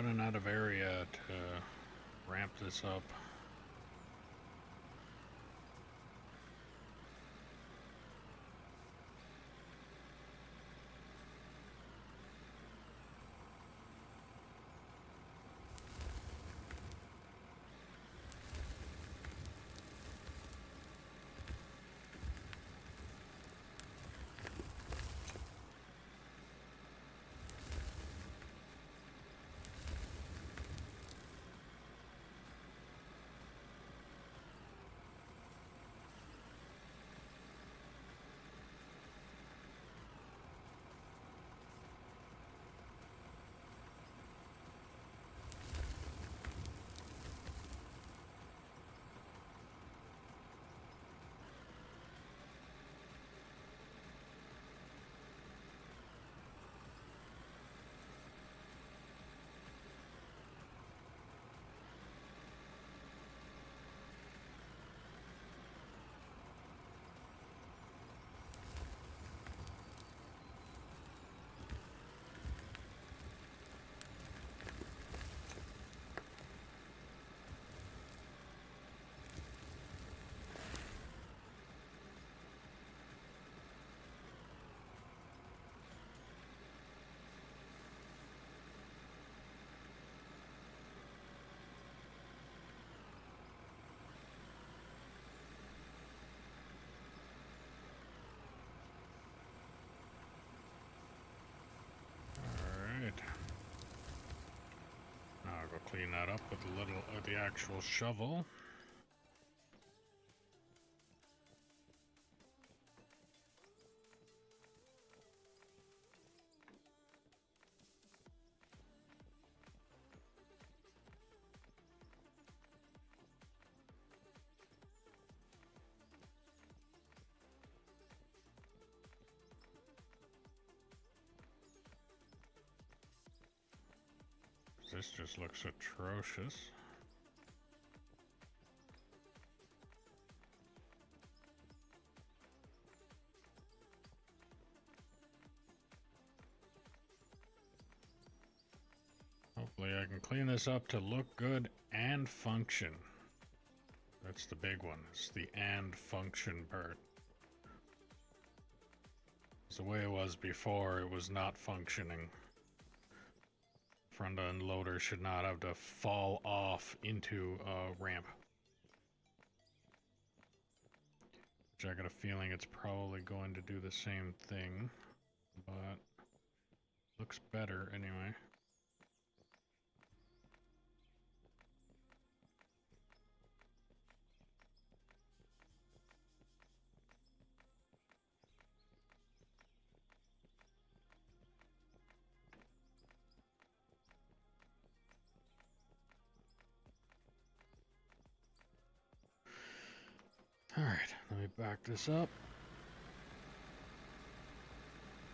running out of area to ramp this up. Now I'll go clean that up with the actual shovel. This just looks atrocious. Hopefully I can clean this up to look good and function. That's the big one. It's the and function part. It's the way it was before, it was not functioning. Front end loader should not have to fall off into a ramp. Which I got a feeling it's probably going to do the same thing, but looks better anyway. Alright, let me back this up.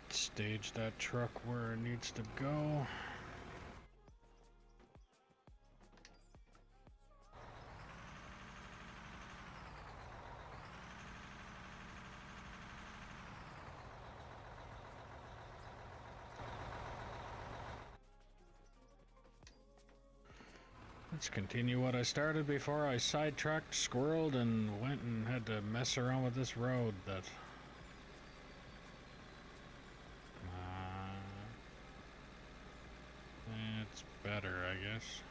Stage that truck where it needs to go. Let's continue what I started before I sidetracked, squirreled, and went and had to mess around with this road that... it's better, I guess.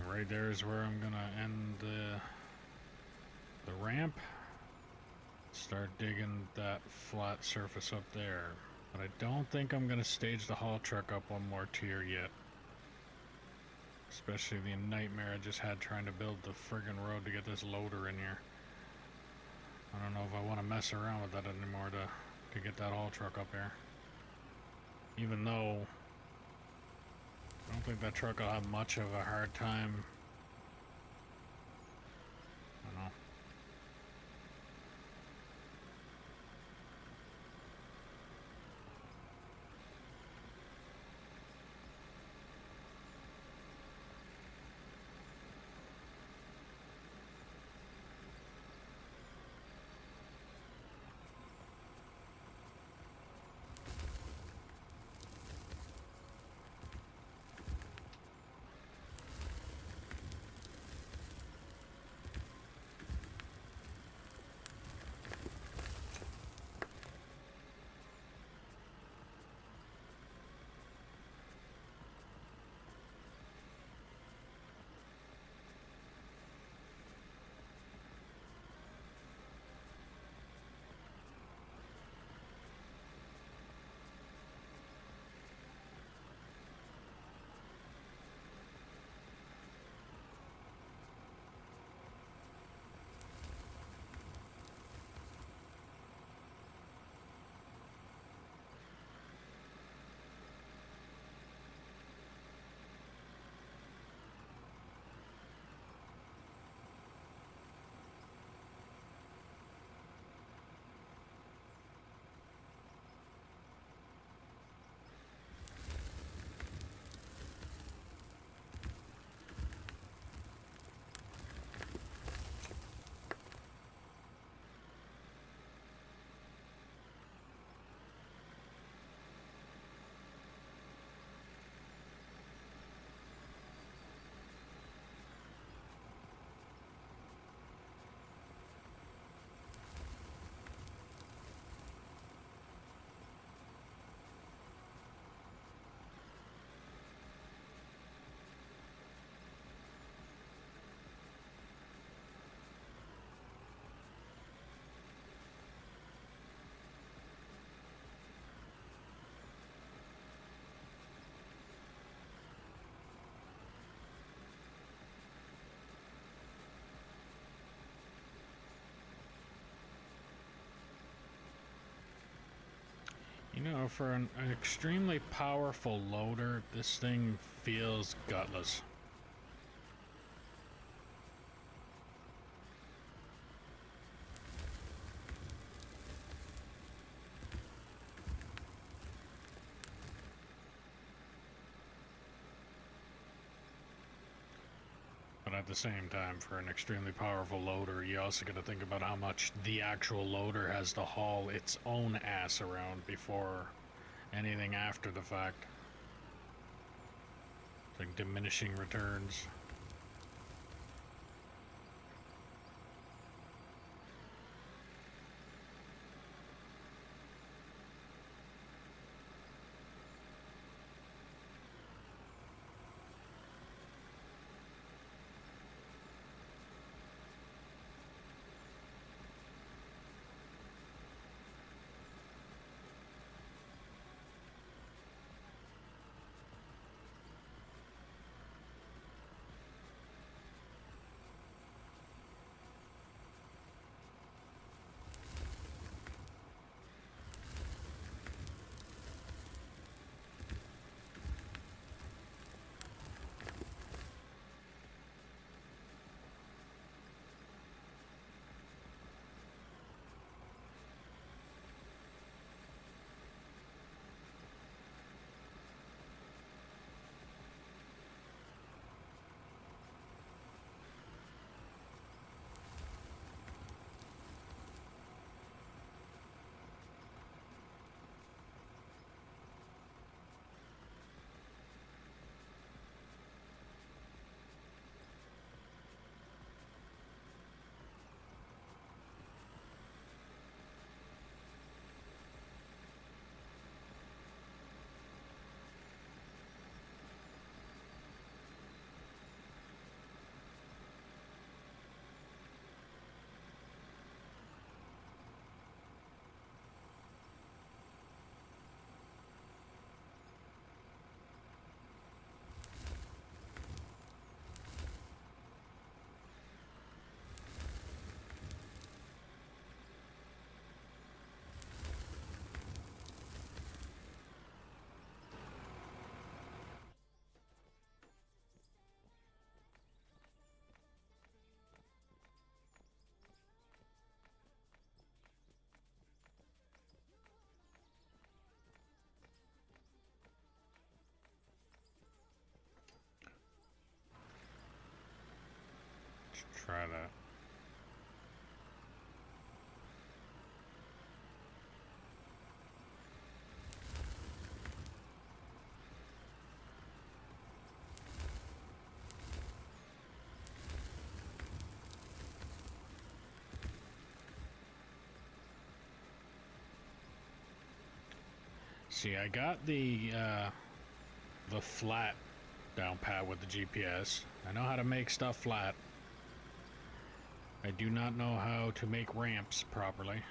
Right there is where I'm gonna end the ramp. Start digging that flat surface up there. But I don't think I'm gonna stage the haul truck up one more tier yet. Especially the nightmare I just had trying to build the friggin' road to get this loader in here. I don't know if I want to mess around with that anymore to get that haul truck up here. Even though I don't think that truck will have much of a hard time. I don't know. So for an extremely powerful loader, this thing feels gutless. But at the same time, for an extremely powerful loader, you also got to think about how much the actual loader has to haul its own ass around before anything after the fact. It's like diminishing returns. Let's try that. See, I got the flat down pat with the GPS. I know how to make stuff flat. I do not know how to make ramps properly.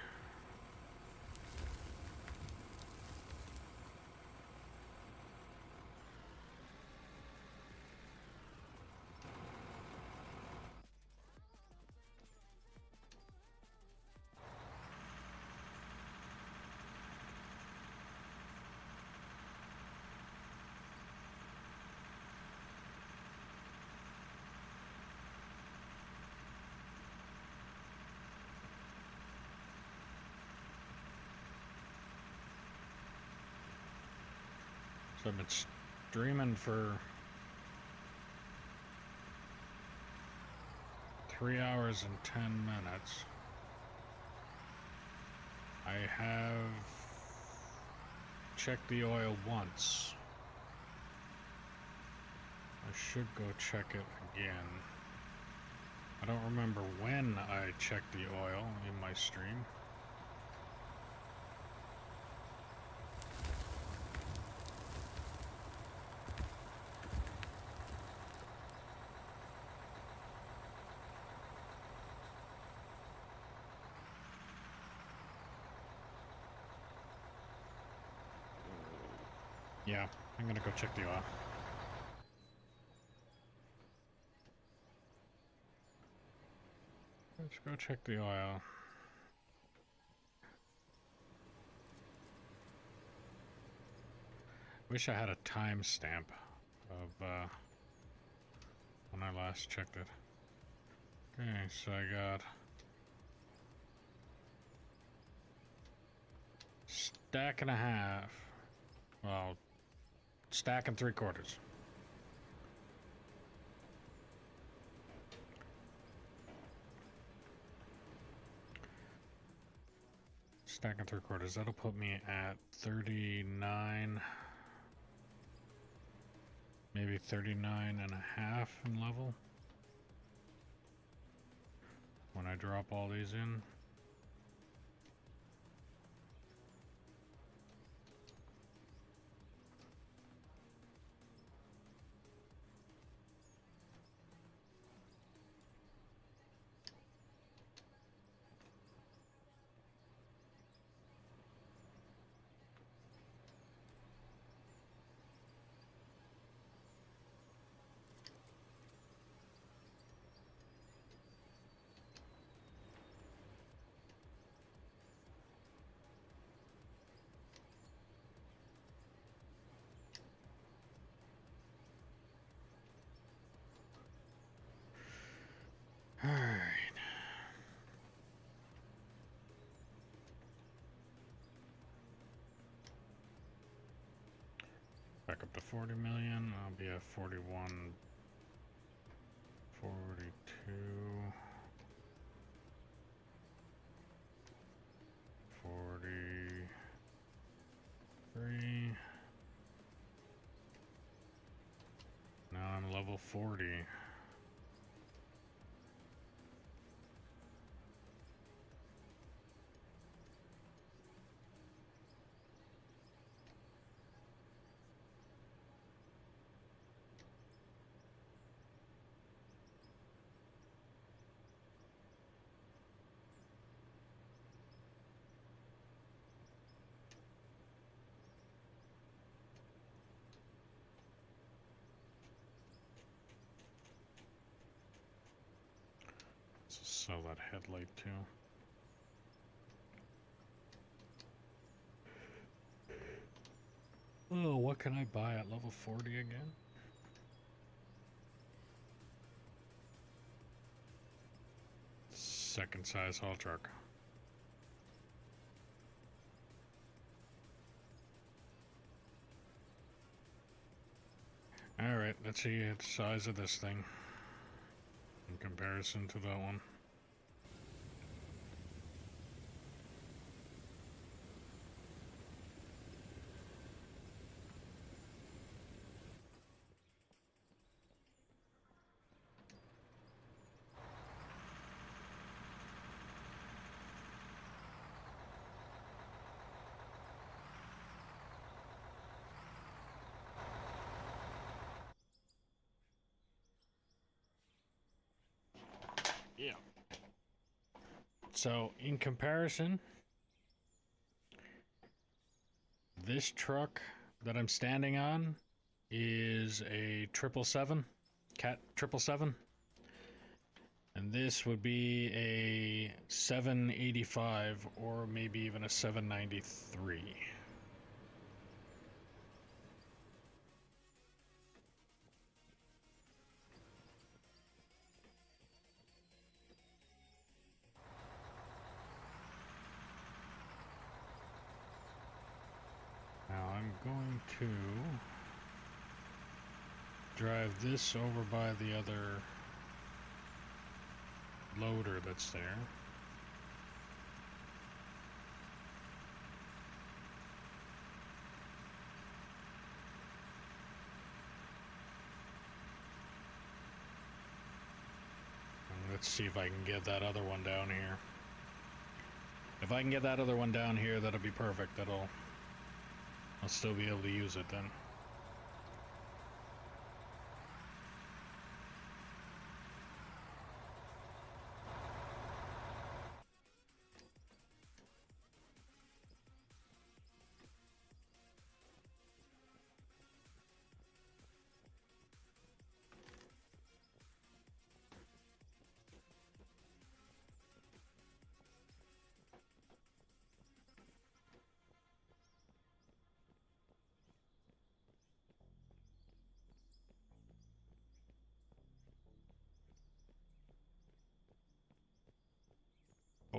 So I've been streaming for 3 hours and 10 minutes. I have checked the oil once. I should go check it again. I don't remember when I checked the oil in my stream. Yeah, I'm gonna go check the oil. Let's go check the oil. Wish I had a timestamp of when I last checked it. Okay, so I got stack and a half. Well, stack and 3/4. Stack and 3/4. That'll put me at 39. Maybe 39 and a half in level. When I drop all these in. Alright. Back up to 40 million. I'll be at 41, 42, 43. Now I'm level 40. Sell that headlight too. Oh, what can I buy at level 40 again? Second size haul truck. Alright, let's see the size of this thing in comparison to that one. Yeah. So, in comparison, this truck that I'm standing on is a 777, Cat 777. And this would be a 785 or maybe even a 793. Now I'm going to drive this over by the other loader that's there. And let's see if I can get that other one down here. If I can get that other one down here, that'll be perfect. I'll still be able to use it then.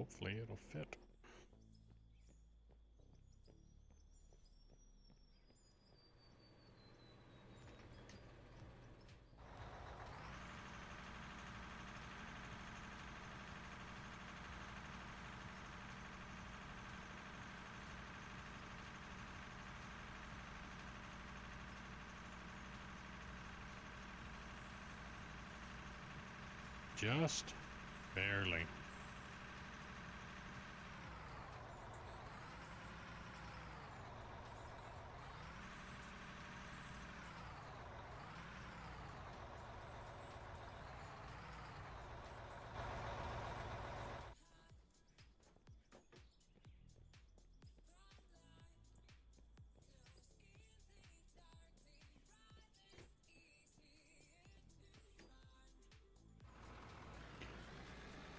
hopefully it'll fit. Just barely.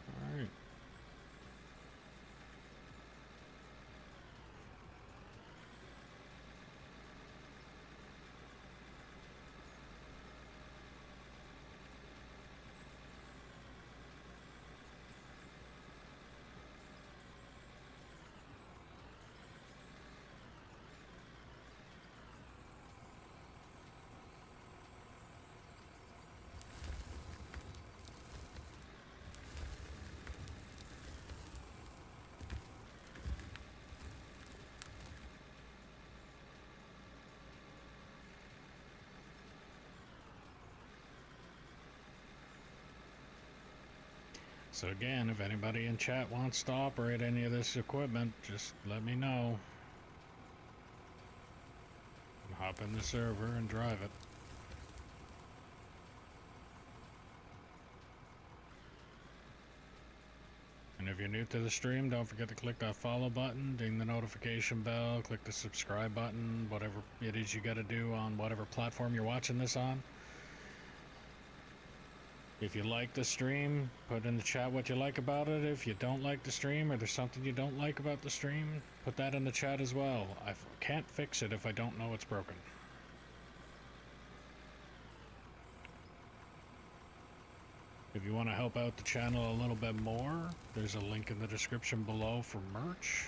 All right. So again, if anybody in chat wants to operate any of this equipment, just let me know. And hop in the server and drive it. And if you're new to the stream, don't forget to click that follow button, ding the notification bell, click the subscribe button, whatever it is you gotta do on whatever platform you're watching this on. If you like the stream, put in the chat what you like about it. If you don't like the stream, or there's something you don't like about the stream, put that in the chat as well. I can't fix it if I don't know it's broken. If you want to help out the channel a little bit more, there's a link in the description below for merch,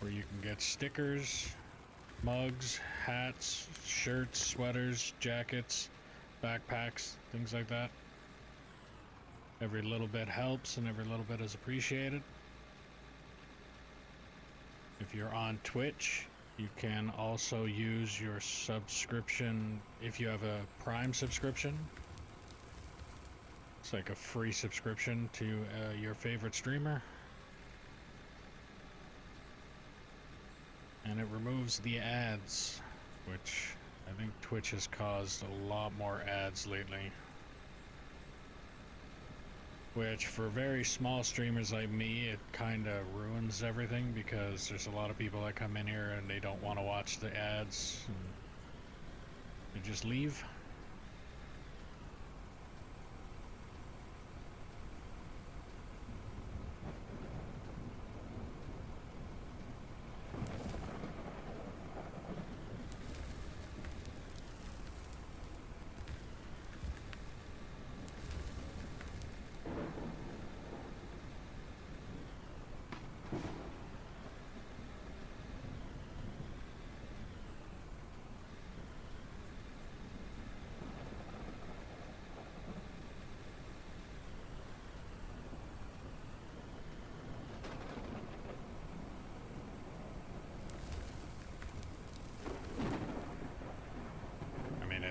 where you can get stickers, mugs, hats, shirts, sweaters, jackets, backpacks, things like that. Every little bit helps and every little bit is appreciated. If you're on Twitch, you can also use your subscription if you have a Prime subscription. It's like a free subscription to your favorite streamer. And it removes the ads, which I think Twitch has caused a lot more ads lately. Which, for very small streamers like me, it kind of ruins everything, because there's a lot of people that come in here and they don't want to watch the ads, and they just leave.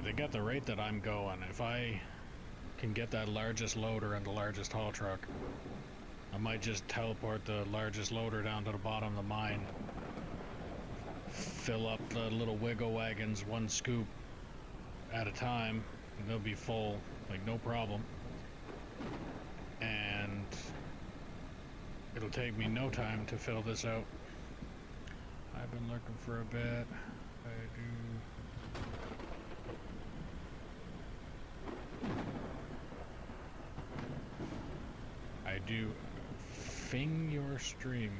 They got the rate that I'm going. If I can get that largest loader and the largest haul truck, I might just teleport the largest loader down to the bottom of the mine, fill up the little wiggle wagons one scoop at a time, and they'll be full, like no problem. And it'll take me no time to fill this out. I've been looking for a bit. I do fing your stream.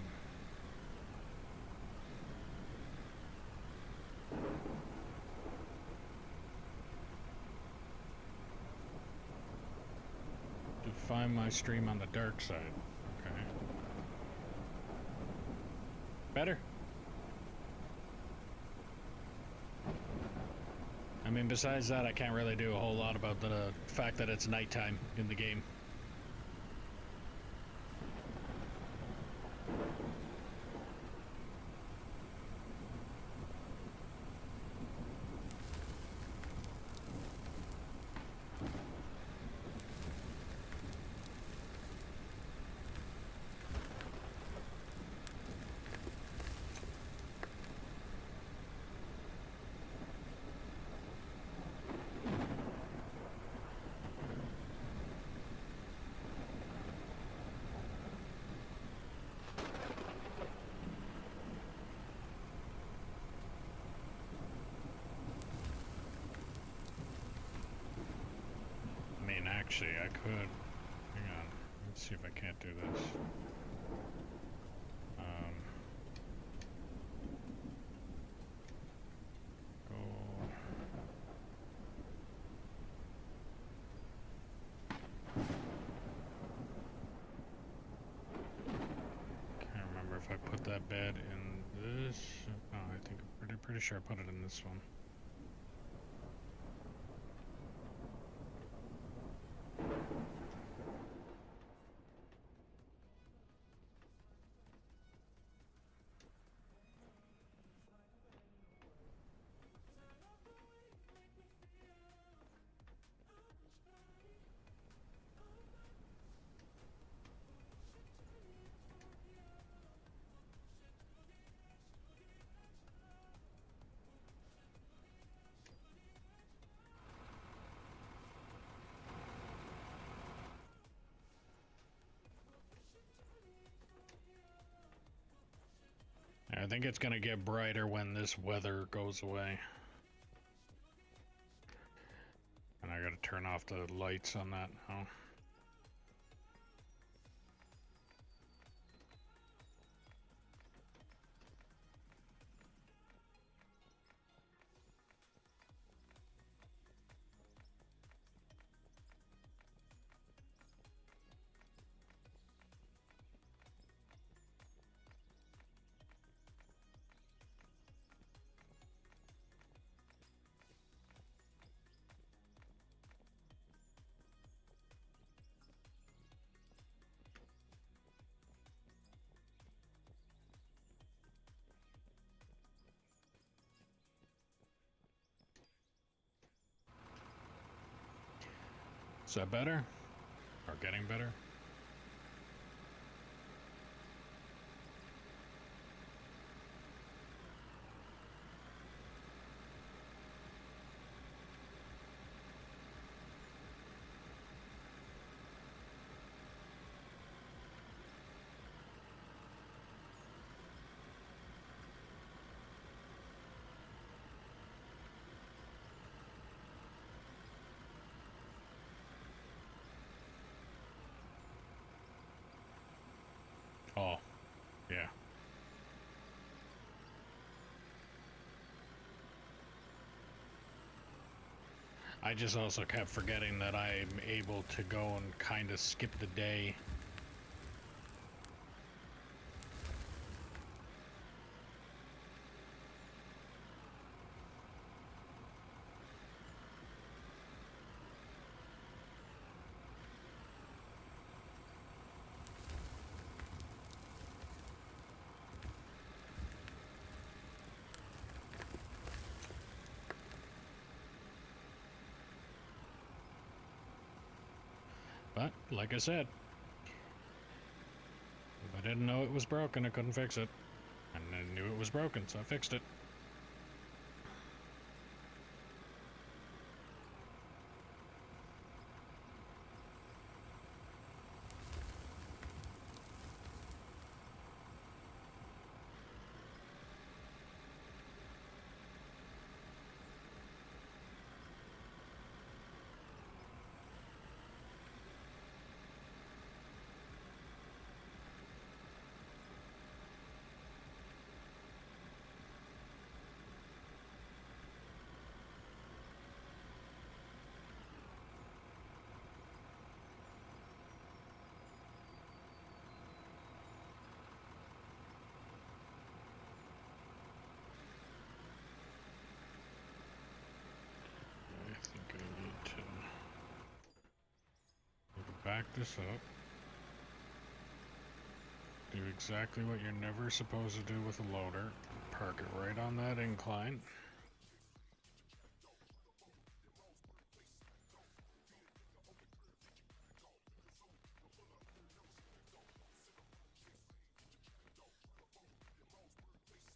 To find my stream on the dark side. Okay. Better? I mean, besides that, I can't really do a whole lot about the fact that it's nighttime in the game. Actually, I could. Hang on. Let's see if I can't do this. Go. Can't remember if I put that bed in this. Oh, I think I'm pretty sure I put it in this one. I think it's gonna get brighter when this weather goes away. And I gotta turn off the lights on that now. Is that better? Or getting better? Oh, yeah. I just also kept forgetting that I'm able to go and kind of skip the day. But, like I said, if I didn't know it was broken, I couldn't fix it. And I knew it was broken, so I fixed it. back this up. Do exactly what you're never supposed to do with a loader. Park it right on that incline.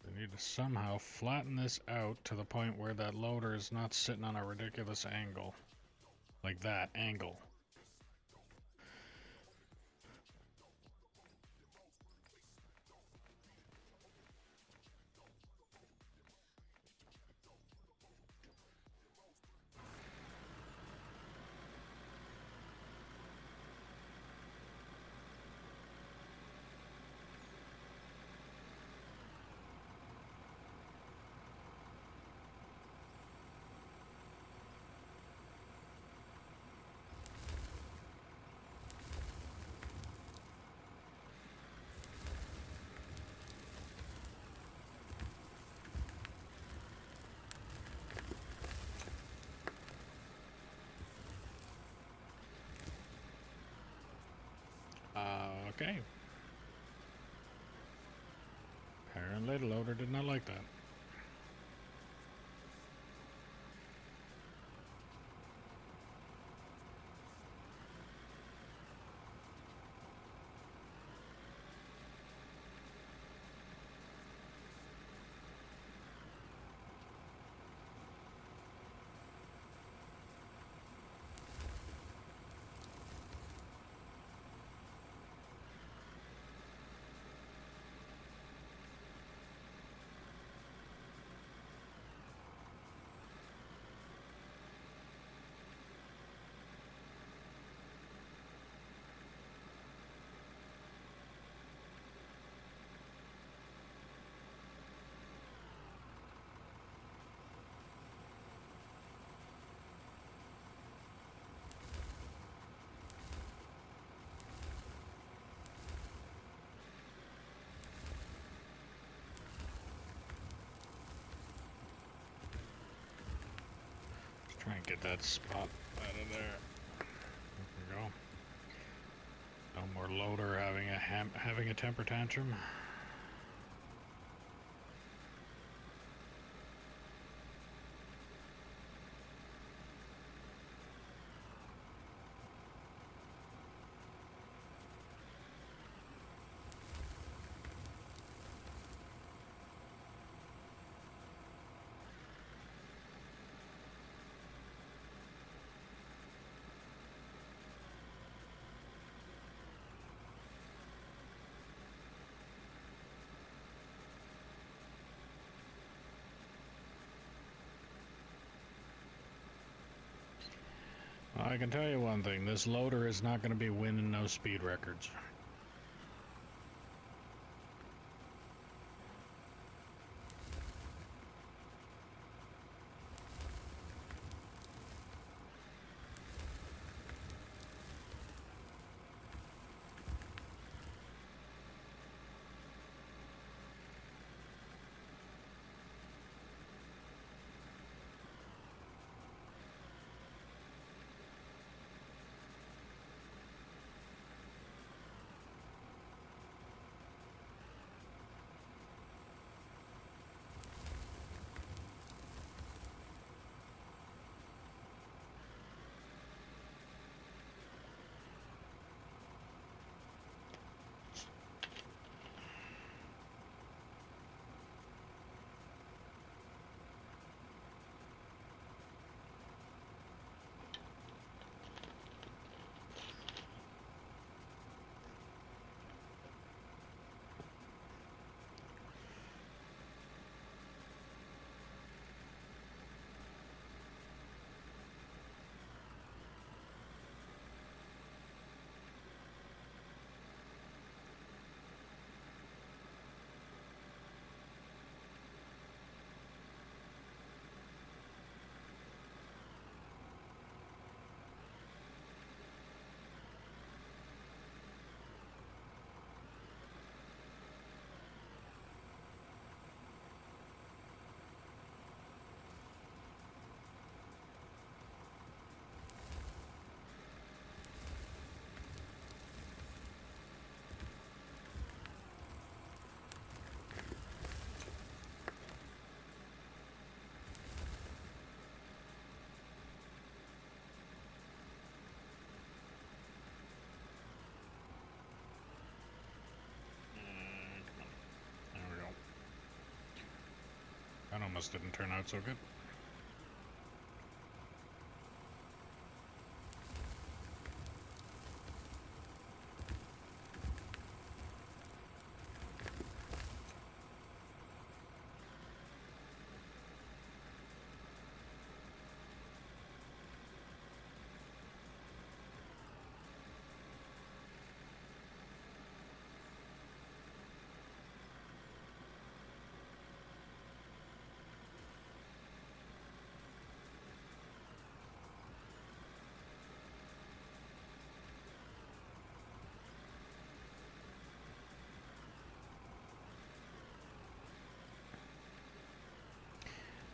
I need to somehow flatten this out to the point where that loader is not sitting on a ridiculous angle. Like that angle. Okay. Apparently the loader did not like that. Let's try and get that spot out of there. There we go. No more loader having a temper tantrum. I can tell you one thing, this loader is not going to be winning no speed records. almost didn't turn out so good.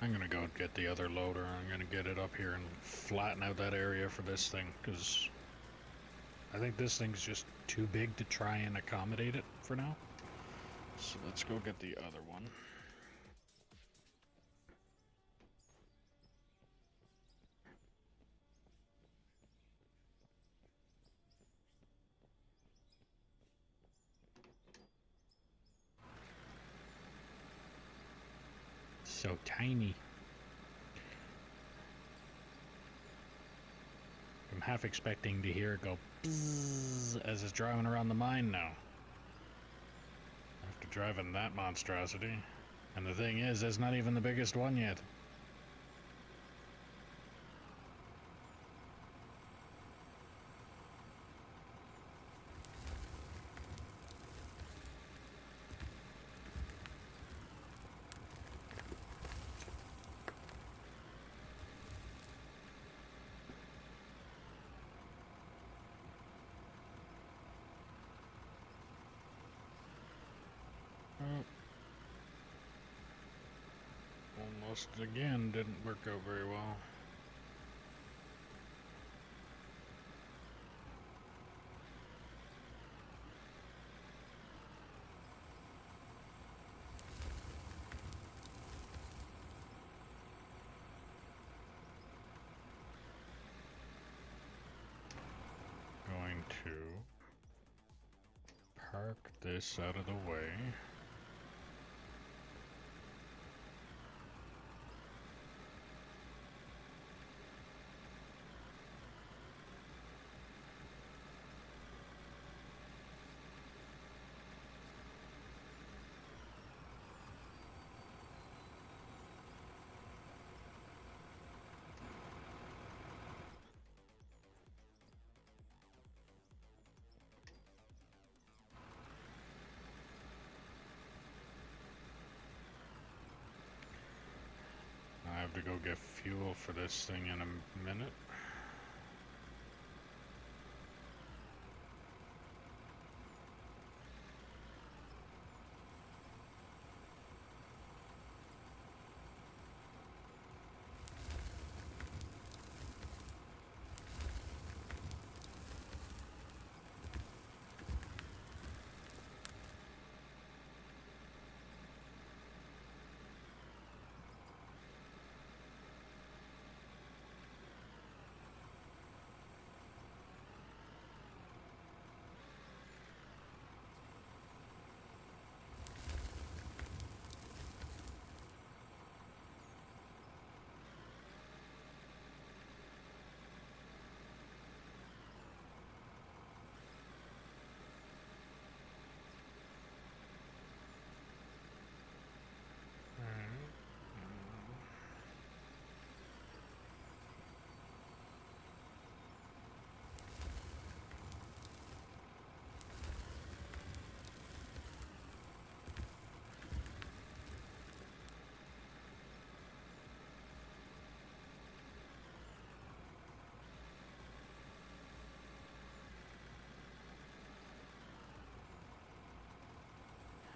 I'm gonna go get the other loader. I'm gonna get it up here and flatten out that area for this thing, because I think this thing's just too big to try and accommodate it for now. So let's go get the other one. So tiny. I'm half expecting to hear it go bzzz as it's driving around the mine now. After driving that monstrosity. And the thing is, it's not even the biggest one yet. Almost again didn't work out very well. Going to park this out of the way. I have to go get fuel for this thing in a minute.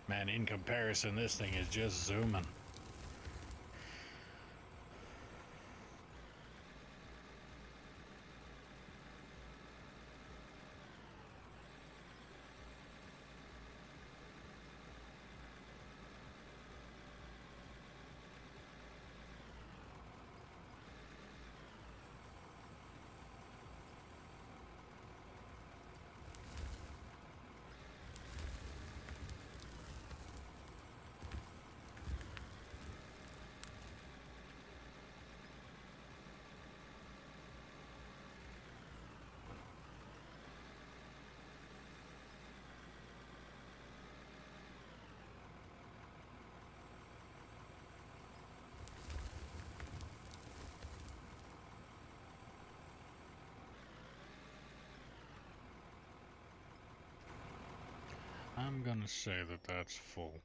Man, in comparison, this thing is just zooming. I'm gonna say that that's full.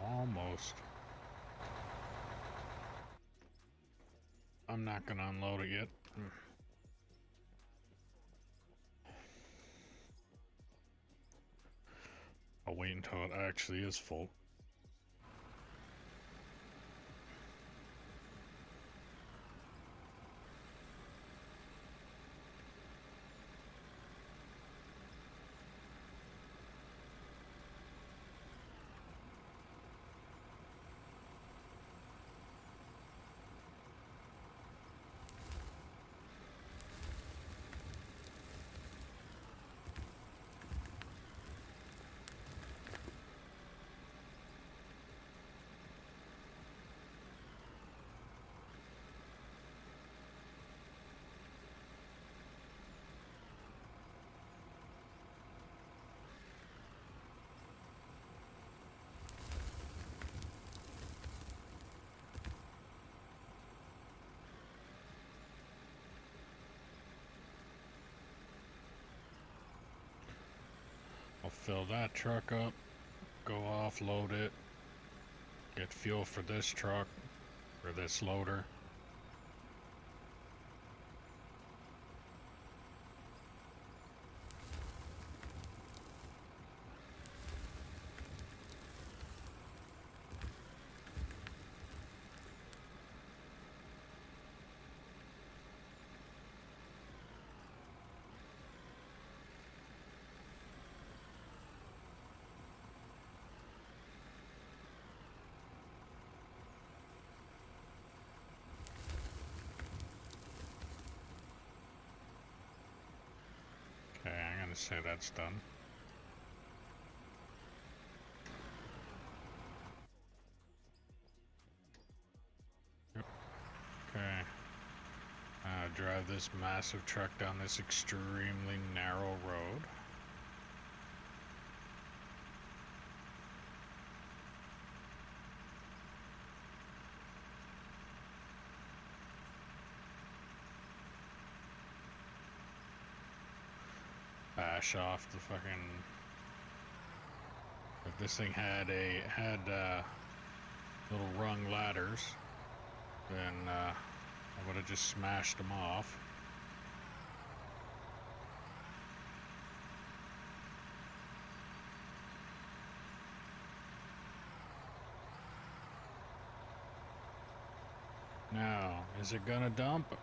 Almost. I'm not gonna unload it yet. I'll wait until it actually is full. I'll fill that truck up, go offload it, get fuel for this truck, for this loader. Okay, I'm gonna say that's done. Yep. Okay. Drive this massive truck down this extremely narrow road. Bash off the fucking... If this thing had little rung ladders, then I would have just smashed them off. Now, is it gonna dump?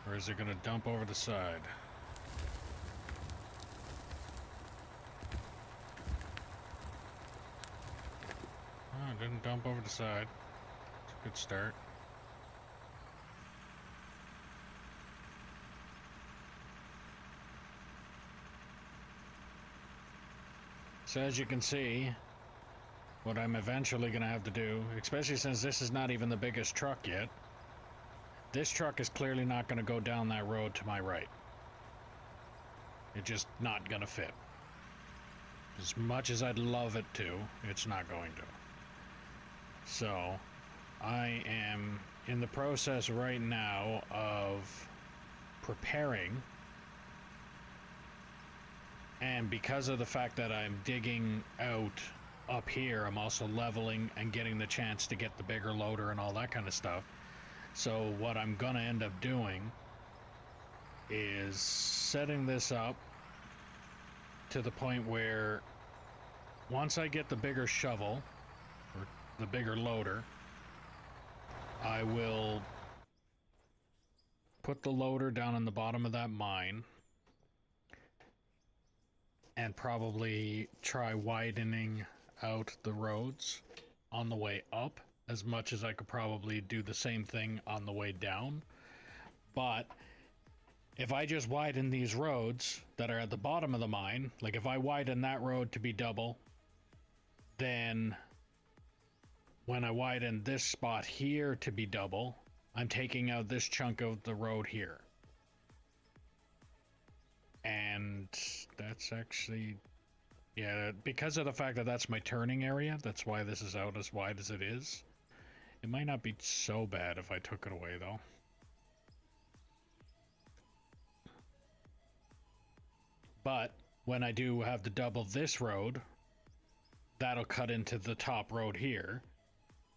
Or is it gonna dump over the side? Oh, it didn't dump over the side. It's a good start. So as you can see, what I'm eventually gonna have to do, especially since this is not even the biggest truck yet, this truck is clearly not gonna go down that road to my right. It's just not gonna fit. As much as I'd love it to, it's not going to. So, I am in the process right now of preparing, and because of the fact that I'm digging out up here, I'm also leveling and getting the chance to get the bigger loader and all that kind of stuff. So what I'm gonna end up doing is setting this up to the point where once I get the bigger shovel or the bigger loader, I will put the loader down in the bottom of that mine and probably try widening out the roads on the way up as much as I could probably do the same thing on the way down. But if I just widen these roads that are at the bottom of the mine, like if I widen that road to be double, then when I widen this spot here to be double, I'm taking out this chunk of the road here. And that's actually, yeah, because of the fact that that's my turning area, that's why this is out as wide as it is. It might not be so bad if I took it away, though. But when I do have to double this road, that'll cut into the top road here,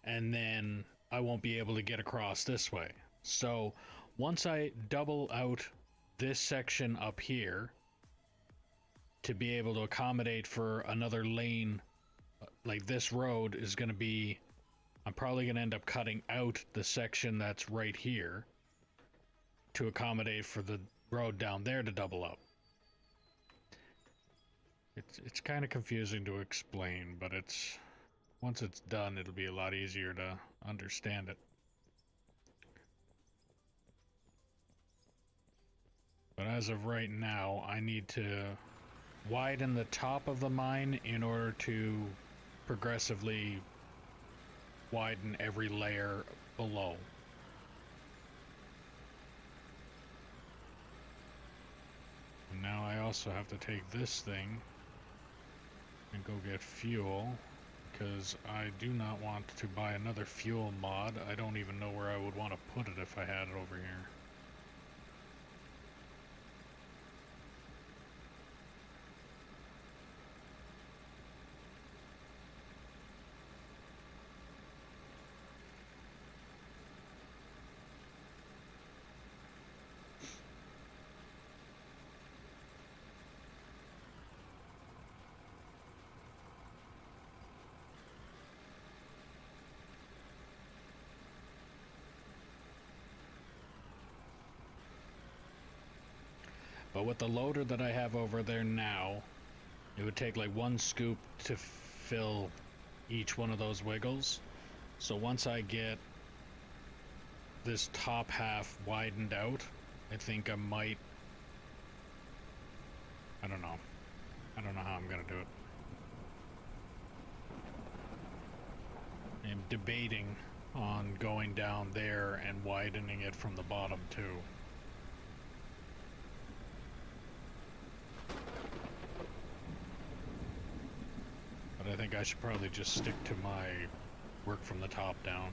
and then I won't be able to get across this way. So once I double out this section up here to be able to accommodate for another lane, like this road is going to be, I'm probably going to end up cutting out the section that's right here to accommodate for the road down there to double up. It's kind of confusing to explain, but once it's done, it'll be a lot easier to understand it. But as of right now, I need to widen the top of the mine in order to progressively widen every layer below. And now I also have to take this thing and go get fuel, because I do not want to buy another fuel mod. I don't even know where I would want to put it if I had it over here. But with the loader that I have over there now, it would take like one scoop to fill each one of those wiggles. So once I get this top half widened out, I think I might, I don't know how I'm gonna do it. I'm debating on going down there and widening it from the bottom too. I think I should probably just stick to my work from the top down.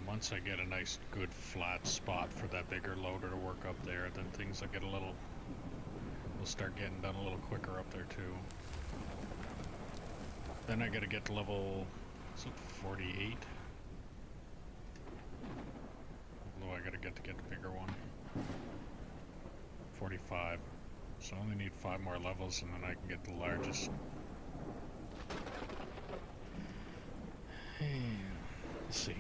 Once I get a nice good flat spot for that bigger loader to work up there, then things will get will start getting done a little quicker up there too. Then I gotta get to level, is it 48? Although I gotta get the bigger one. 45. So I only need 5 more levels and then I can get the largest. Let's see.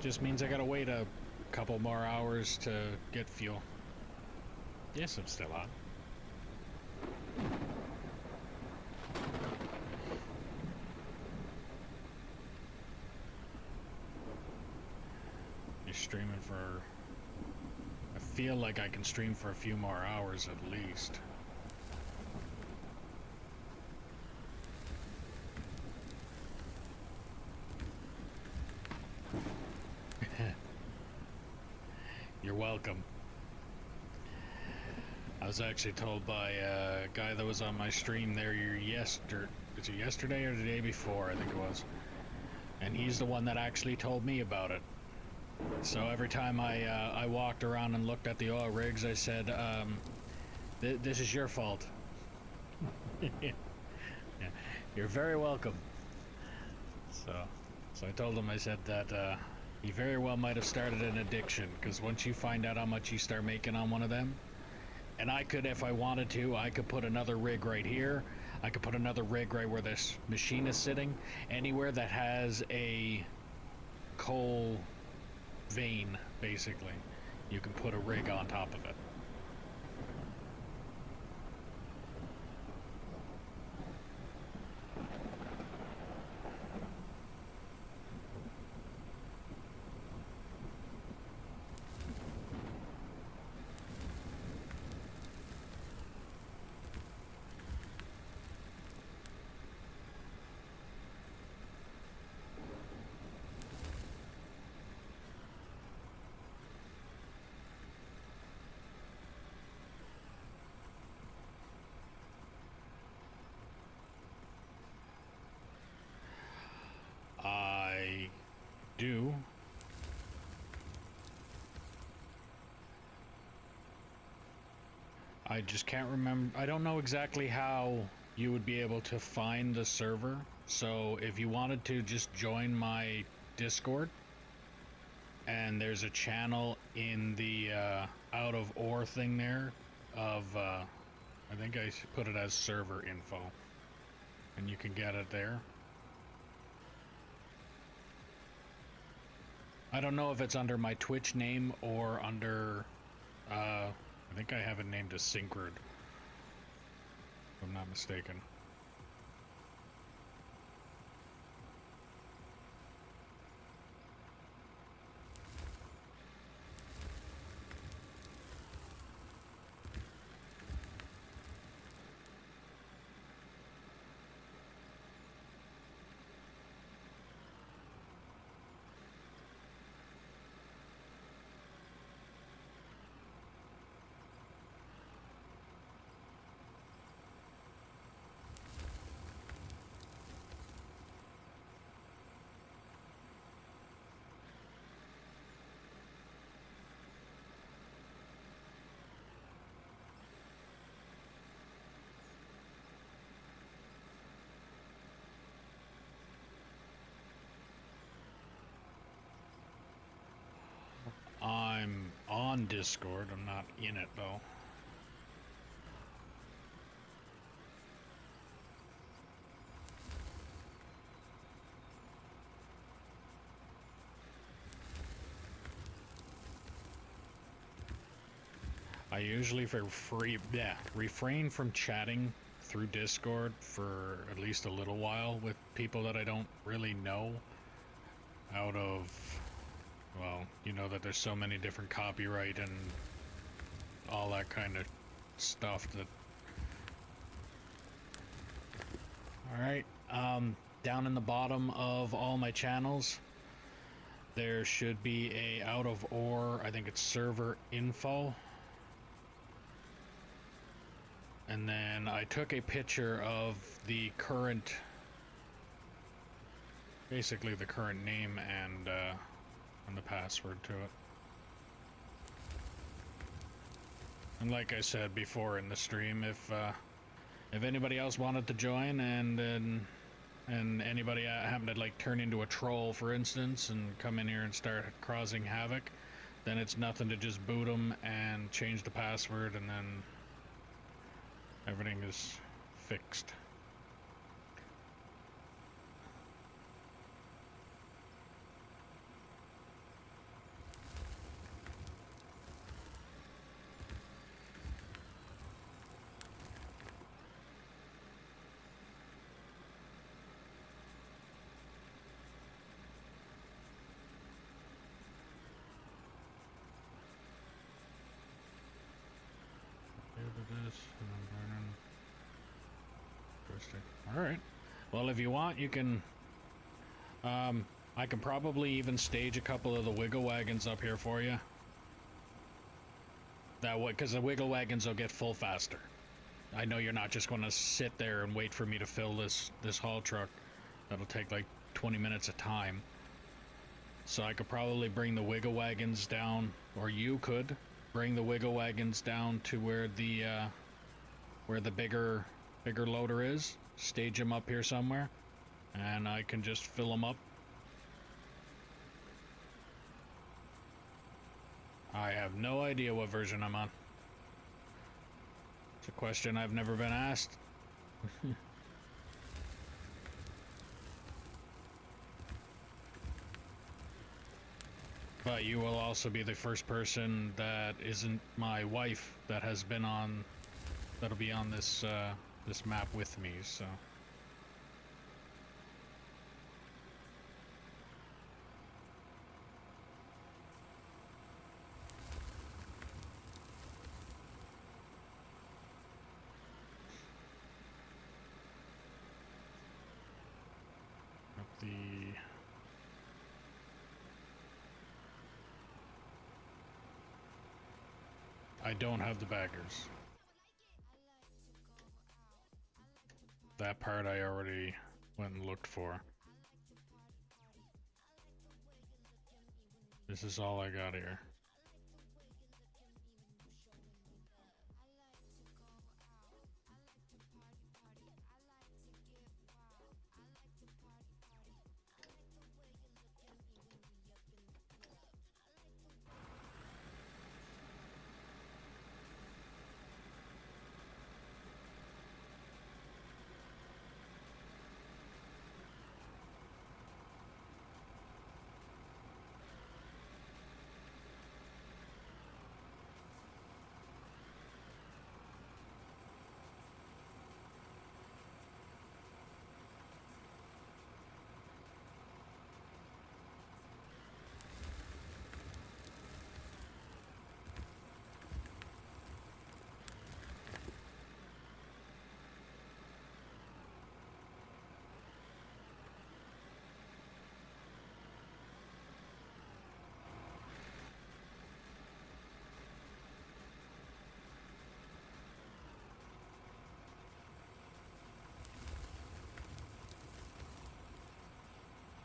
Just means I gotta wait a couple more hours to get fuel. Yes, I'm still on. You're streaming for... I feel like I can stream for a few more hours at least. You're welcome. I was actually told by a guy that was on my stream there is it yesterday or the day before, I think it was. And he's the one that actually told me about it. So every time I walked around and looked at the oil rigs, I said, this is your fault. Yeah. You're very welcome. So I told him, I said that he very well might have started an addiction, because once you find out how much you start making on one of them, and I could, if I wanted to, I could put another rig right here, I could put another rig right where this machine is sitting, anywhere that has a coal vein, basically. you can put a rig on top of it. I do. I just can't remember. I don't know exactly how you would be able to find the server. So if you wanted to just join my Discord, and there's a channel in the out of ore thing there of I think I put it as server info, and you can get it there. I don't know if it's under my Twitch name or under I think I have it named as Syncred, if I'm not mistaken. I'm on Discord, I'm not in it though. I usually refrain from chatting through Discord for at least a little while with people that I don't really know, out of, well, you know that there's so many different copyright and all that kind of stuff that... Alright, down in the bottom of all my channels, there should be a out of ore, I think it's server info. And then I took a picture of the current, basically the current name and the password to it. And like I said before in the stream, if anybody else wanted to join and anybody happened to like turn into a troll, for instance, and come in here and start causing havoc, then it's nothing to just boot them and change the password, and then everything is fixed. Alright. Well, if you want, you can... I can probably even stage a couple of the wiggle wagons up here for you. That way, because the wiggle wagons will get full faster. I know you're not just going to sit there and wait for me to fill this haul truck. That'll take like 20 minutes of time. So I could probably bring the wiggle wagons down, or you could bring the wiggle wagons down to where the bigger loader is. Stage them up here somewhere, and I can just fill them up. I have no idea what version I'm on. It's a question I've never been asked. But you will also be the first person that isn't my wife that has been on, that'll be on this this map with me, so. Up the I don't have the baggers. That part I already went and looked for. This is all I got here.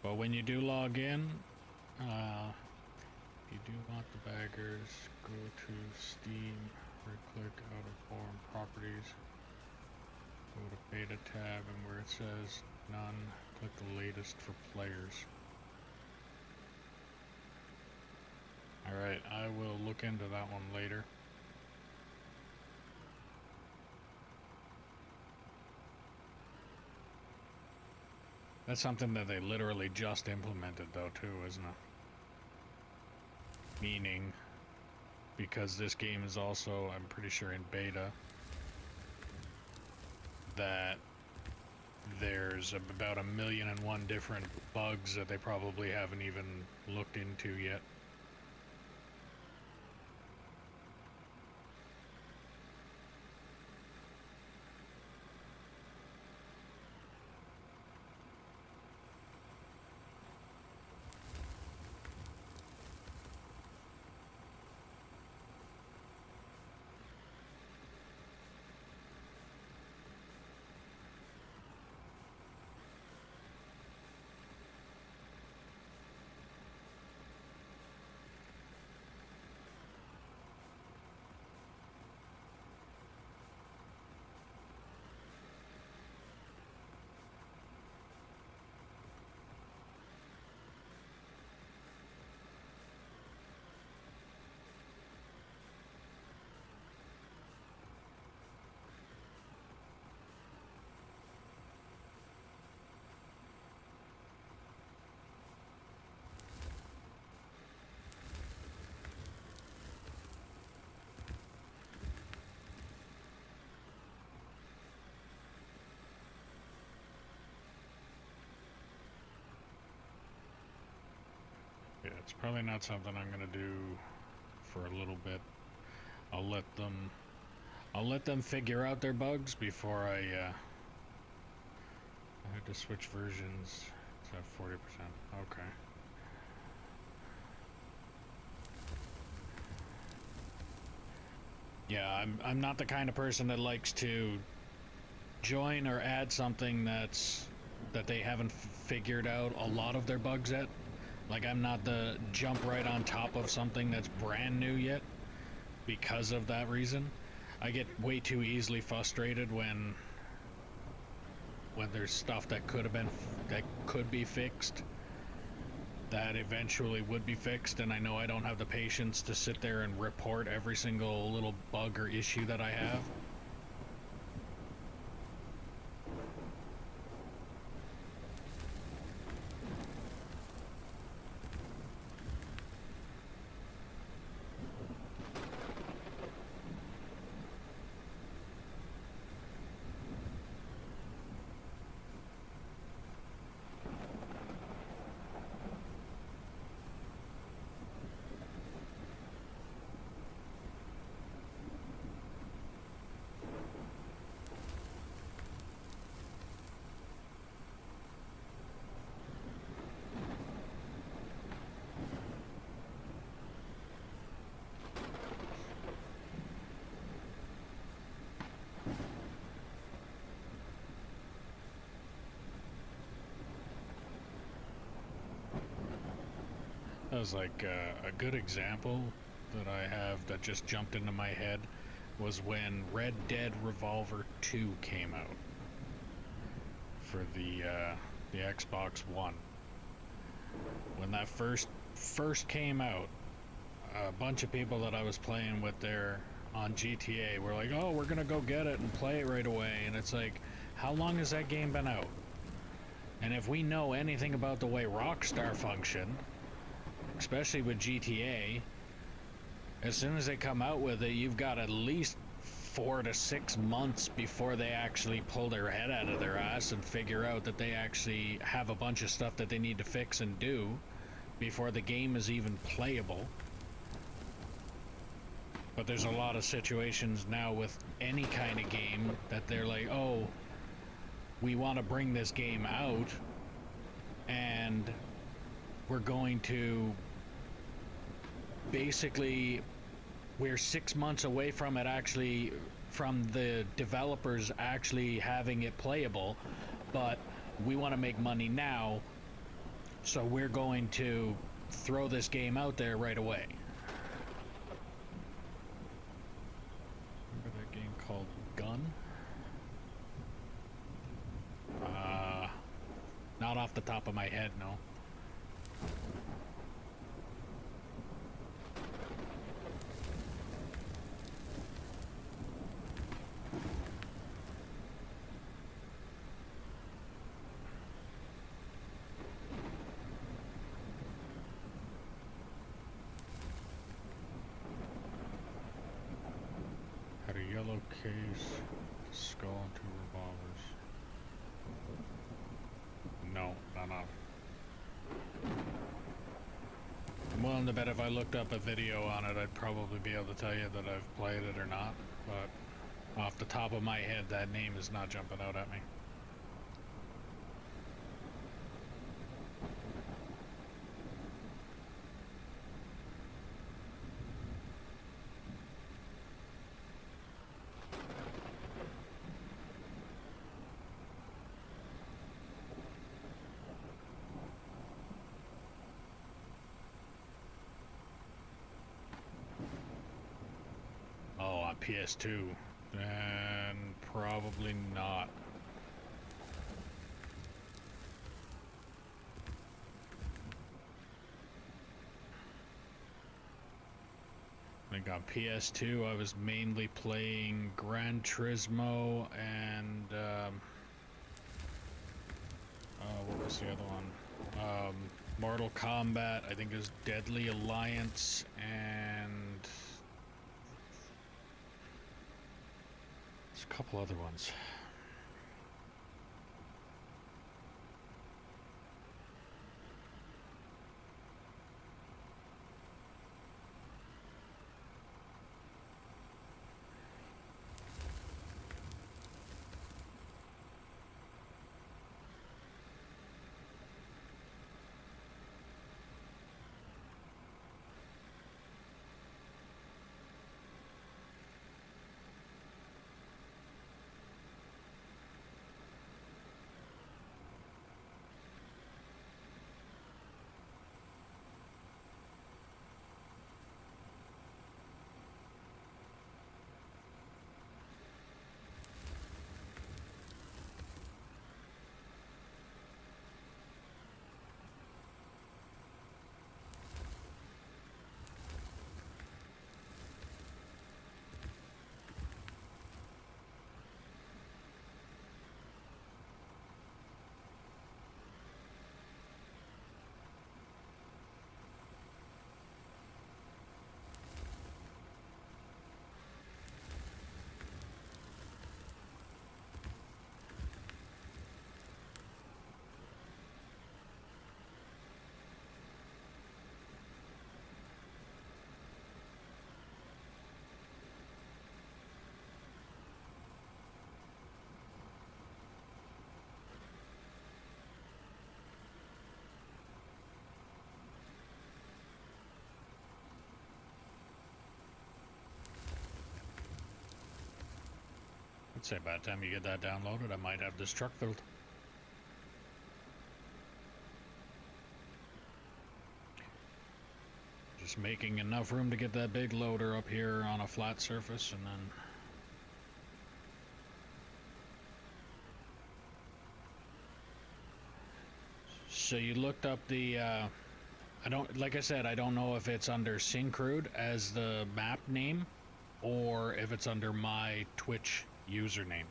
But when you do log in, if you do want the baggers, go to Steam, right-click out of form properties, go to beta tab, and where it says none, click the latest for players. Alright, I will look into that one later. That's something that they literally just implemented though too, isn't it? Meaning, because this game is also, I'm pretty sure, in beta, that there's about 1,000,001 different bugs that they probably haven't even looked into yet. Yeah, it's probably not something I'm gonna do for a little bit. I'll let them figure out their bugs before I had to switch versions to 40%. Okay. Yeah, I'm not the kind of person that likes to join or add something that they haven't figured out a lot of their bugs yet. Like, I'm not the jump right on top of something that's brand new yet because of that reason. I get way too easily frustrated when there's stuff that could be fixed, that eventually would be fixed, and I know I don't have the patience to sit there and report every single little bug or issue that I have. as like a good example that I have that just jumped into my head was when Red Dead Revolver 2 came out for the Xbox One. When that first came out, a bunch of people that I was playing with there on GTA were like, "Oh, we're gonna go get it and play it right away." And it's like, how long has that game been out? And if we know anything about the way Rockstar function, especially with GTA, as soon as they come out with it, you've got at least 4 to 6 months before they actually pull their head out of their ass and figure out that they actually have a bunch of stuff that they need to fix and do before the game is even playable. But there's a lot of situations now with any kind of game that they're like, "Oh, we want to bring this game out and we're going to basically, we're 6 months away from it actually, from the developers actually having it playable, but we want to make money now, so we're going to throw this game out there right away." Remember that game called Gun? Not off the top of my head, no. Had a yellow case, skull and 2 revolvers. No, not. I'm willing to bet if I looked up a video on it, I'd probably be able to tell you that I've played it or not, but off the top of my head, that name is not jumping out at me. Oh, on PS2, then probably not. I think on PS2 I was mainly playing Gran Turismo and what was the other one? Mortal Kombat, I think it was Deadly Alliance, and there's a couple other ones. I'd say by the time you get that downloaded, I might have this truck filled. Just making enough room to get that big loader up here on a flat surface, and then... So you looked up the, I don't, like I said, I don't know if it's under Syncrude as the map name, or if it's under my Twitch username.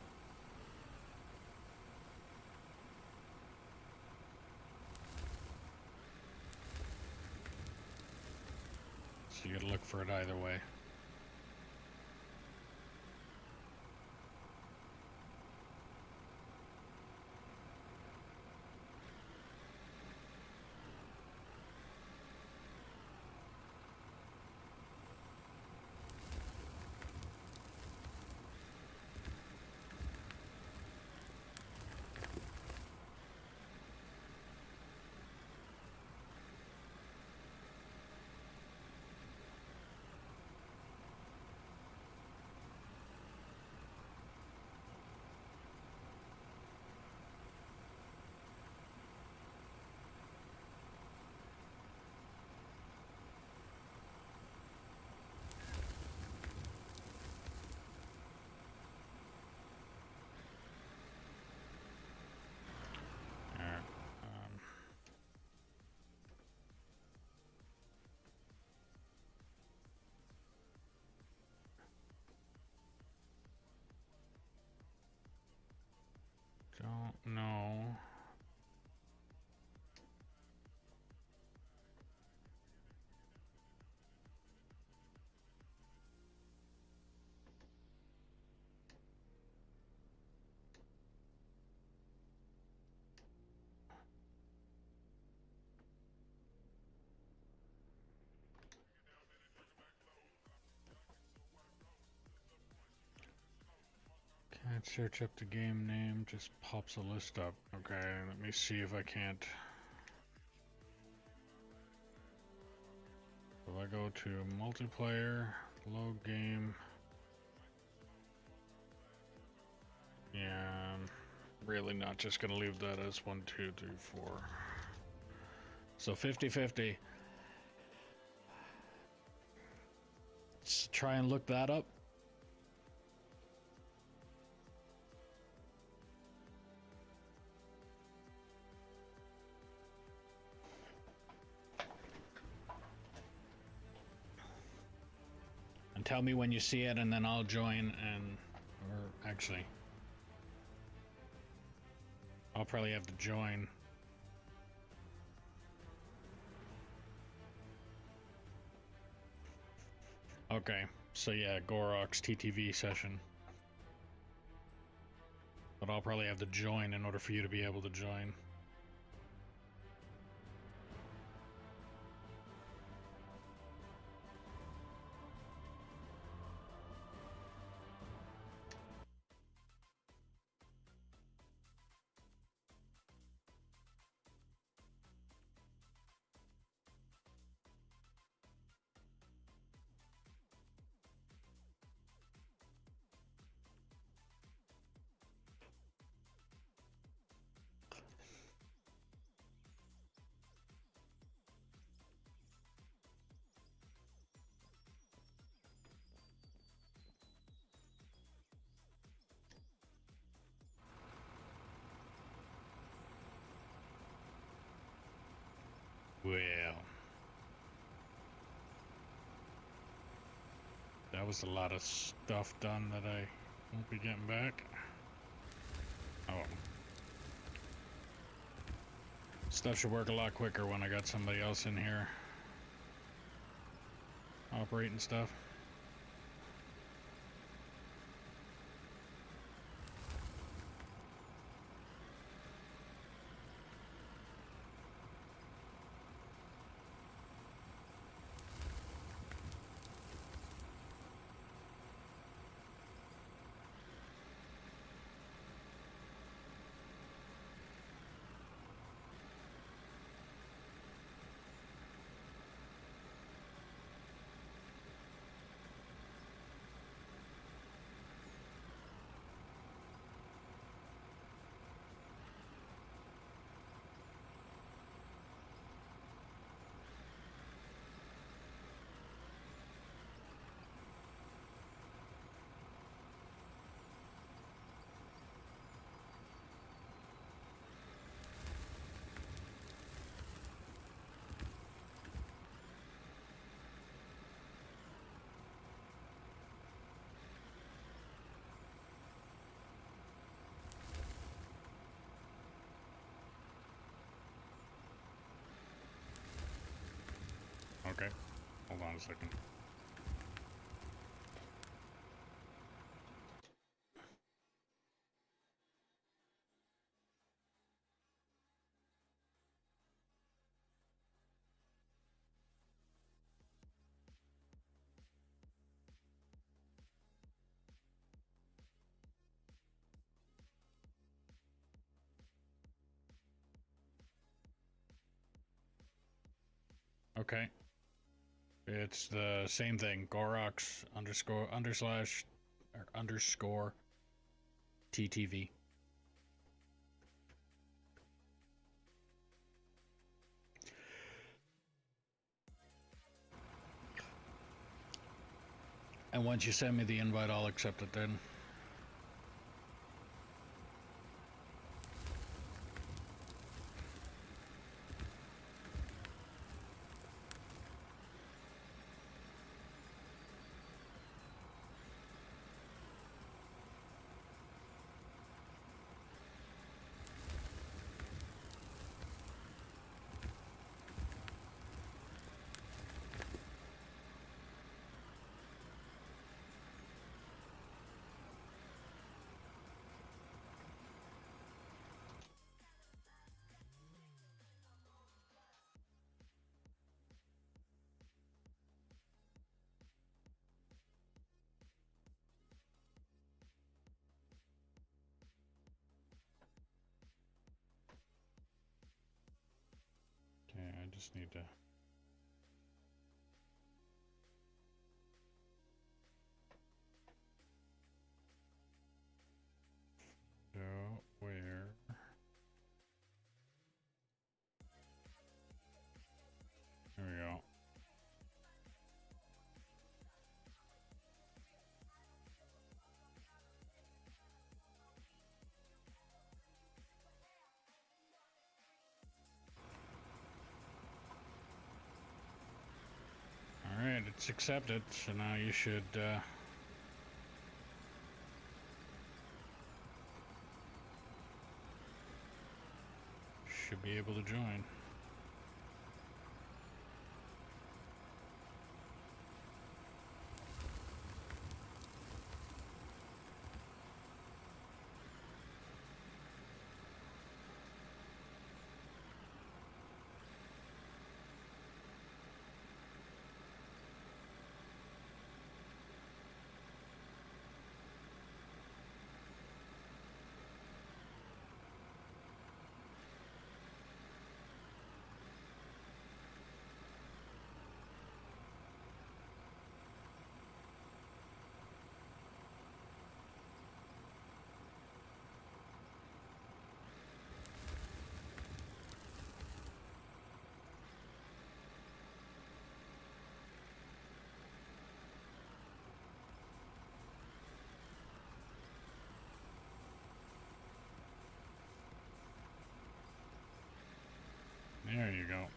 So you gotta look for it either way. Don't know. Can't search up the game name, just pops a list up. Okay, let me see if I can't. If I go to multiplayer, load game. Yeah, I'm really not just gonna leave that as 1, 2, 3, 4. So 50-50. Let's try and look that up. And tell me when you see it, and then I'll join, and, or actually, I'll probably have to join. Okay, so yeah, Gorok's TTV session. But I'll probably have to join in order for you to be able to join. Well, that was a lot of stuff done that I won't be getting back. Oh. Stuff should work a lot quicker when I got somebody else in here operating stuff. Okay. Hold on a second. Okay. It's the same thing. Gorox underscore TTV. And once you send me the invite, I'll accept it then. Okay, I just need to... So, where... There we go. Alright, it's accepted, so now you should be able to join. There you go.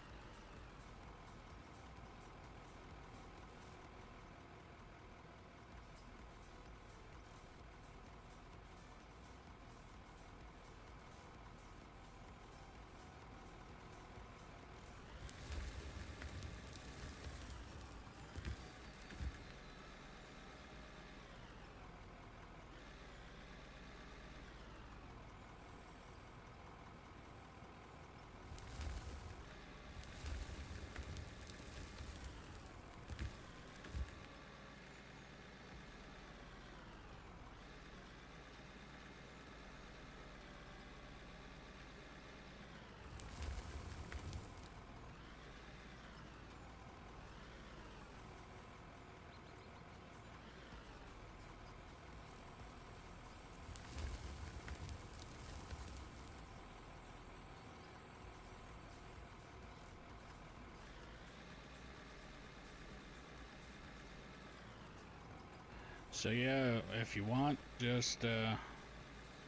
So yeah, if you want, just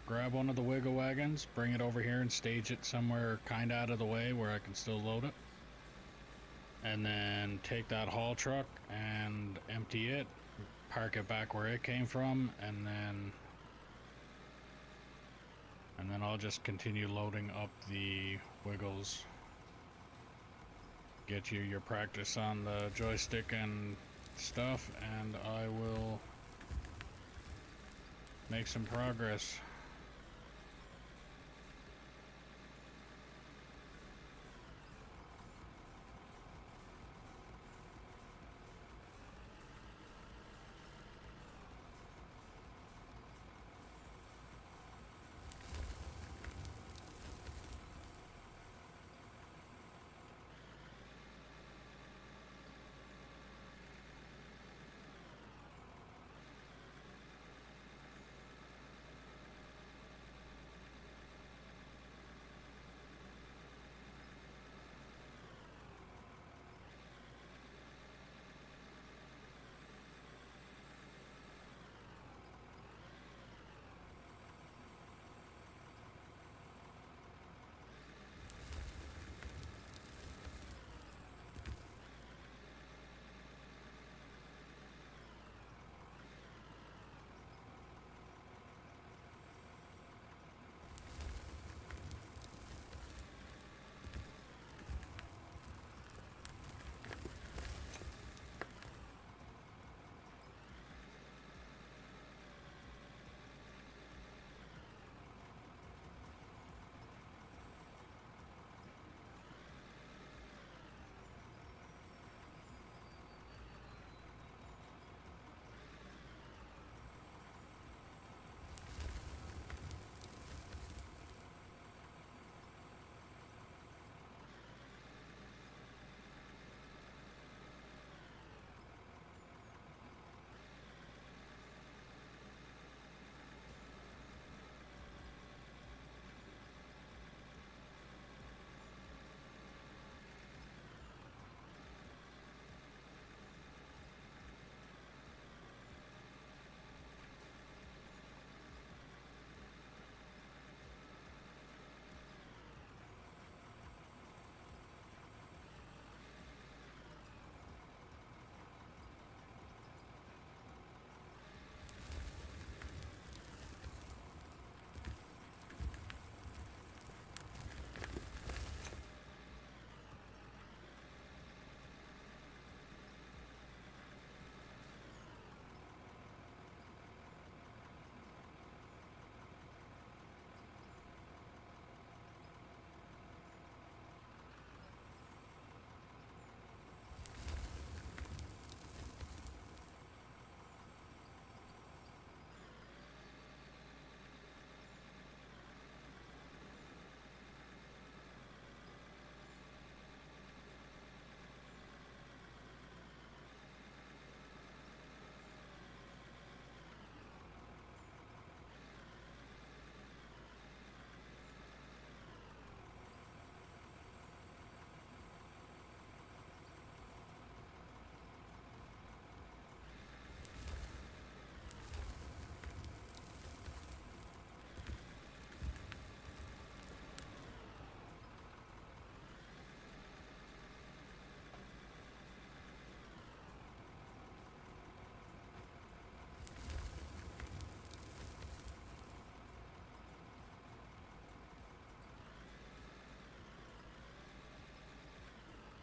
grab one of the wiggle wagons, bring it over here and stage it somewhere kind of out of the way where I can still load it. And then take that haul truck and empty it, park it back where it came from, and then I'll just continue loading up the wiggles. get you your practice on the joystick and stuff, and I will make some progress.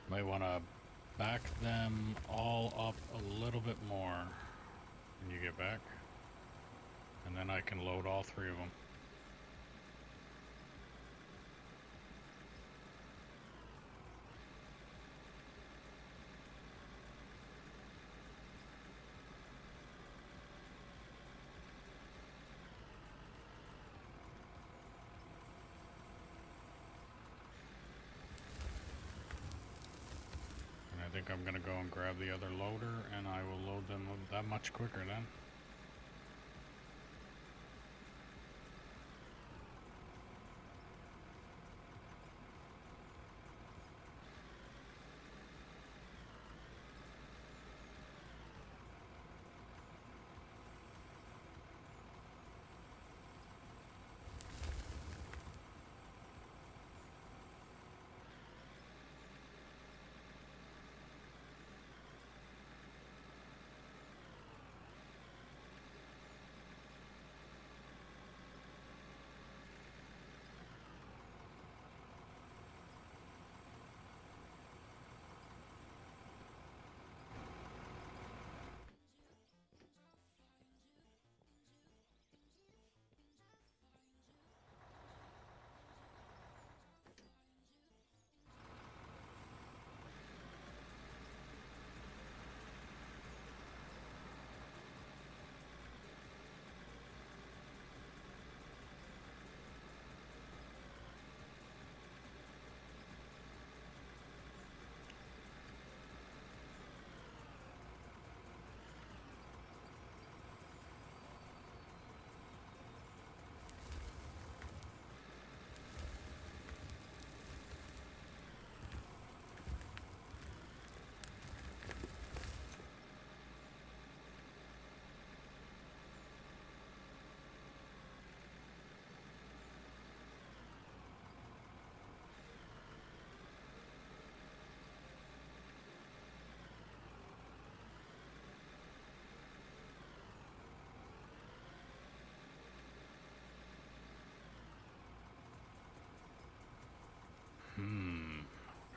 Might want to back them all up a little bit more when you get back, and then I can load all three of them. I think I'm gonna go and grab the other loader, and I will load them that much quicker then.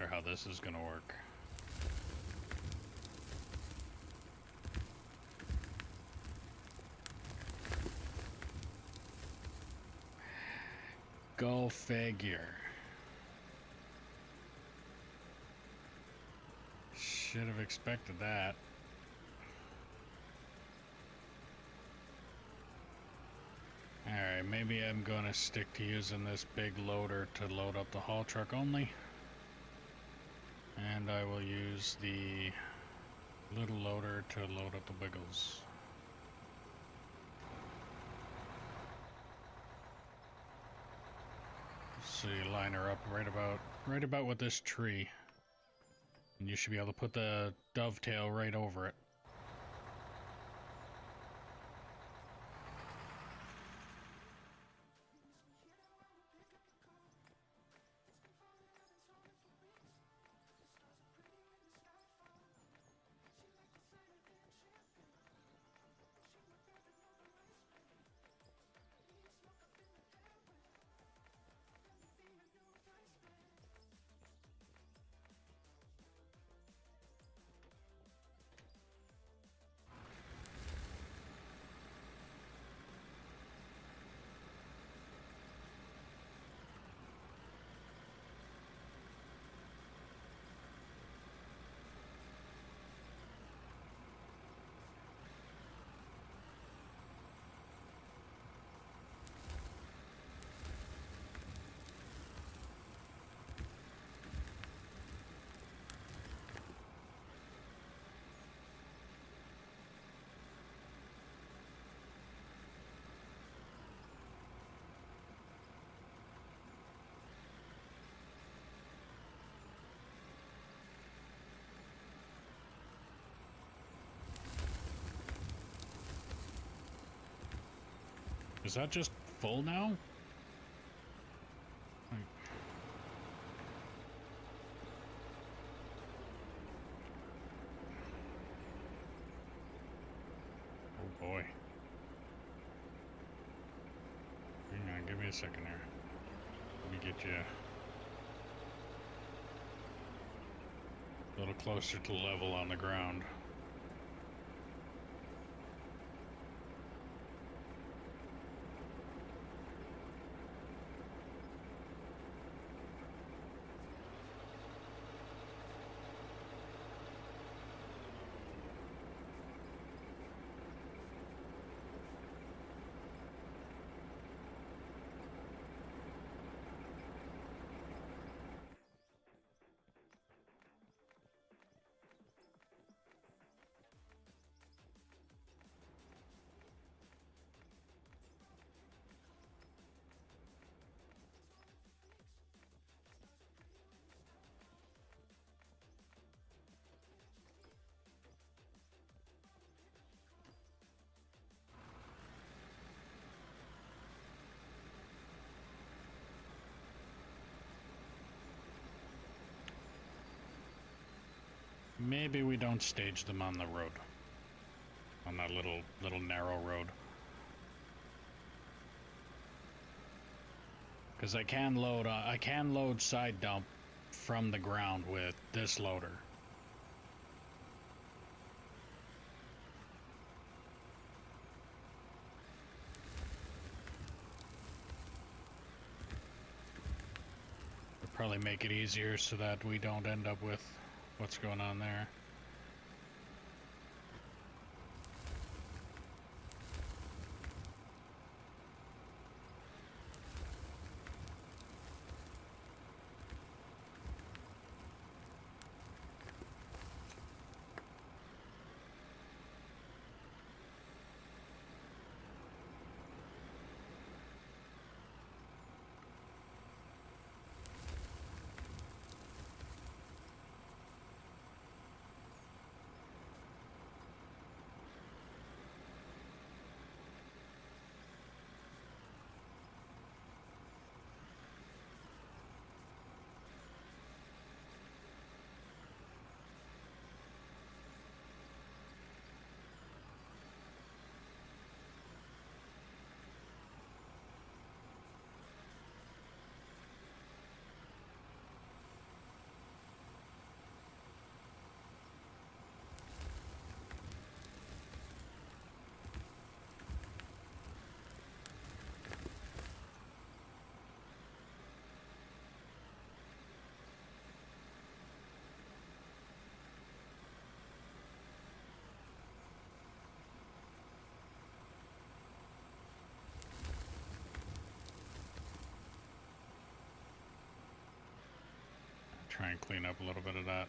sure how this is gonna work. Go figure. Should have expected that. Alright, maybe I'm gonna stick to using this big loader to load up the haul truck only. And I will use the little loader to load up the wiggles. So you line her up right about with this tree. And you should be able to put the dovetail right over it. Is that just full now? Oh boy. Hang on, give me a second here. Let me get you a little closer to level on the ground. Maybe we don't stage them on the road. On that little narrow road. Because I can load side dump from the ground with this loader. Would probably make it easier so that we don't end up with what's going on there. Try and clean up a little bit of that.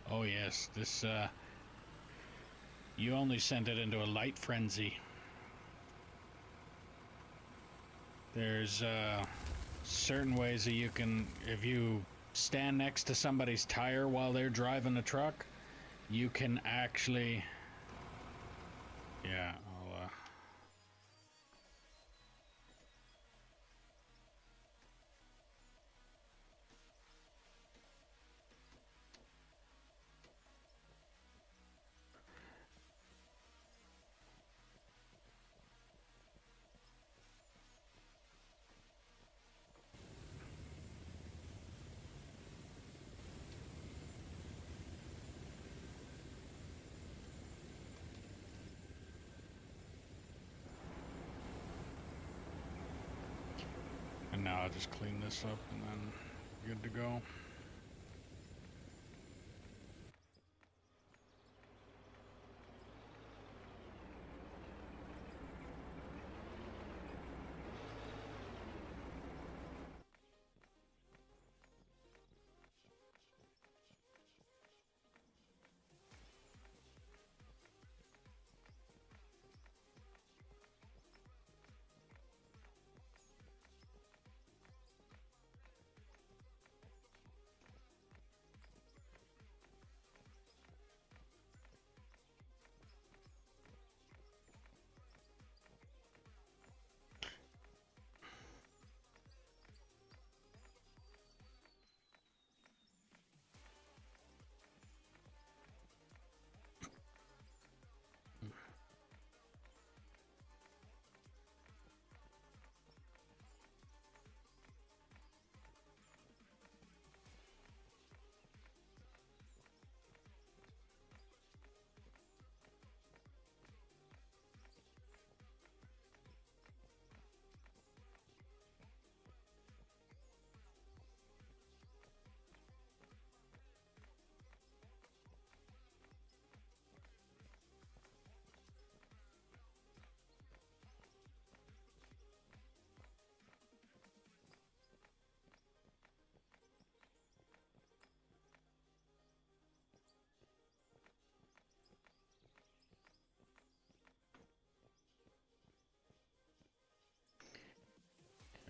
Oh yes, this, you only sent it into a light frenzy. There's, certain ways that you can, if you stand next to somebody's tire while they're driving the truck, you can actually, yeah, I'll, and now I'll just clean this up and then good to go.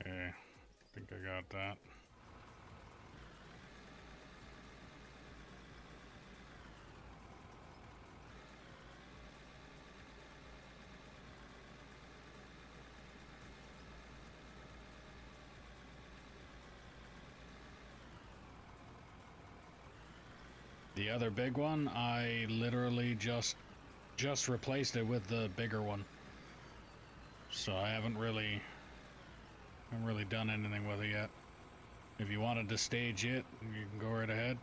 Okay, I think I got that. The other big one, I literally just replaced it with the bigger one. So I haven't really done anything with it yet. If you wanted to stage it, you can go right ahead.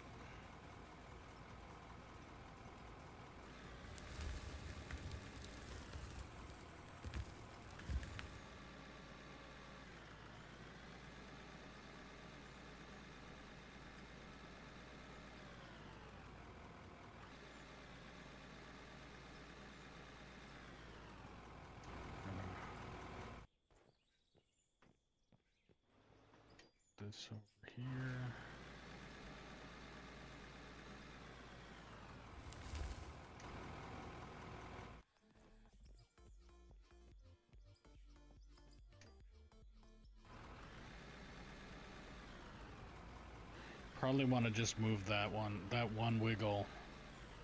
This over here. Probably want to just move that one wiggle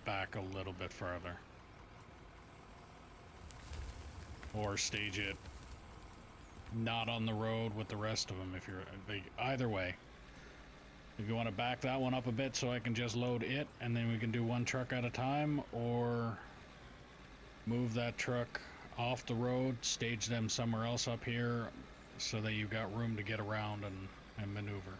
back a little bit further. Or stage it not on the road with the rest of them if you're, either way. If you want to back that one up a bit so I can just load it and then we can do one truck at a time, or move that truck off the road, stage them somewhere else up here so that you've got room to get around and maneuver.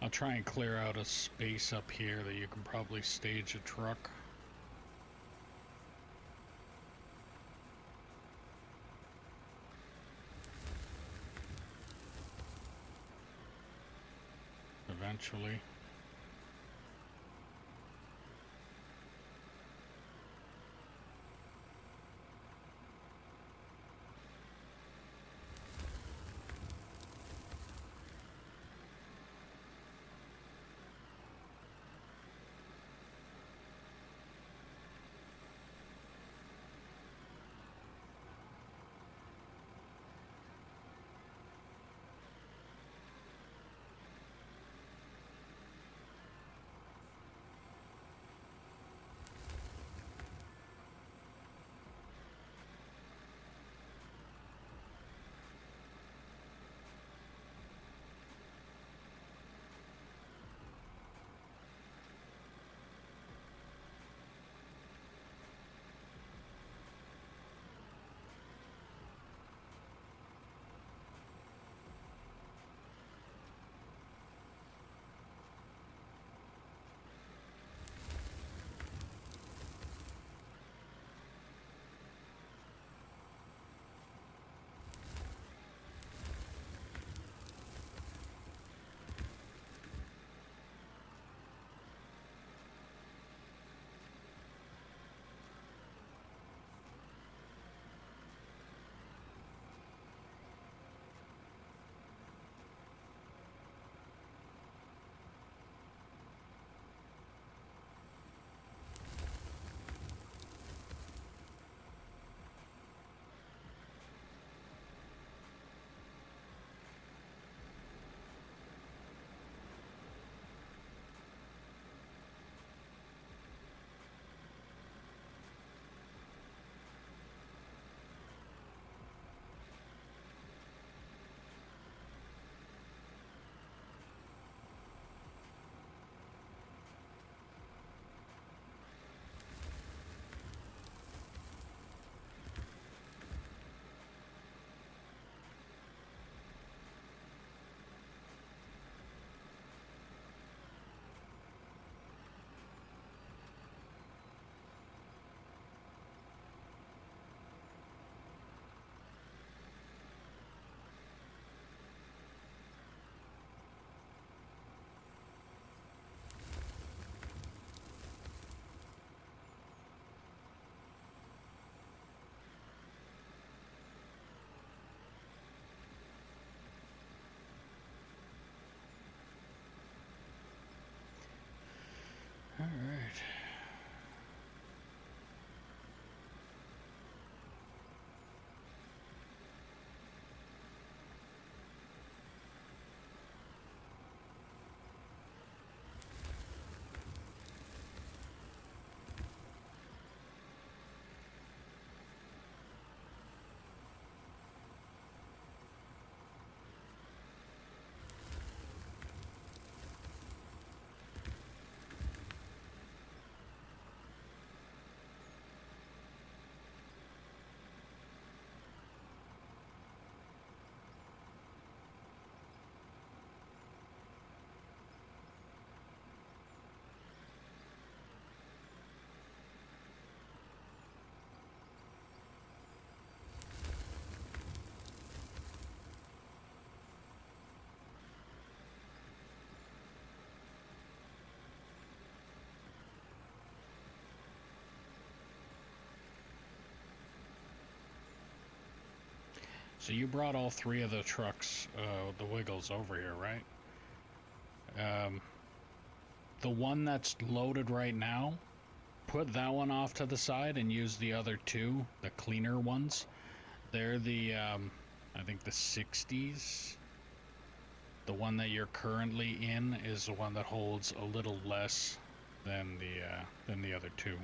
I'll try and clear out a space up here that you can probably stage a truck. Eventually. All right. So you brought all three of the trucks, the Wiggles, over here, right? The one that's loaded right now, put that one off to the side and use the other two, the cleaner ones. They're the, I think the 60s. The one that you're currently in is the one that holds a little less than the other two.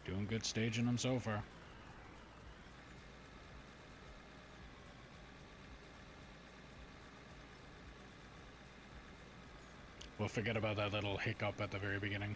Doing good staging them so far. We'll forget about that little hiccup at the very beginning.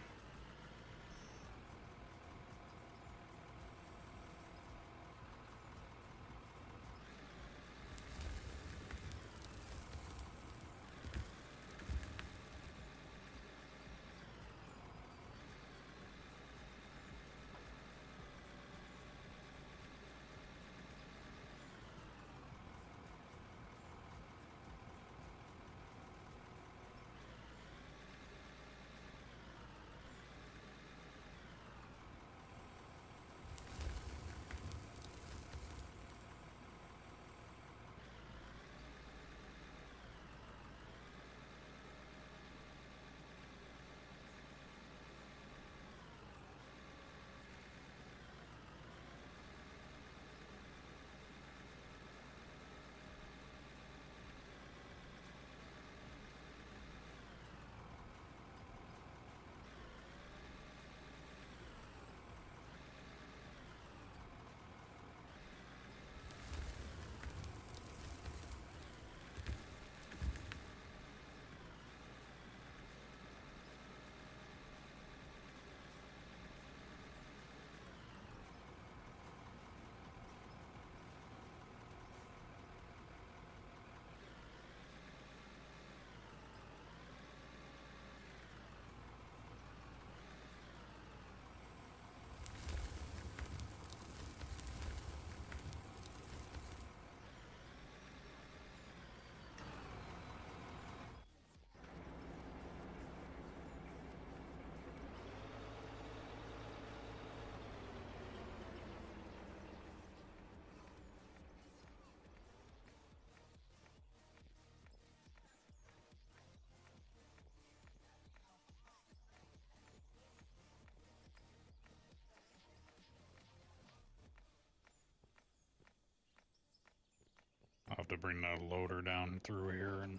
I'll have to bring that loader down through here and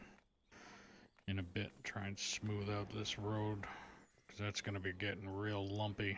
in a bit try and smooth out this road, because that's going to be getting real lumpy.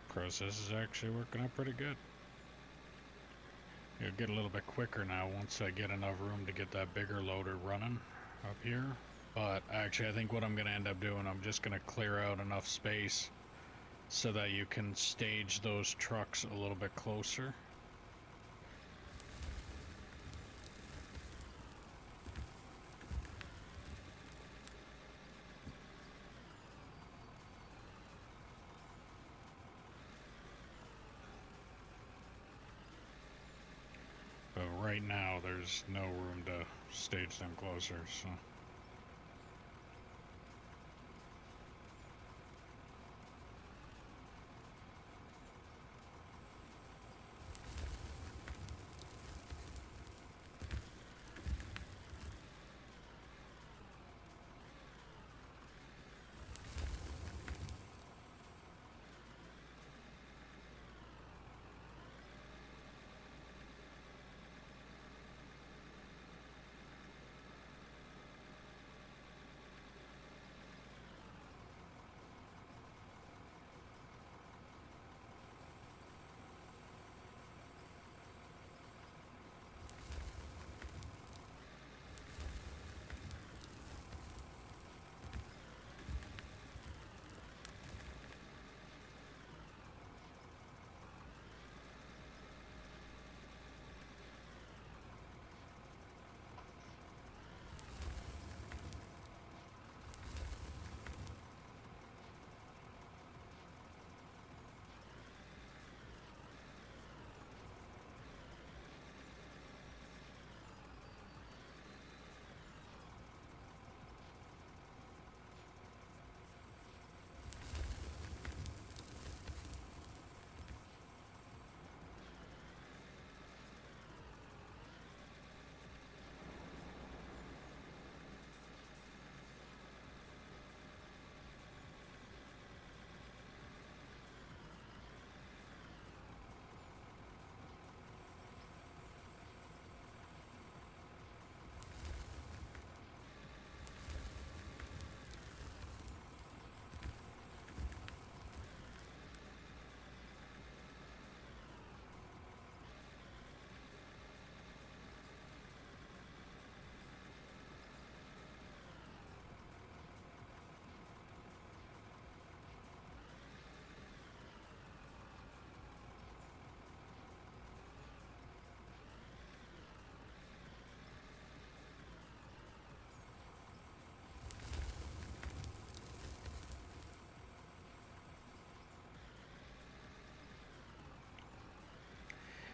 process is actually working out pretty good. It'll get a little bit quicker now once I get enough room to get that bigger loader running up here. But actually, I think what I'm going to end up doing, I'm just going to clear out enough space so that you can stage those trucks a little bit closer. But right now, there's no room to stage them closer, so...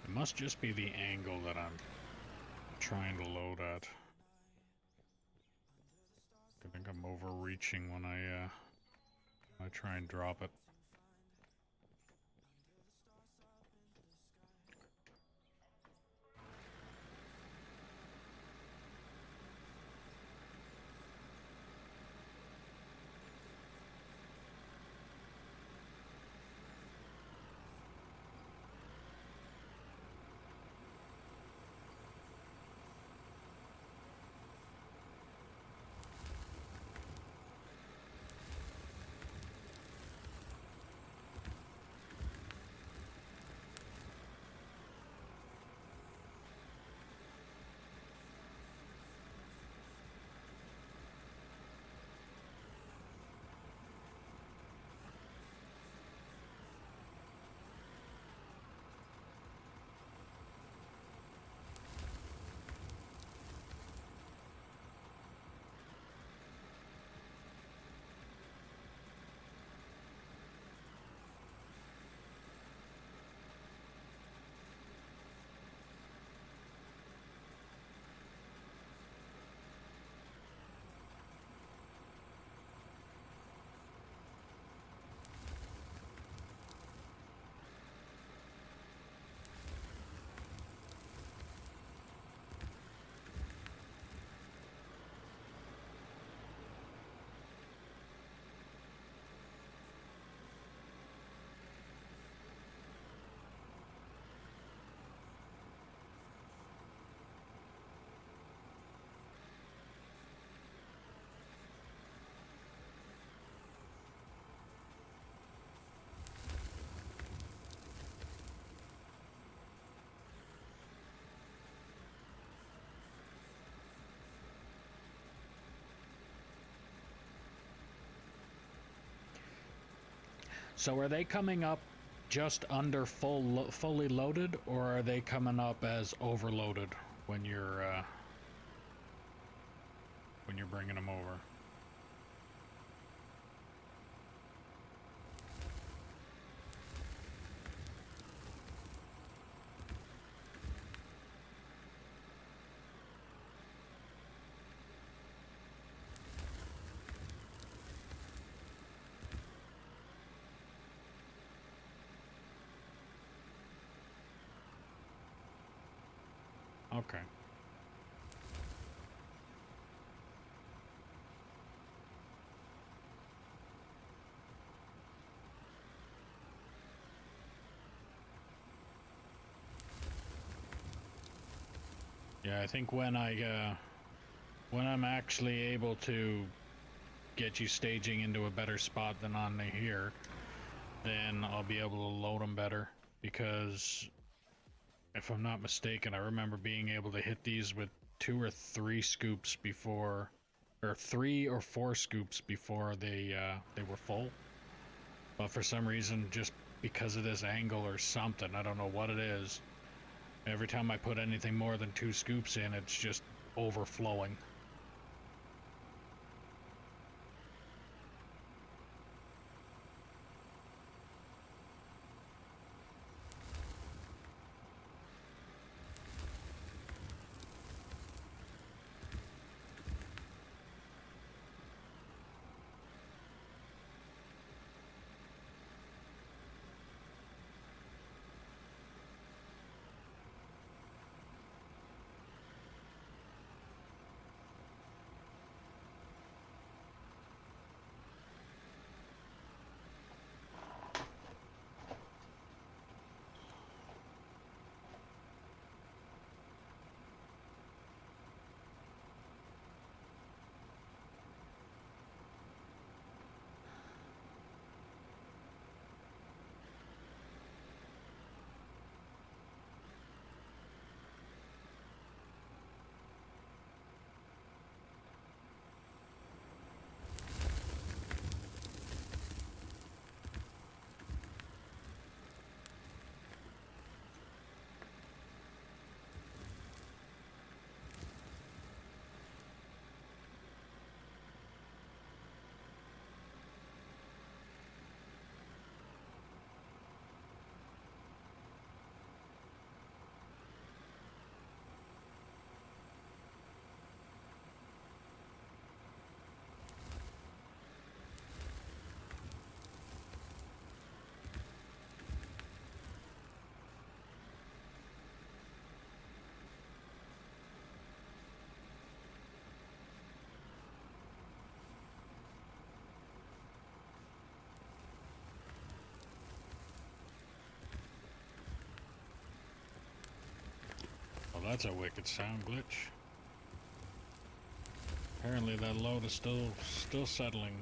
It must just be the angle that I'm trying to load at. I think I'm overreaching when I try and drop it. So are they coming up just under fully loaded, or are they coming up as overloaded when you're bringing them over? Okay. Yeah, I think when I'm actually able to get you staging into a better spot than on here, then I'll be able to load them better, because if I'm not mistaken, I remember being able to hit these with 2 or 3 scoops before, or 3 or 4 scoops before they were full. But for some reason, just because of this angle or something, I don't know what it is, every time I put anything more than 2 scoops in, it's just overflowing. Well, that's a wicked sound glitch. Apparently that load is still settling.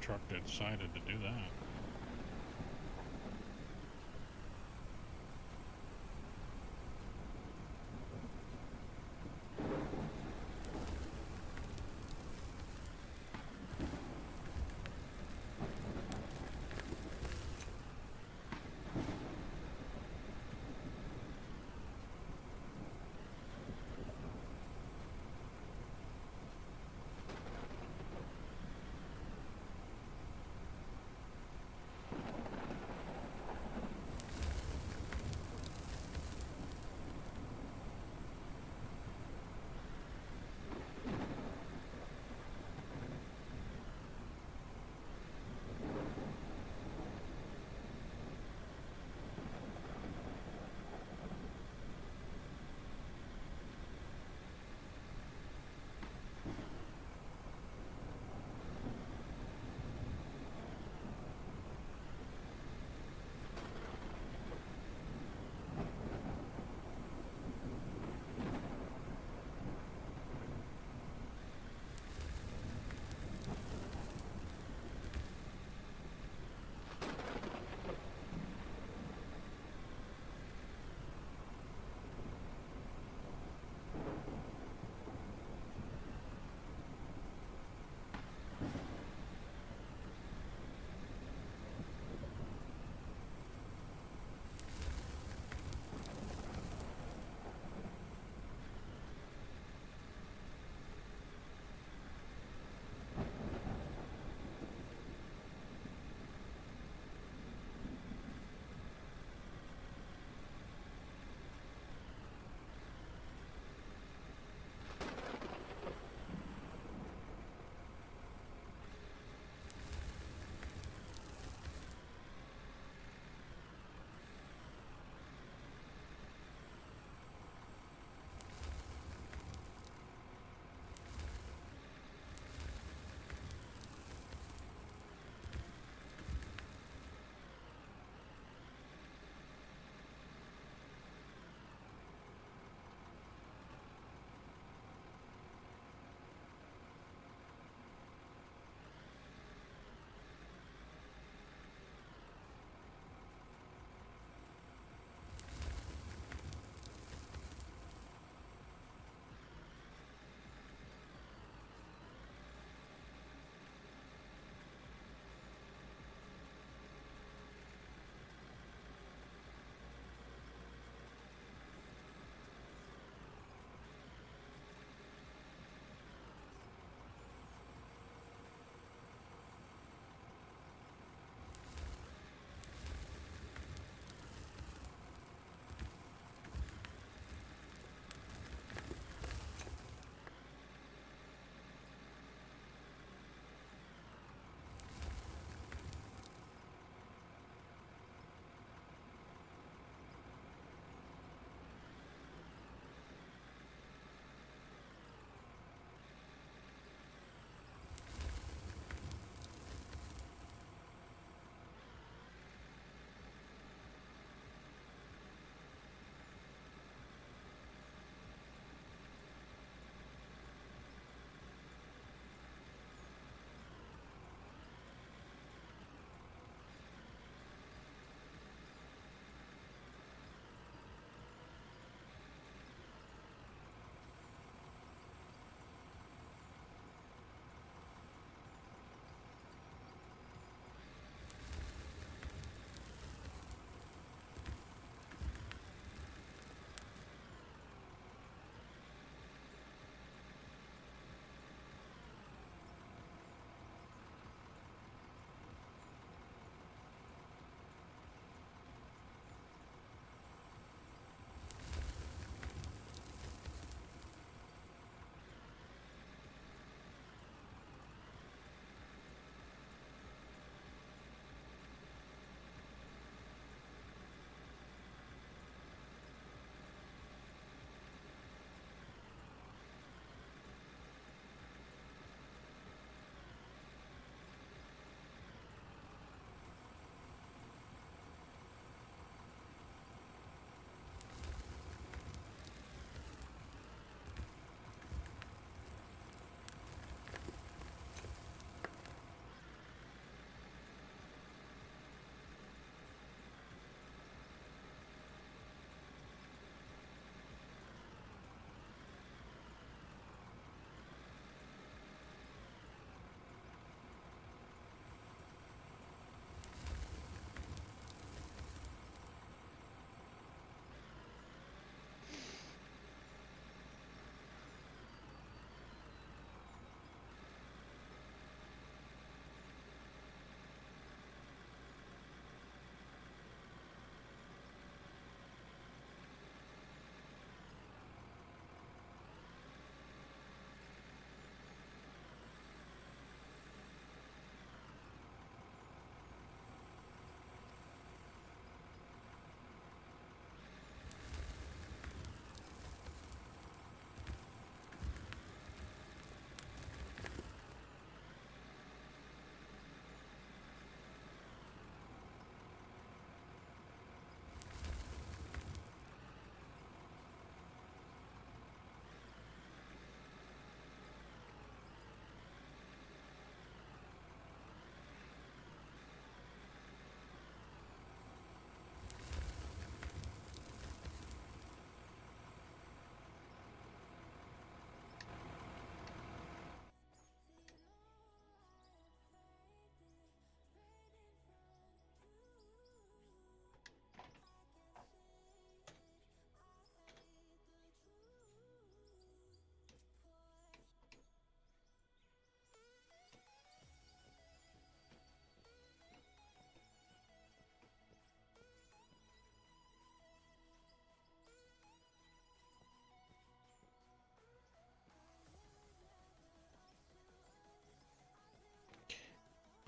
truck decided to do that.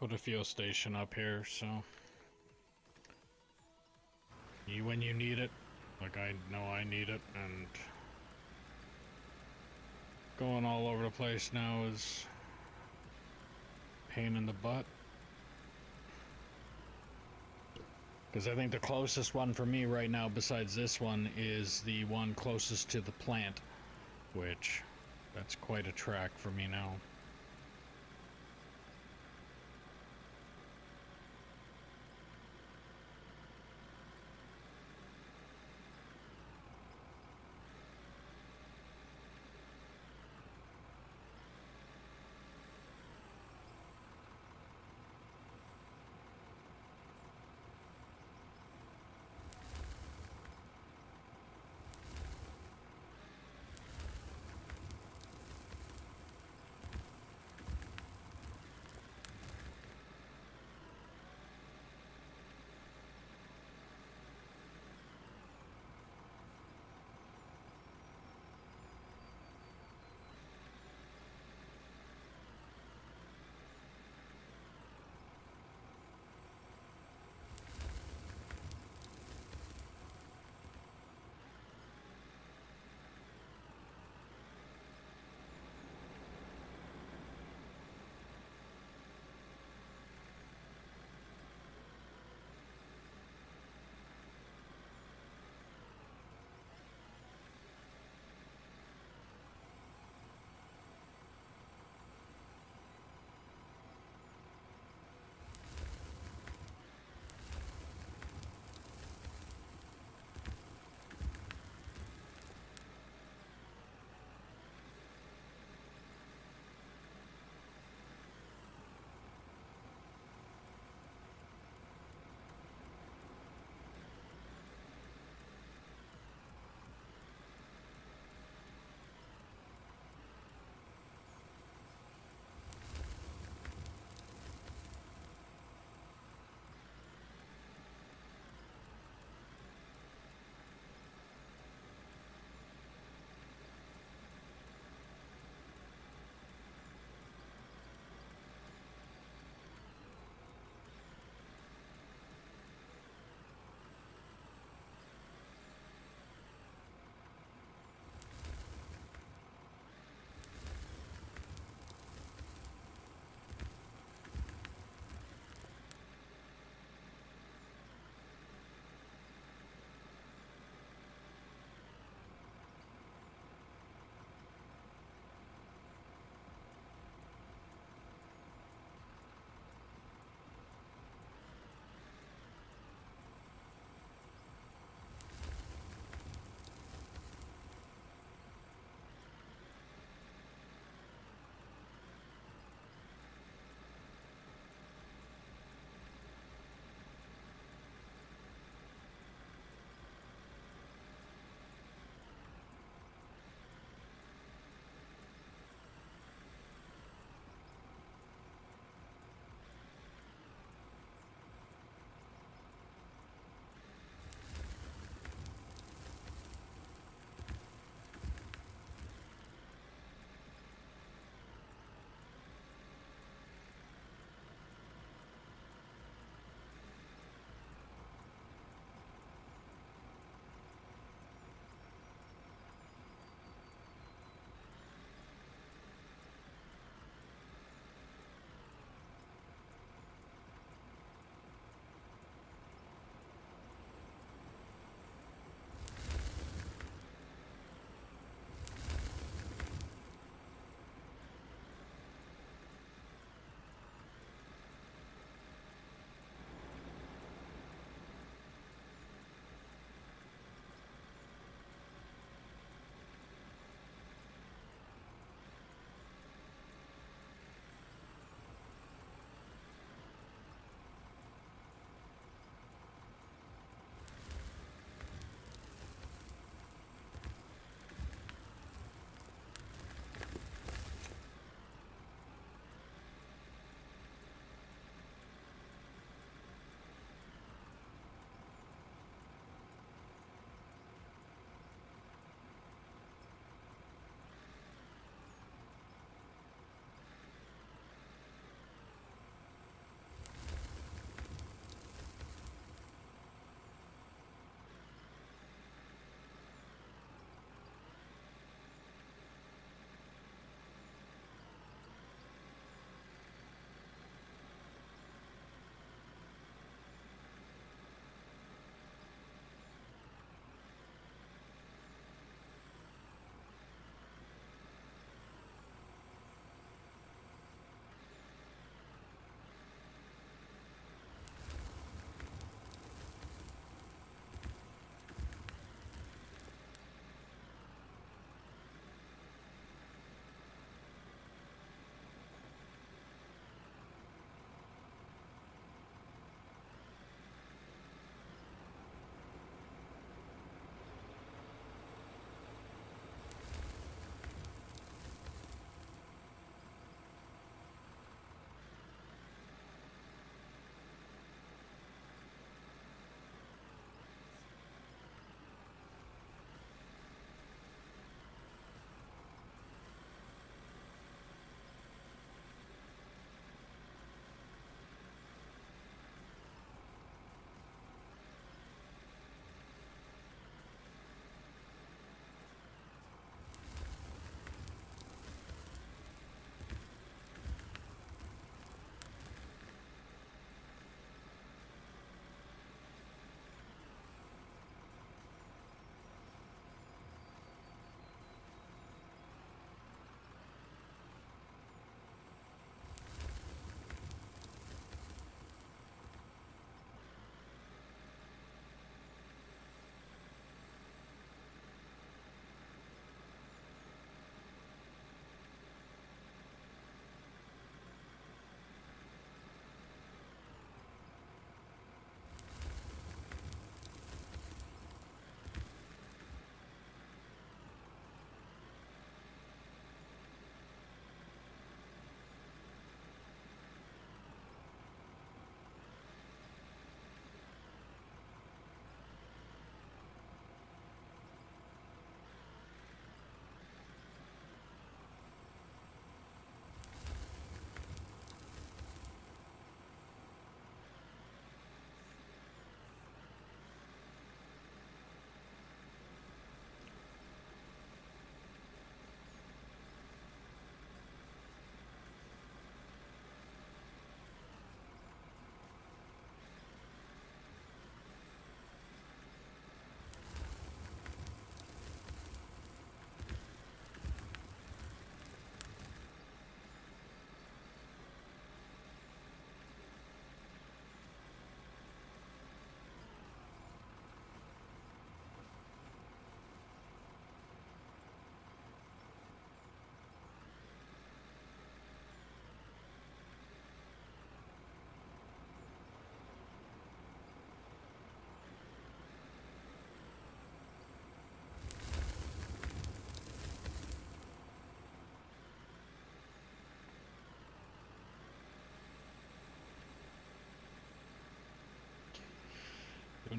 put a fuel station up here, so when you need it, like I know I need it, and going all over the place now is pain in the butt. Because I think the closest one for me right now, besides this one, is the one closest to the plant, which that's quite a track for me now.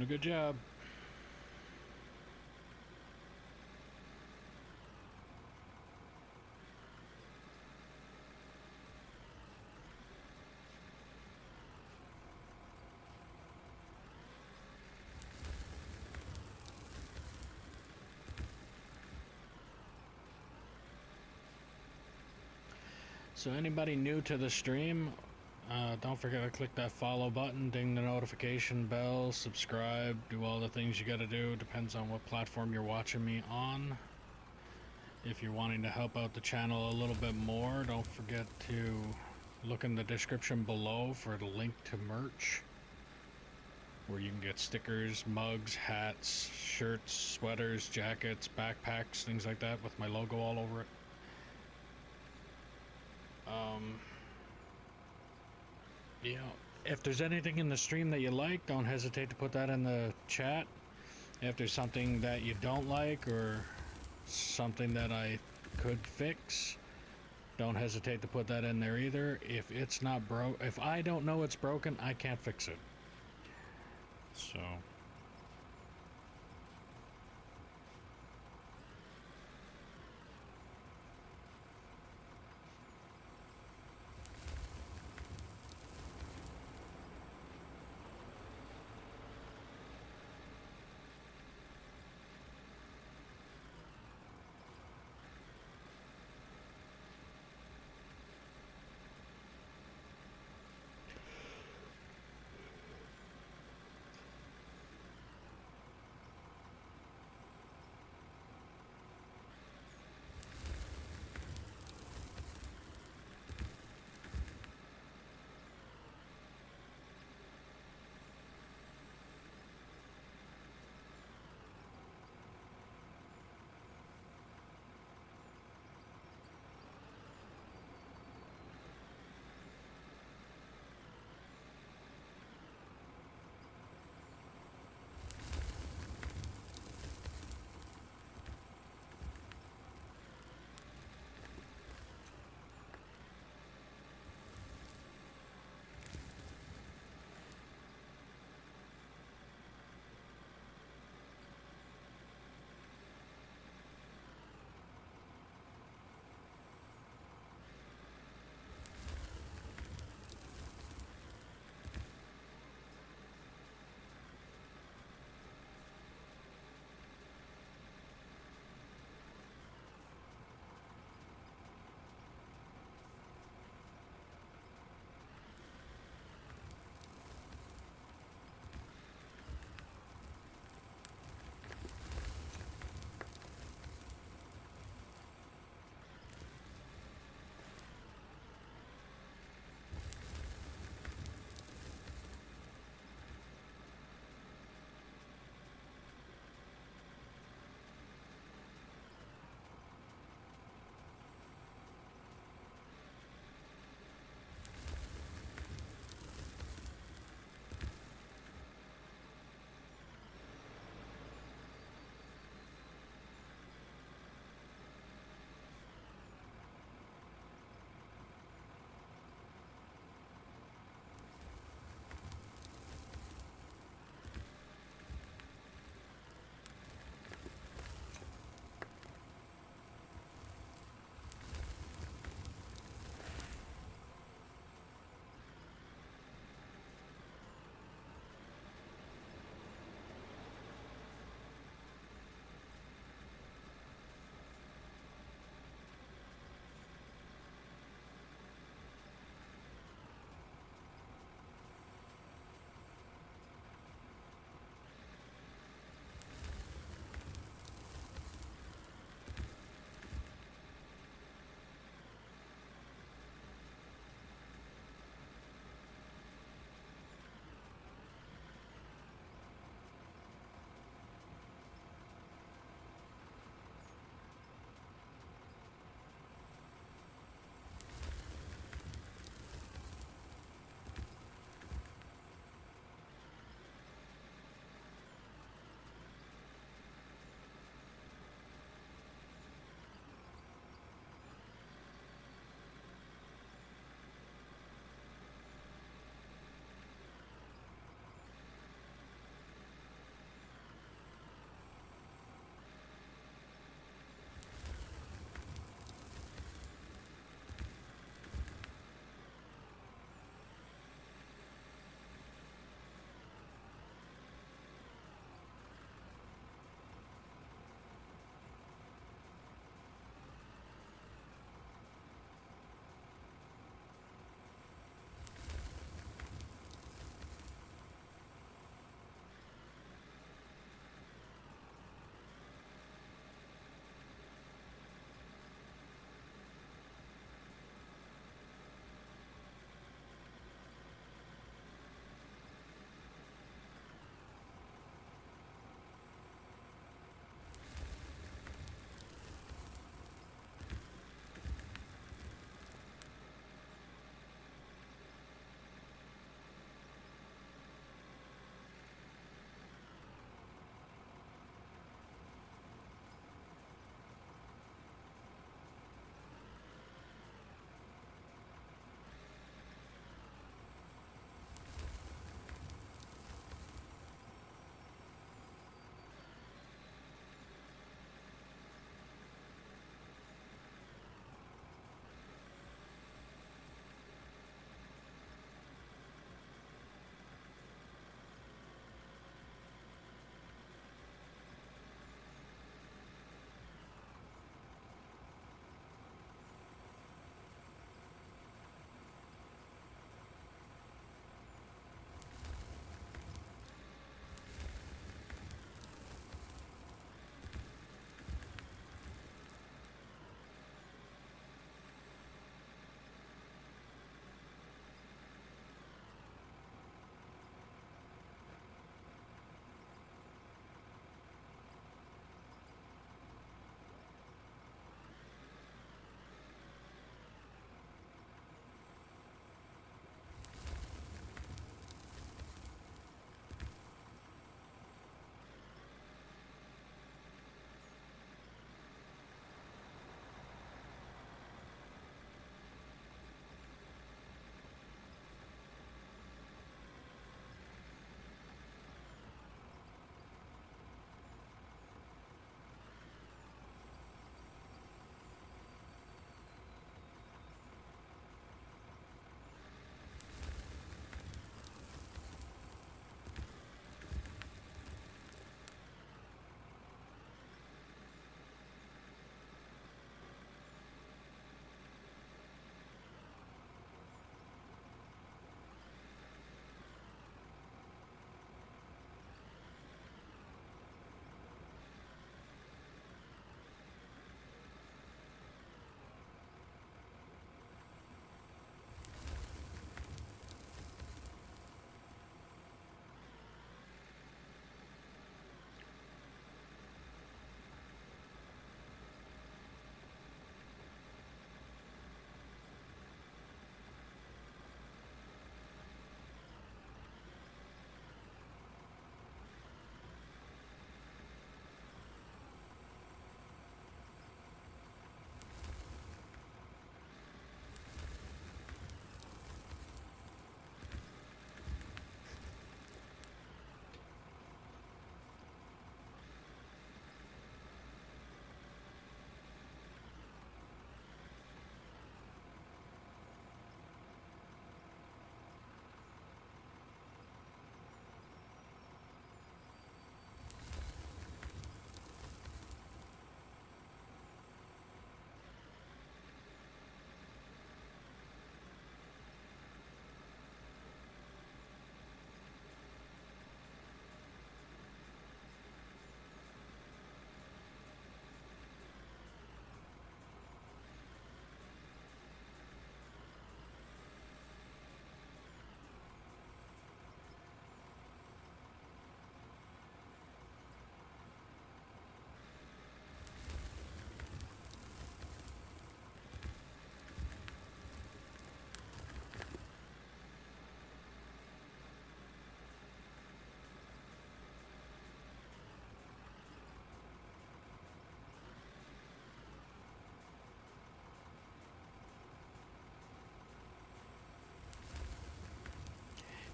Doing a good job. So anybody new to the stream, don't forget to click that follow button, ding the notification bell, subscribe, do all the things you gotta do. Depends on what platform you're watching me on. If you're wanting to help out the channel a little bit more, don't forget to look in the description below for the link to merch, where you can get stickers, mugs, hats, shirts, sweaters, jackets, backpacks, things like that with my logo all over it. Yeah, if there's anything in the stream that you like, don't hesitate to put that in the chat. If there's something that you don't like or something that I could fix, don't hesitate to put that in there either. If it's not if I don't know it's broken, I can't fix it. So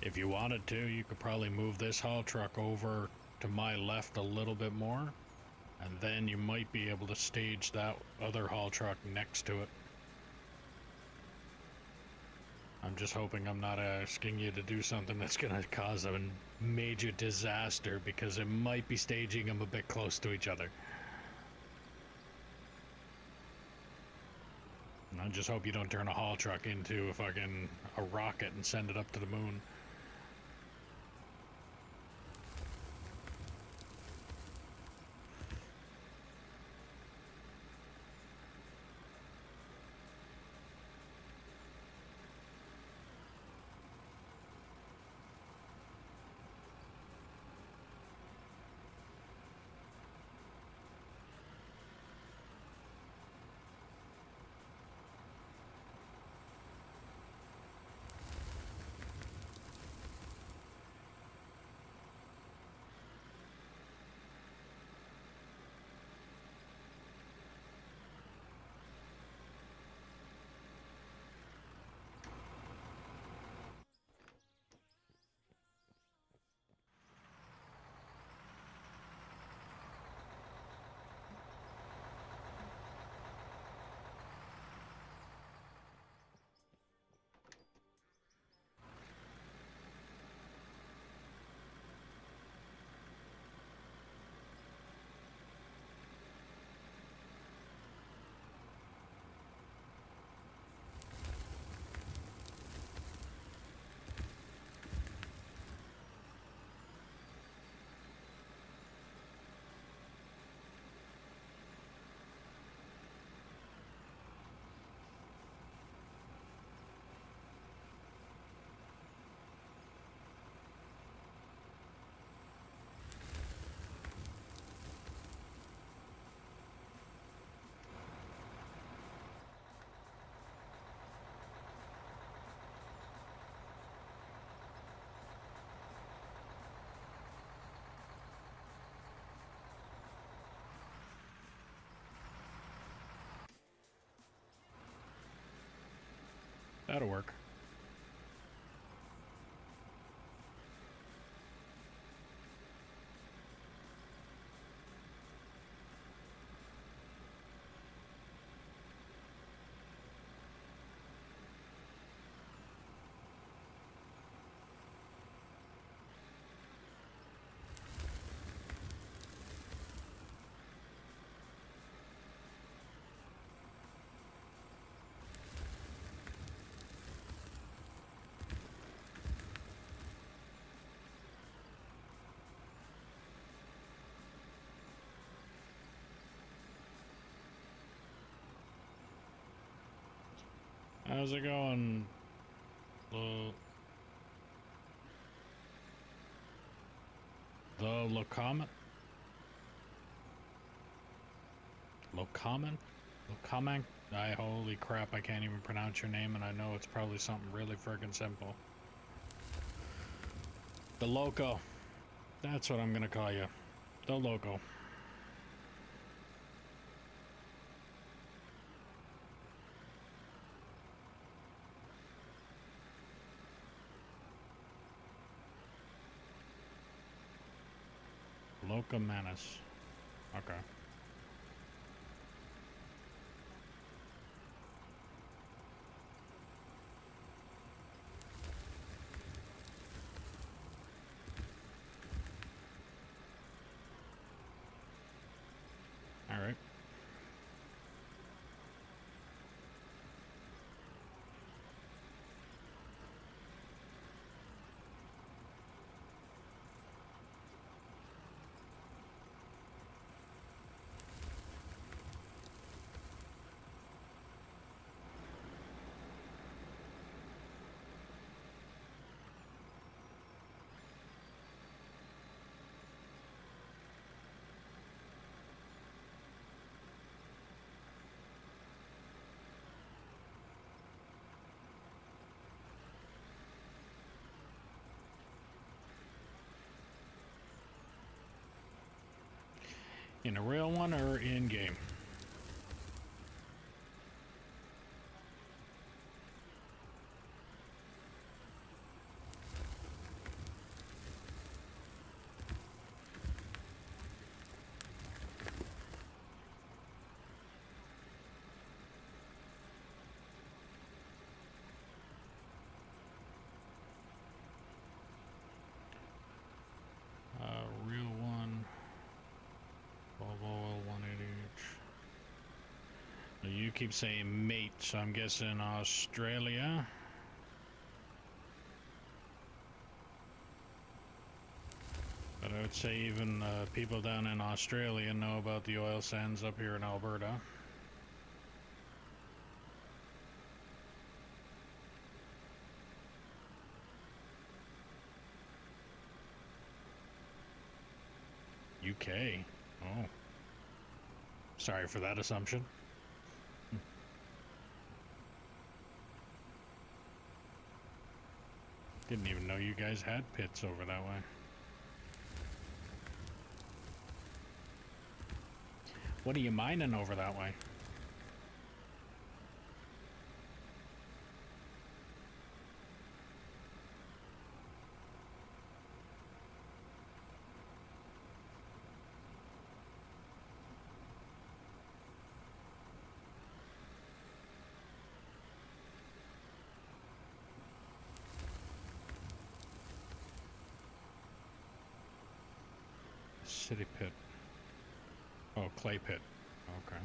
If you wanted to, you could probably move this haul truck over to my left a little bit more, and then you might be able to stage that other haul truck next to it. I'm just hoping I'm not asking you to do something that's going to cause a major disaster, because it might be staging them a bit close to each other. And I just hope you don't turn a haul truck into a rocket and send it up to the moon. That'll work. How's it going? The Locomet? Locomet? Locomet? Holy crap, I can't even pronounce your name, and I know it's probably something really friggin' simple. The Loco. That's what I'm gonna call you. The Loco. Locomanus. Okay. Alright. In a real one or in game? keep saying mate, so I'm guessing Australia. But I would say even people down in Australia know about the oil sands up here in Alberta. UK. Oh. Sorry for that assumption. Didn't even know you guys had pits over that way. What are you mining over that way? City pit. Oh, clay pit. Okay.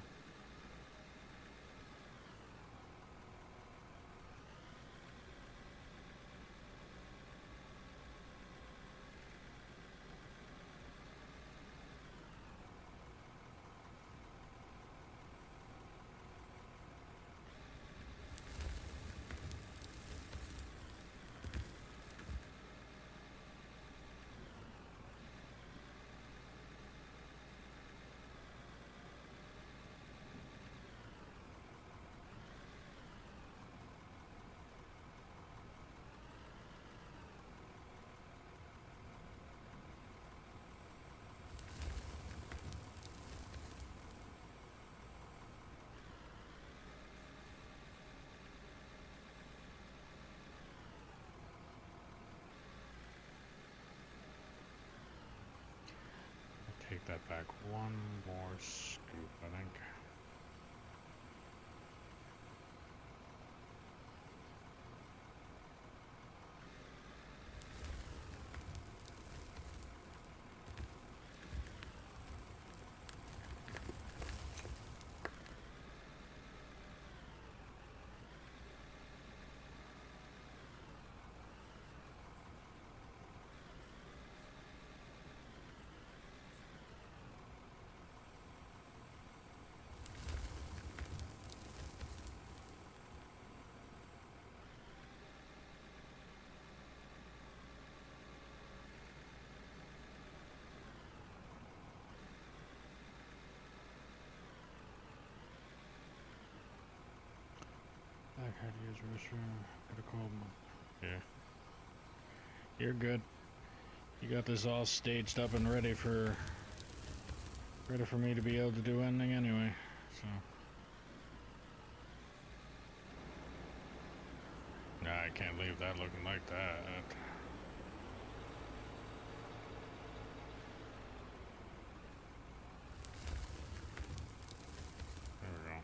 Take that back one more scoop, I think. Back, how to use restroom. Gotta call them. Yeah. You're good. You got this all staged up and ready for me to be able to do anything anyway. So. Nah, I can't leave that looking like that. There we go.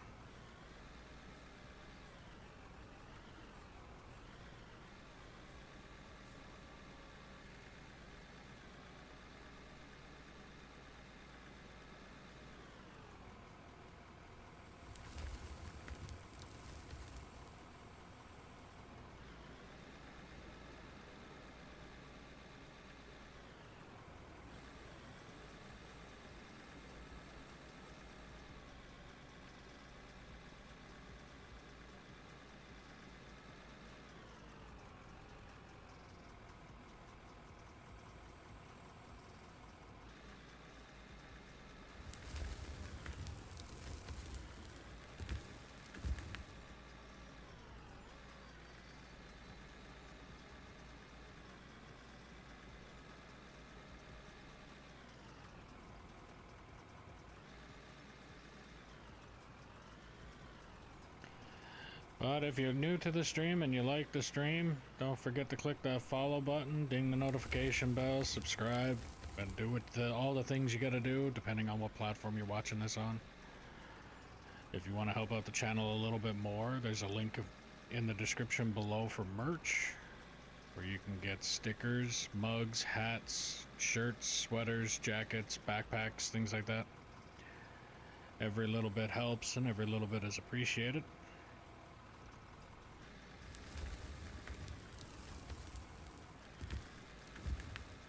But if you're new to the stream and you like the stream, don't forget to click that follow button, ding the notification bell, subscribe, and do all the things you gotta do depending on what platform you're watching this on. If you want to help out the channel a little bit more, there's a link in the description below for merch, where you can get stickers, mugs, hats, shirts, sweaters, jackets, backpacks, things like that. Every little bit helps and every little bit is appreciated.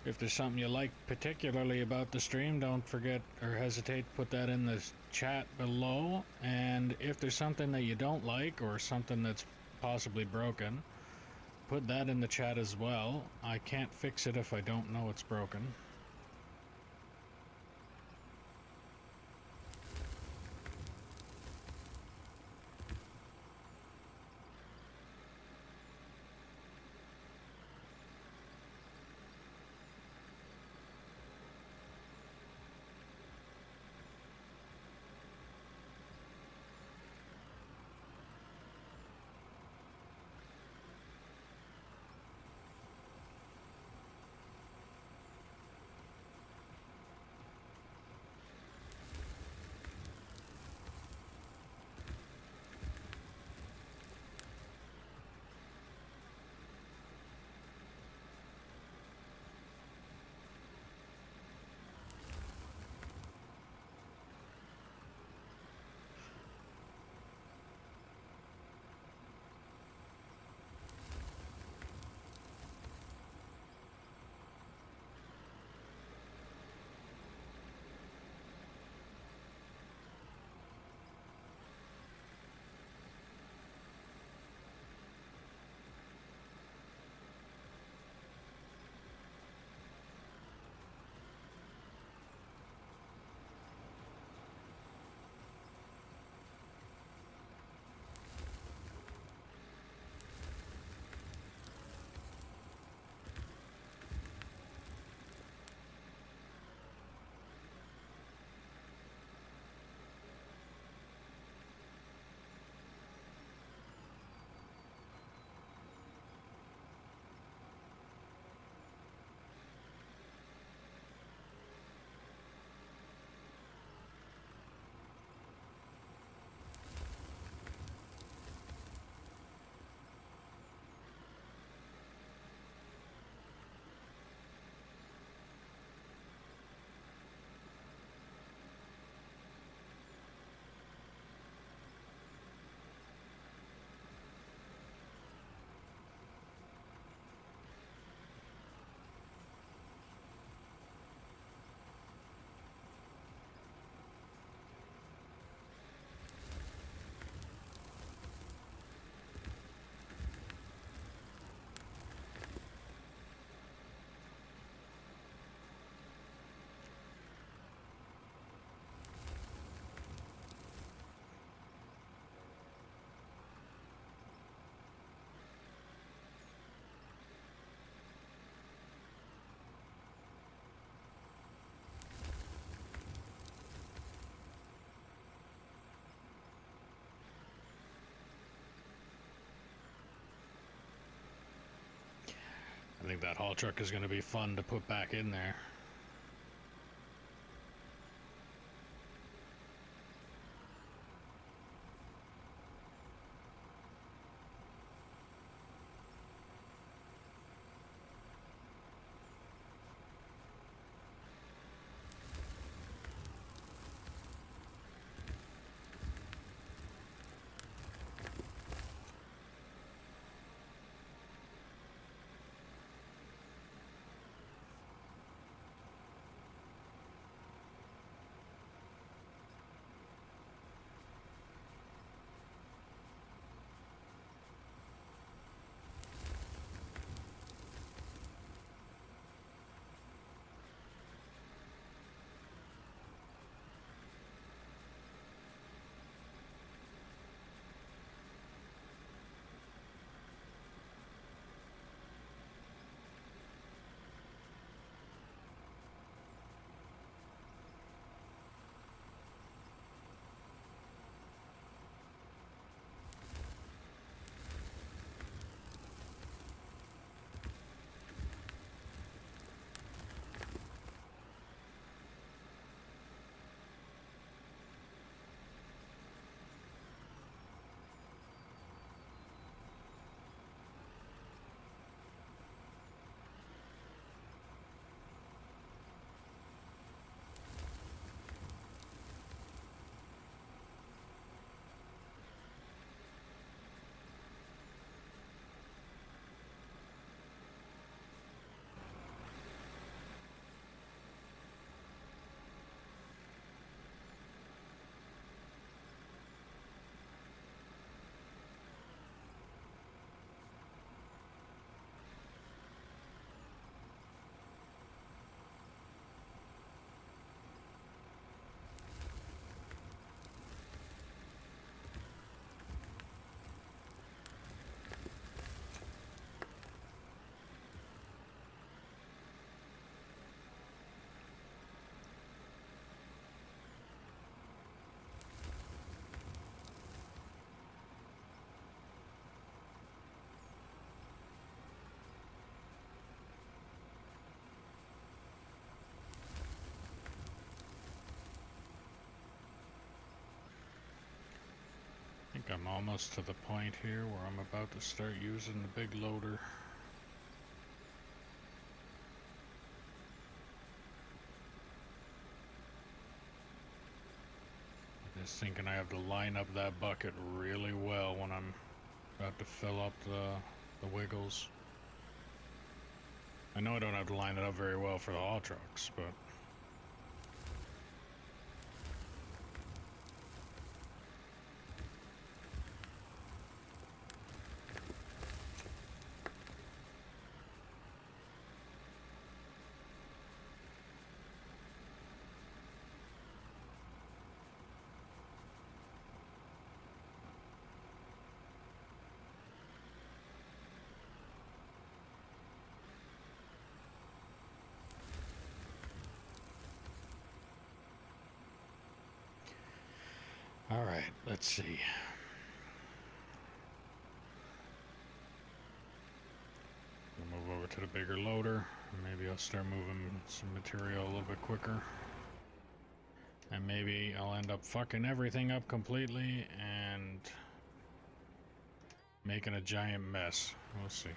If there's something you like particularly about the stream, don't forget or hesitate to put that in the chat below. And if there's something that you don't like or something that's possibly broken, put that in the chat as well. I can't fix it if I don't know it's broken. I think that haul truck is going to be fun to put back in there. I'm almost to the point here where I'm about to start using the big loader. Just thinking I have to line up that bucket really well when I'm about to fill up the wiggles. I know I don't have to line it up very well for the haul trucks, but all right, let's see. We'll move over to the bigger loader. Maybe I'll start moving some material a little bit quicker. And maybe I'll end up fucking everything up completely and making a giant mess. We'll see.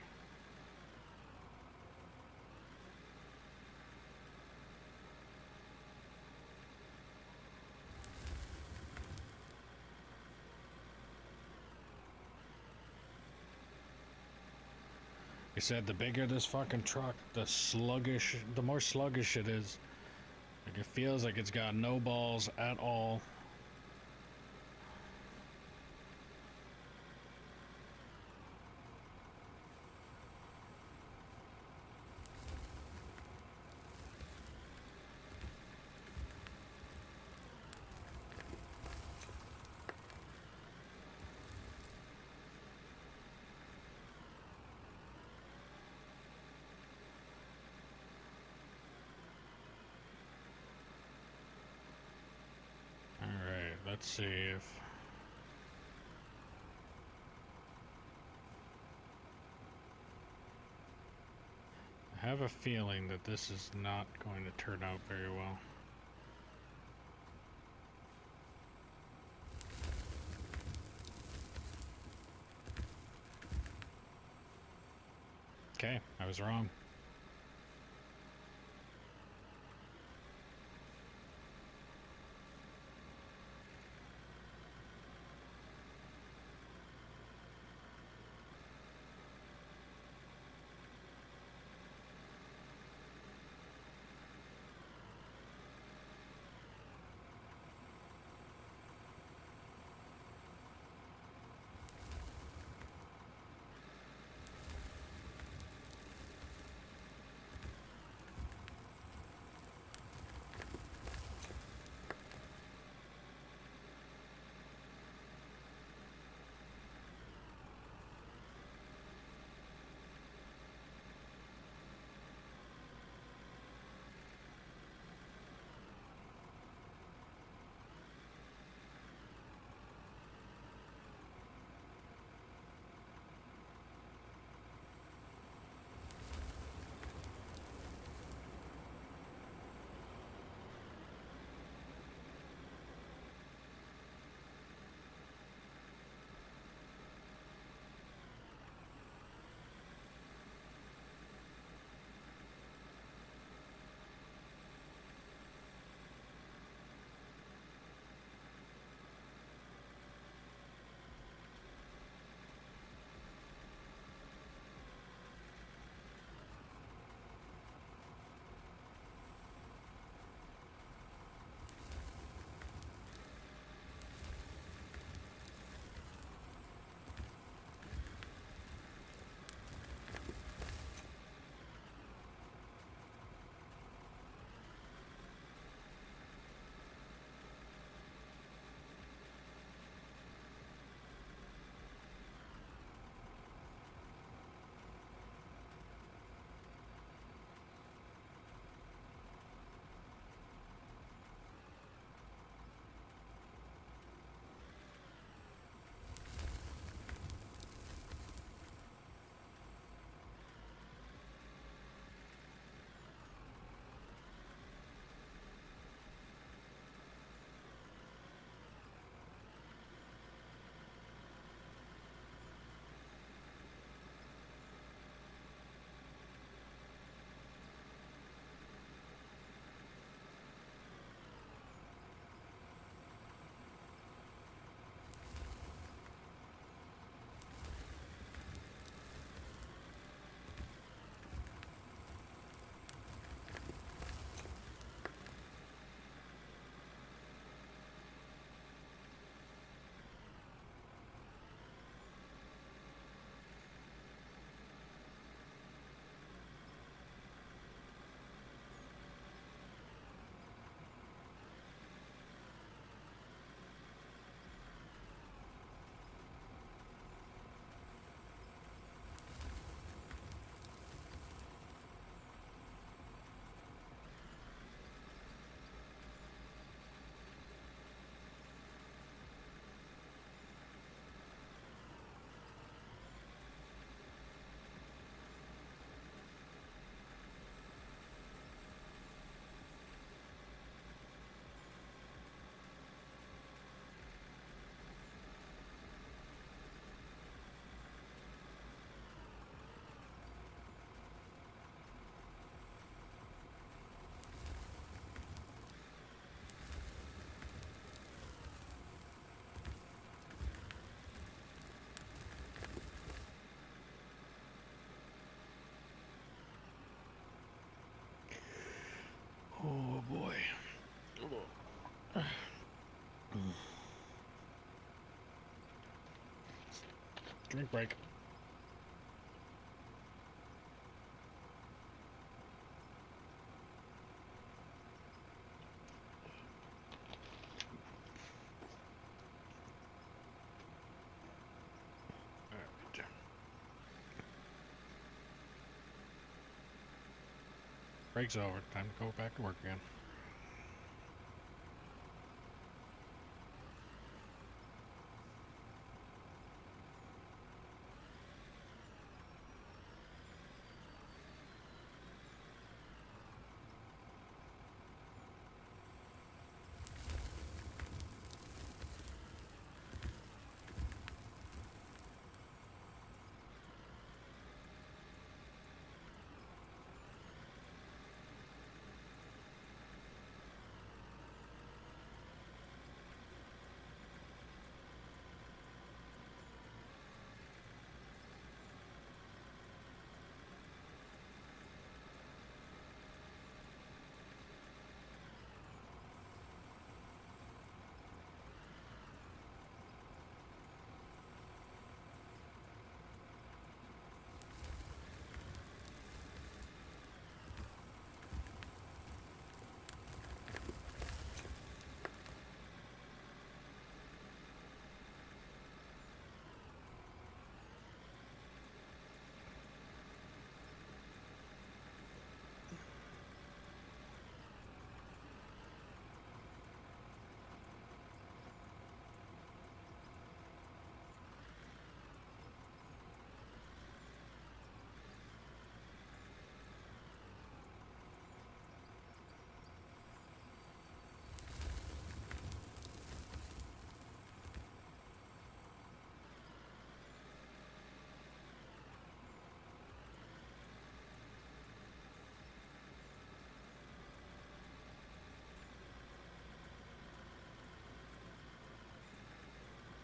He said the bigger this fucking truck, the more sluggish it is. Like it feels like it's got no balls at all. Let's see if I have a feeling that this is not going to turn out very well. Okay, I was wrong. Oh boy. Drink break. Alright. Break's over. Time to go back to work again.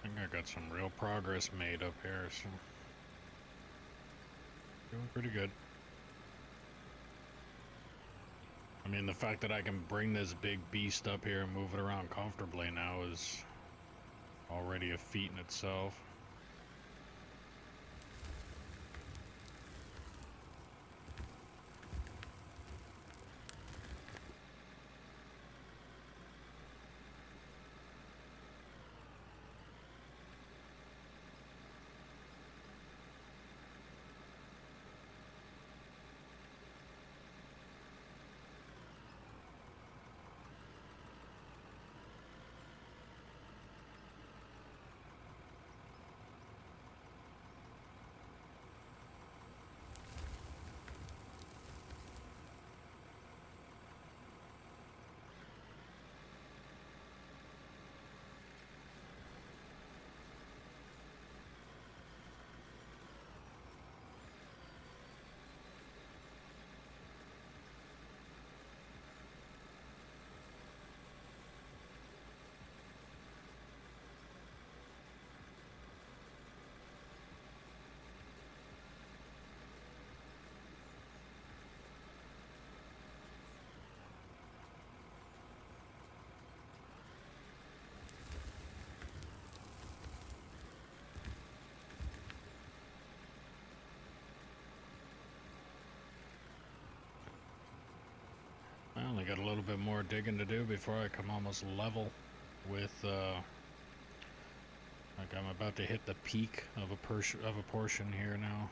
I think I got some real progress made up here, so doing pretty good. I mean, the fact that I can bring this big beast up here and move it around comfortably now is already a feat in itself. I only got a little bit more digging to do before I come almost level with, like I'm about to hit the peak of a portion here now.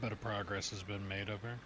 bit of progress has been made over here.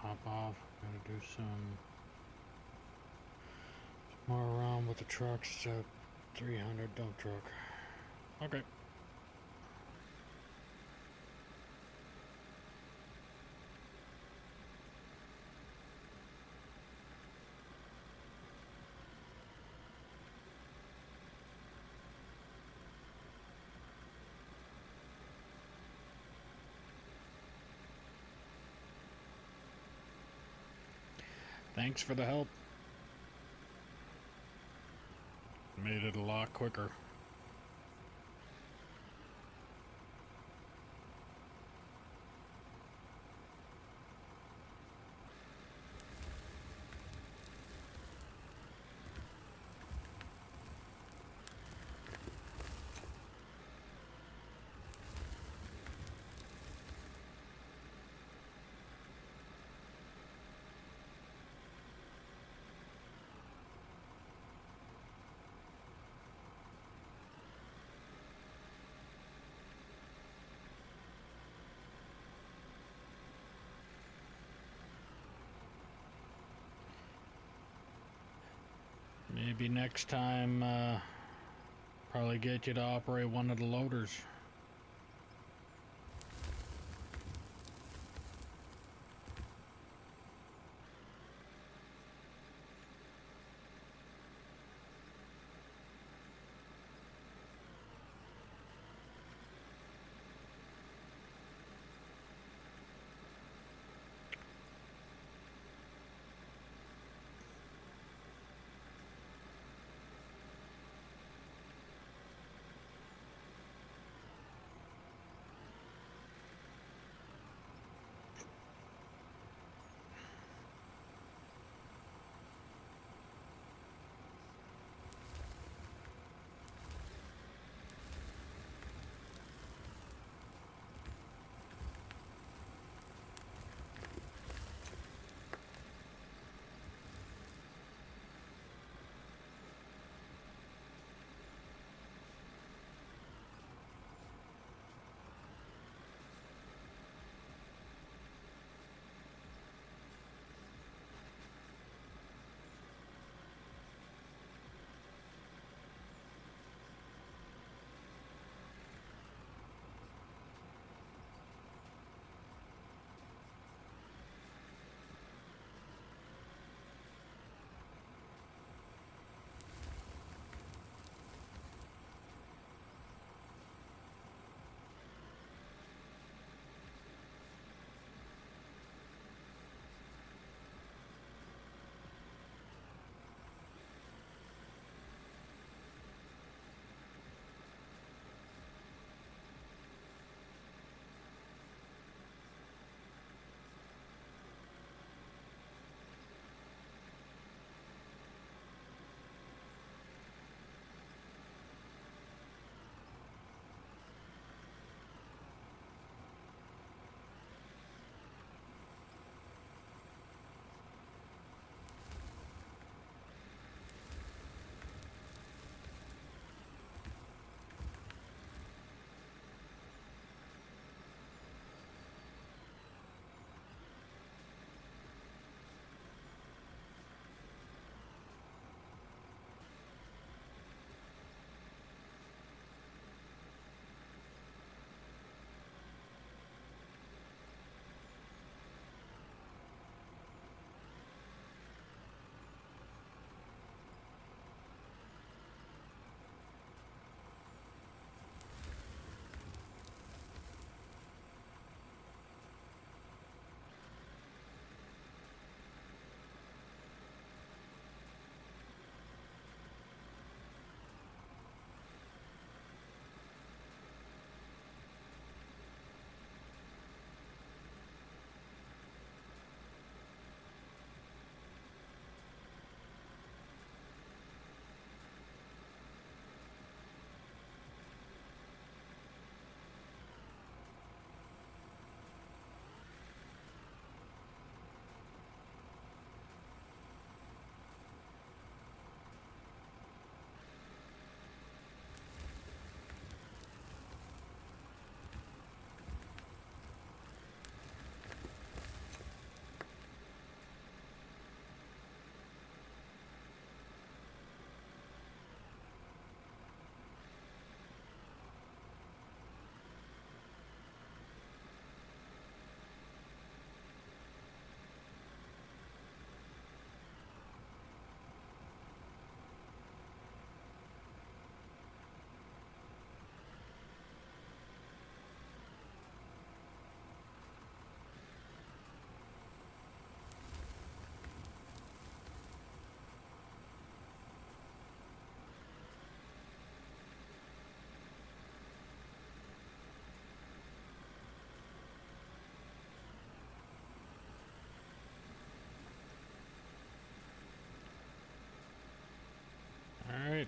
Hop off. Gotta do some more around with the trucks. It's a 300 dump truck. Okay. Thanks for the help. Made it a lot quicker. Maybe next time, probably get you to operate one of the loaders.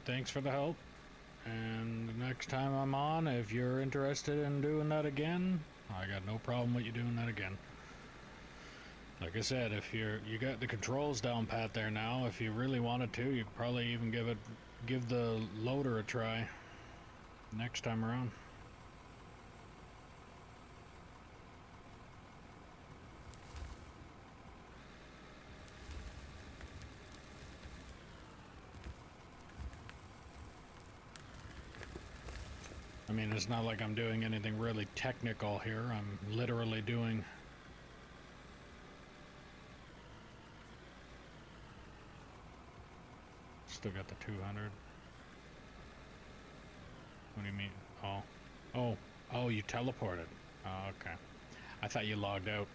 thanks for the help. And the next time I'm on, if you're interested in doing that again, I got no problem with you doing that again. Like I said, if you got the controls down pat there now, if you really wanted to, you could probably even give the loader a try next time around. I mean, it's not like I'm doing anything really technical here. I'm literally doing... Still got the 200. What do you mean? Oh, you teleported. Oh, okay. I thought you logged out.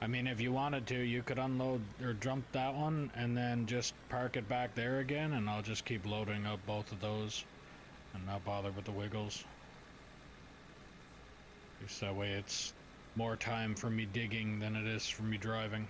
I mean, if you wanted to, you could unload or jump that one and then just park it back there again, and I'll just keep loading up both of those and not bother with the wiggles. Just that way it's more time for me digging than it is for me driving.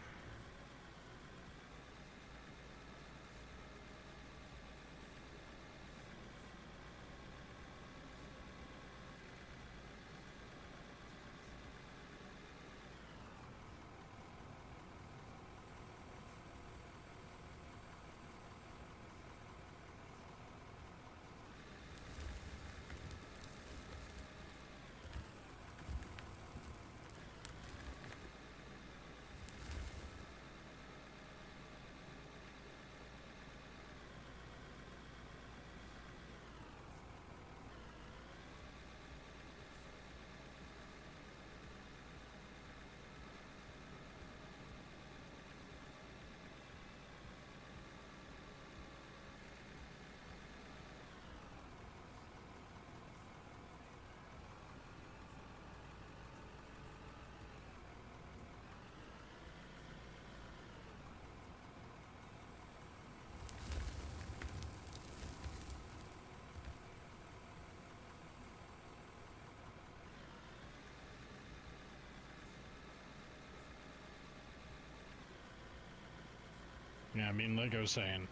Yeah, I mean, like I was saying,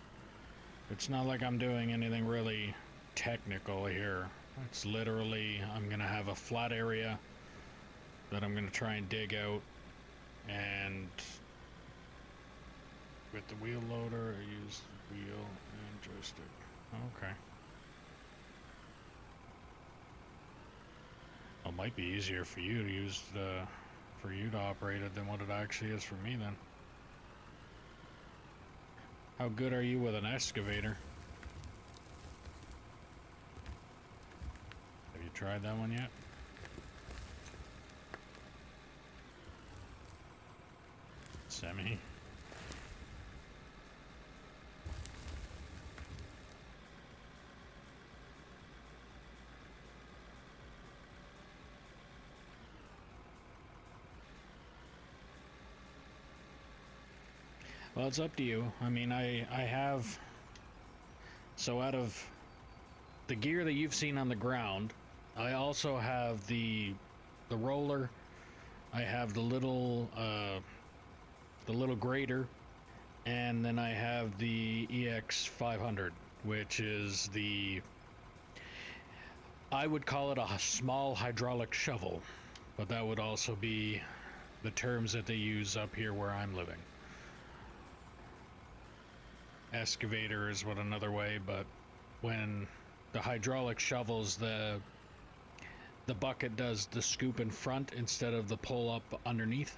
it's not like I'm doing anything really technical here. It's literally, I'm gonna have a flat area that I'm gonna try and dig out, and with the wheel loader, I use the wheel and joystick. Okay. Well, it might be easier for you to use for you to operate it than what it actually is for me then. How good are you with an excavator? Have you tried that one yet? Semi. Well, it's up to you. I mean, I have... So out of the gear that you've seen on the ground, I also have the roller. I have the little grader, and then I have the EX500, which is I would call it a small hydraulic shovel, but that would also be the terms that they use up here where I'm living. Excavator is what another way, but when the hydraulic shovels, the bucket does the scoop in front instead of the pull up underneath.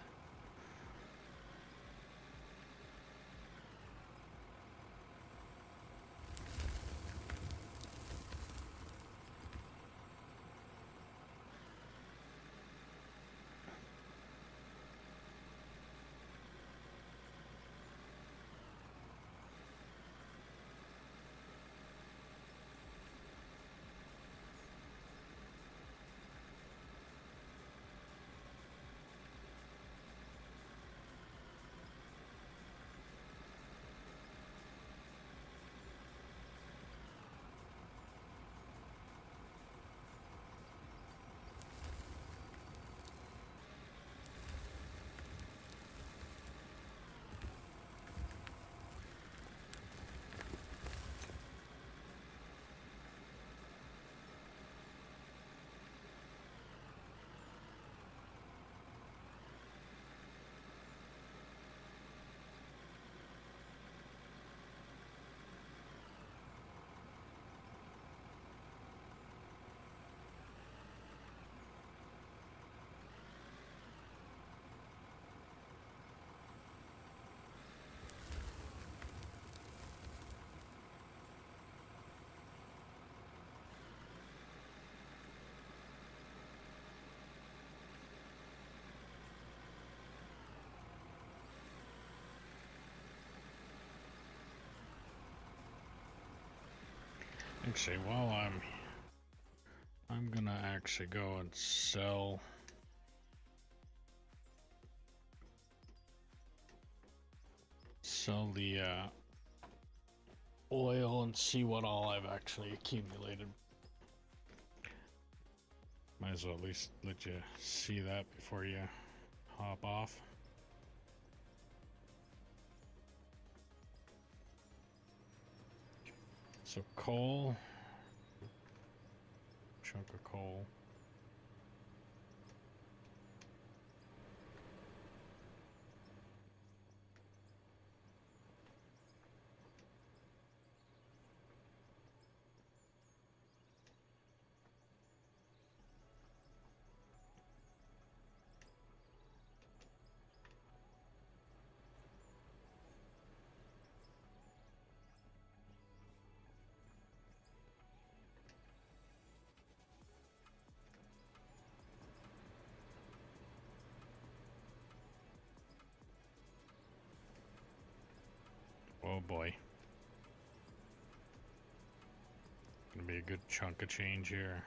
actually, while I'm gonna actually go and sell the oil and see what all I've actually accumulated. Might as well at least let you see that before you hop off. So coal, chunk of coal. Oh boy. Gonna be a good chunk of change here.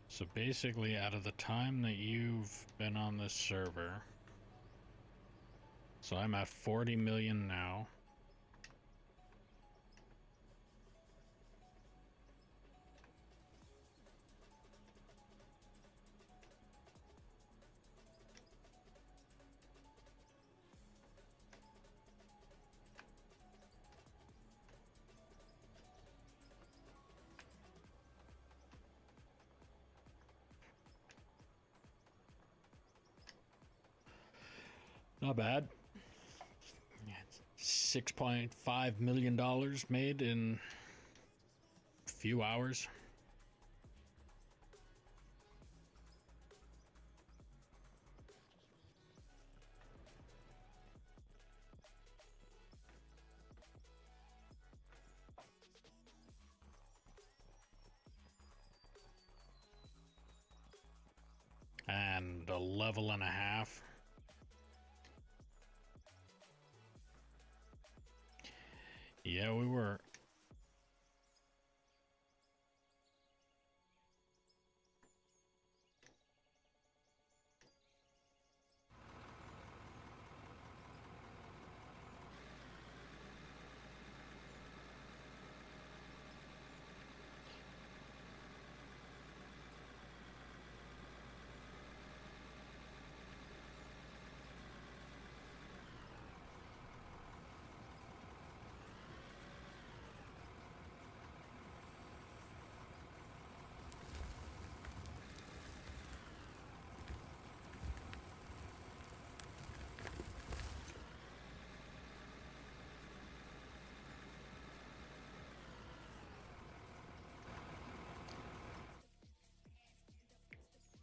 So basically, out of the time that you've been on this server, so I'm at 40 million now. Not bad. $6.5 million made in a few hours. And a level and a half. Yeah, we were.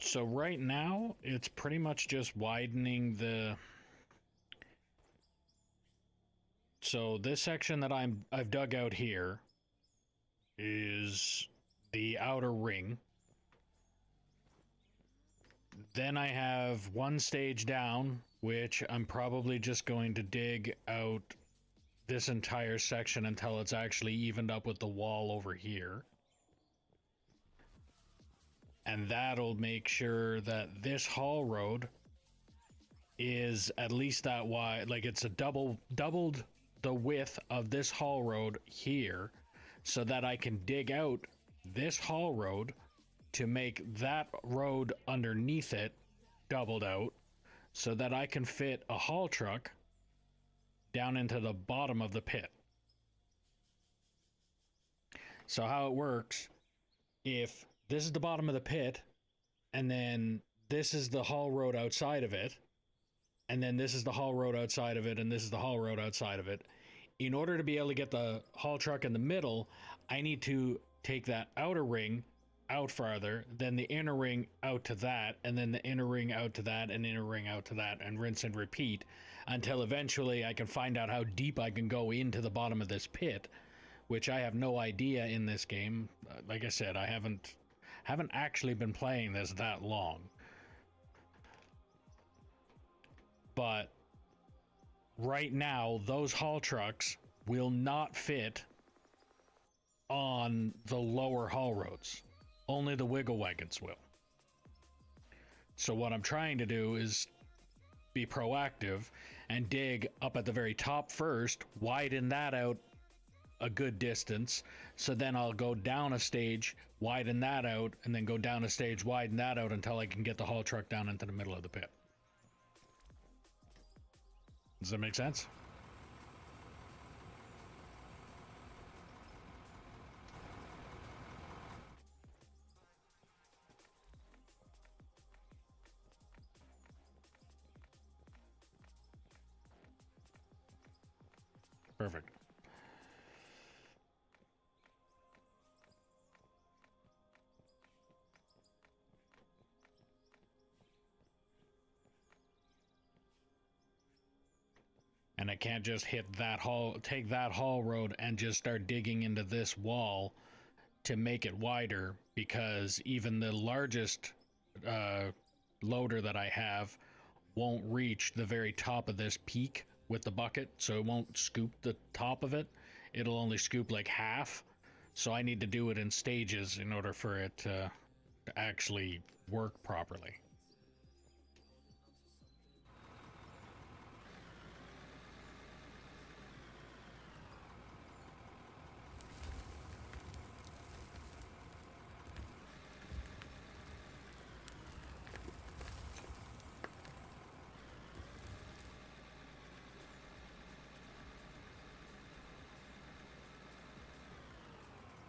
So right now, it's pretty much just widening the... So this section that I've dug out here is the outer ring. Then I have one stage down, which I'm probably just going to dig out this entire section until it's actually evened up with the wall over here. And that'll make sure that this haul road is at least that wide, like it's a doubled the width of this haul road here, so that I can dig out this haul road to make that road underneath it doubled out so that I can fit a haul truck down into the bottom of the pit. So how it works, if this is the bottom of the pit, and then this is the haul road outside of it, and then this is the haul road outside of it, and this is the haul road outside of it, in order to be able to get the haul truck in the middle, I need to take that outer ring out farther, then the inner ring out to that, and then the inner ring out to that, and inner ring out to that, and rinse and repeat until eventually I can find out how deep I can go into the bottom of this pit, which I have no idea in this game. Like I said, I haven't actually been playing this that long. But right now, those haul trucks will not fit on the lower haul roads. Only the wiggle wagons will. So what I'm trying to do is be proactive and dig up at the very top first, widen that out a good distance, so then I'll go down a stage, widen that out, and then go down a stage, widen that out until I can get the haul truck down into the middle of the pit. Does that make sense? Perfect. And I can't just hit that take that haul road and just start digging into this wall to make it wider, because even the largest loader that I have won't reach the very top of this peak with the bucket, so it won't scoop the top of it. It'll only scoop like half, so I need to do it in stages in order for it to actually work properly.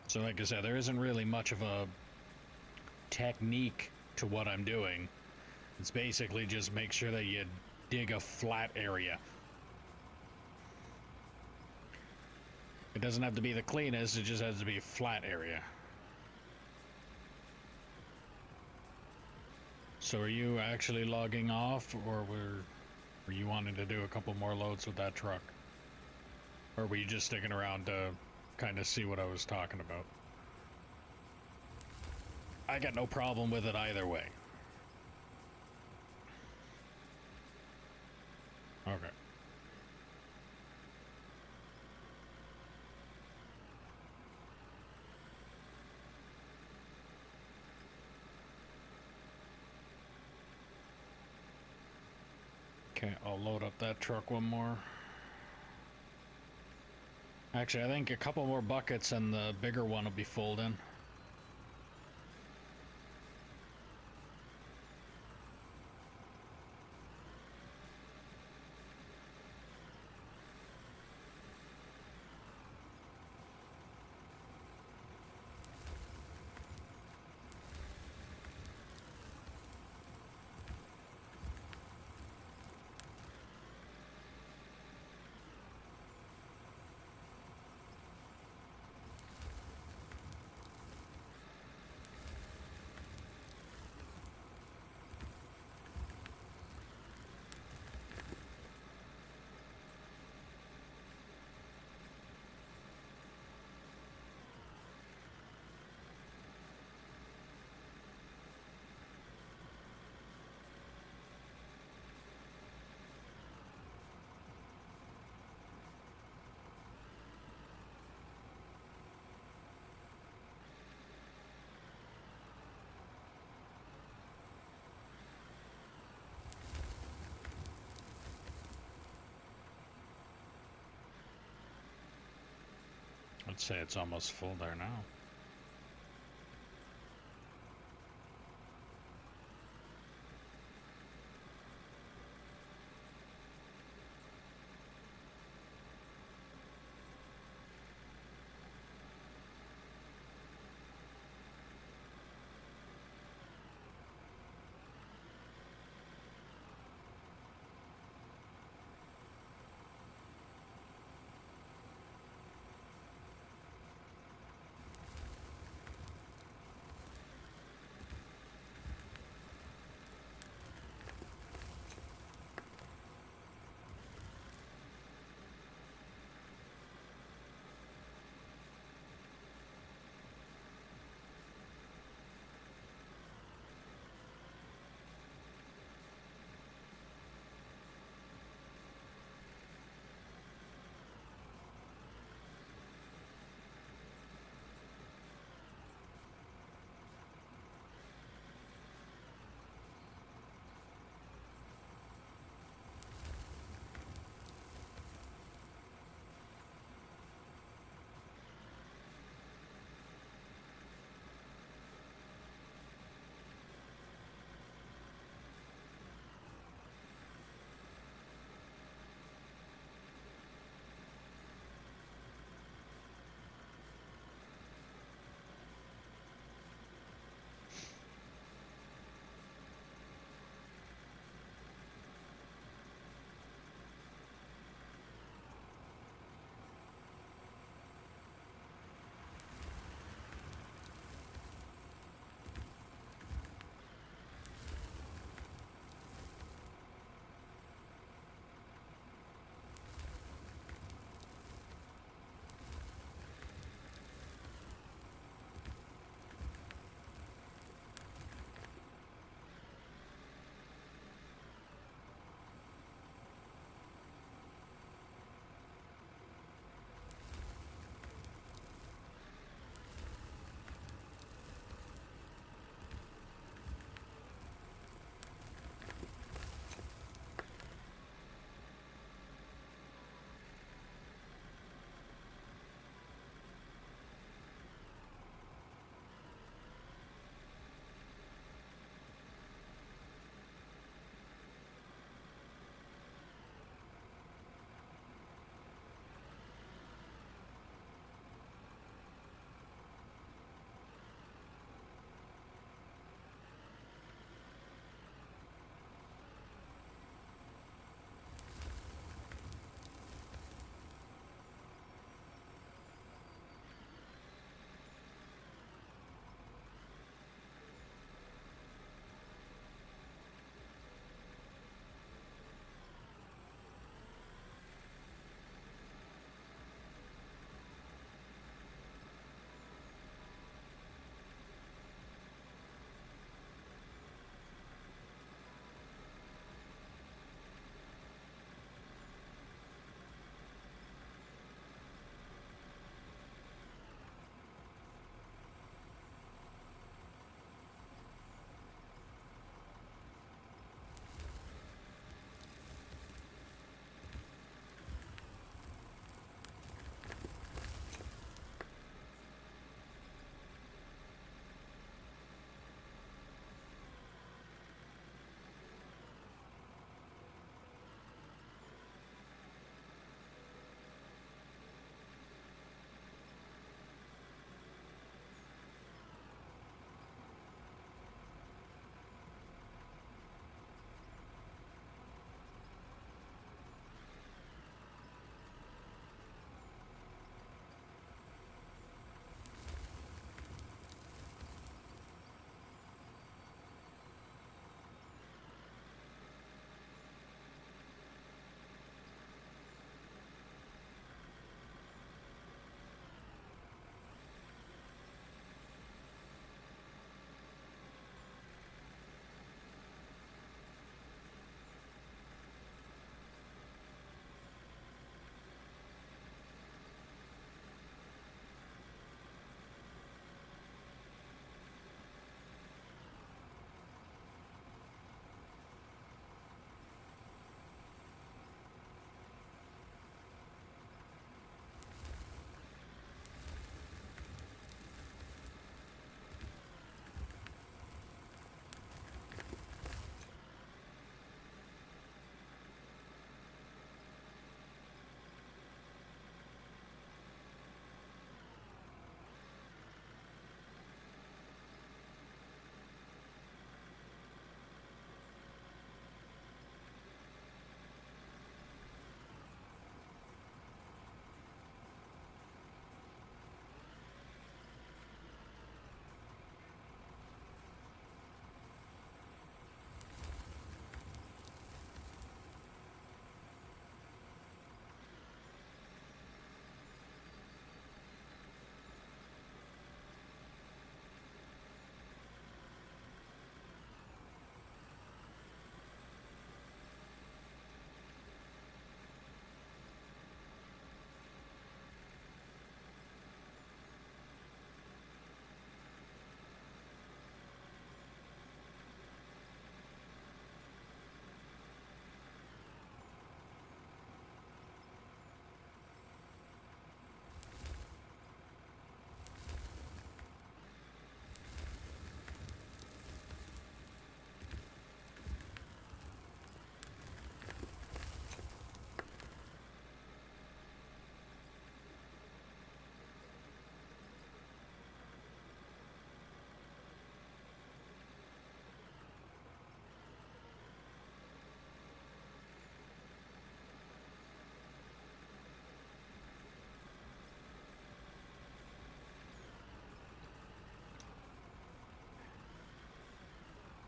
So like I said, there isn't really much of a technique to what I'm doing. It's basically just make sure that you dig a flat area. It doesn't have to be the cleanest, it just has to be a flat area. So are you actually logging off, or were you wanting to do a couple more loads with that truck? Or were you just sticking around to kind of see what I was talking about? I got no problem with it either way. Okay. Okay, I'll load up that truck one more. Actually, I think a couple more buckets and the bigger one will be full in. I'd say it's almost full there now.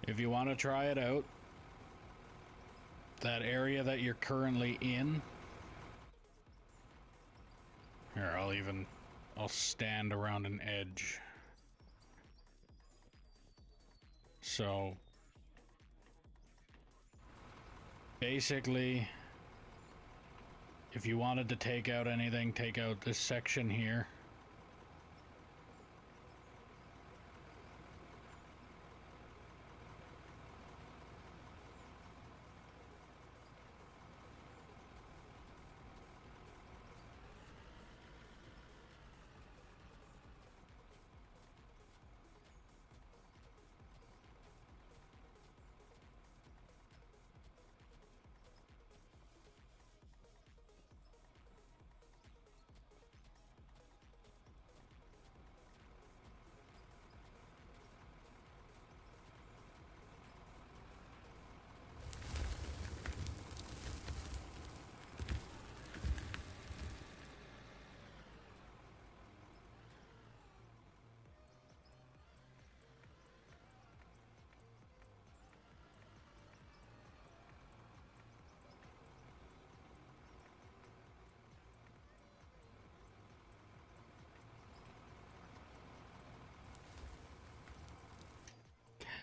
If you want to try it out, that area that you're currently in, here, I'll stand around an edge. So basically, if you wanted to take out anything, take out this section here.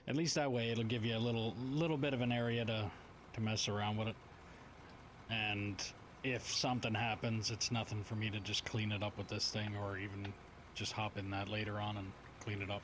At least that way it'll give you a little bit of an area to mess around with it. And if something happens, it's nothing for me to just clean it up with this thing, or even just hop in that later on and clean it up.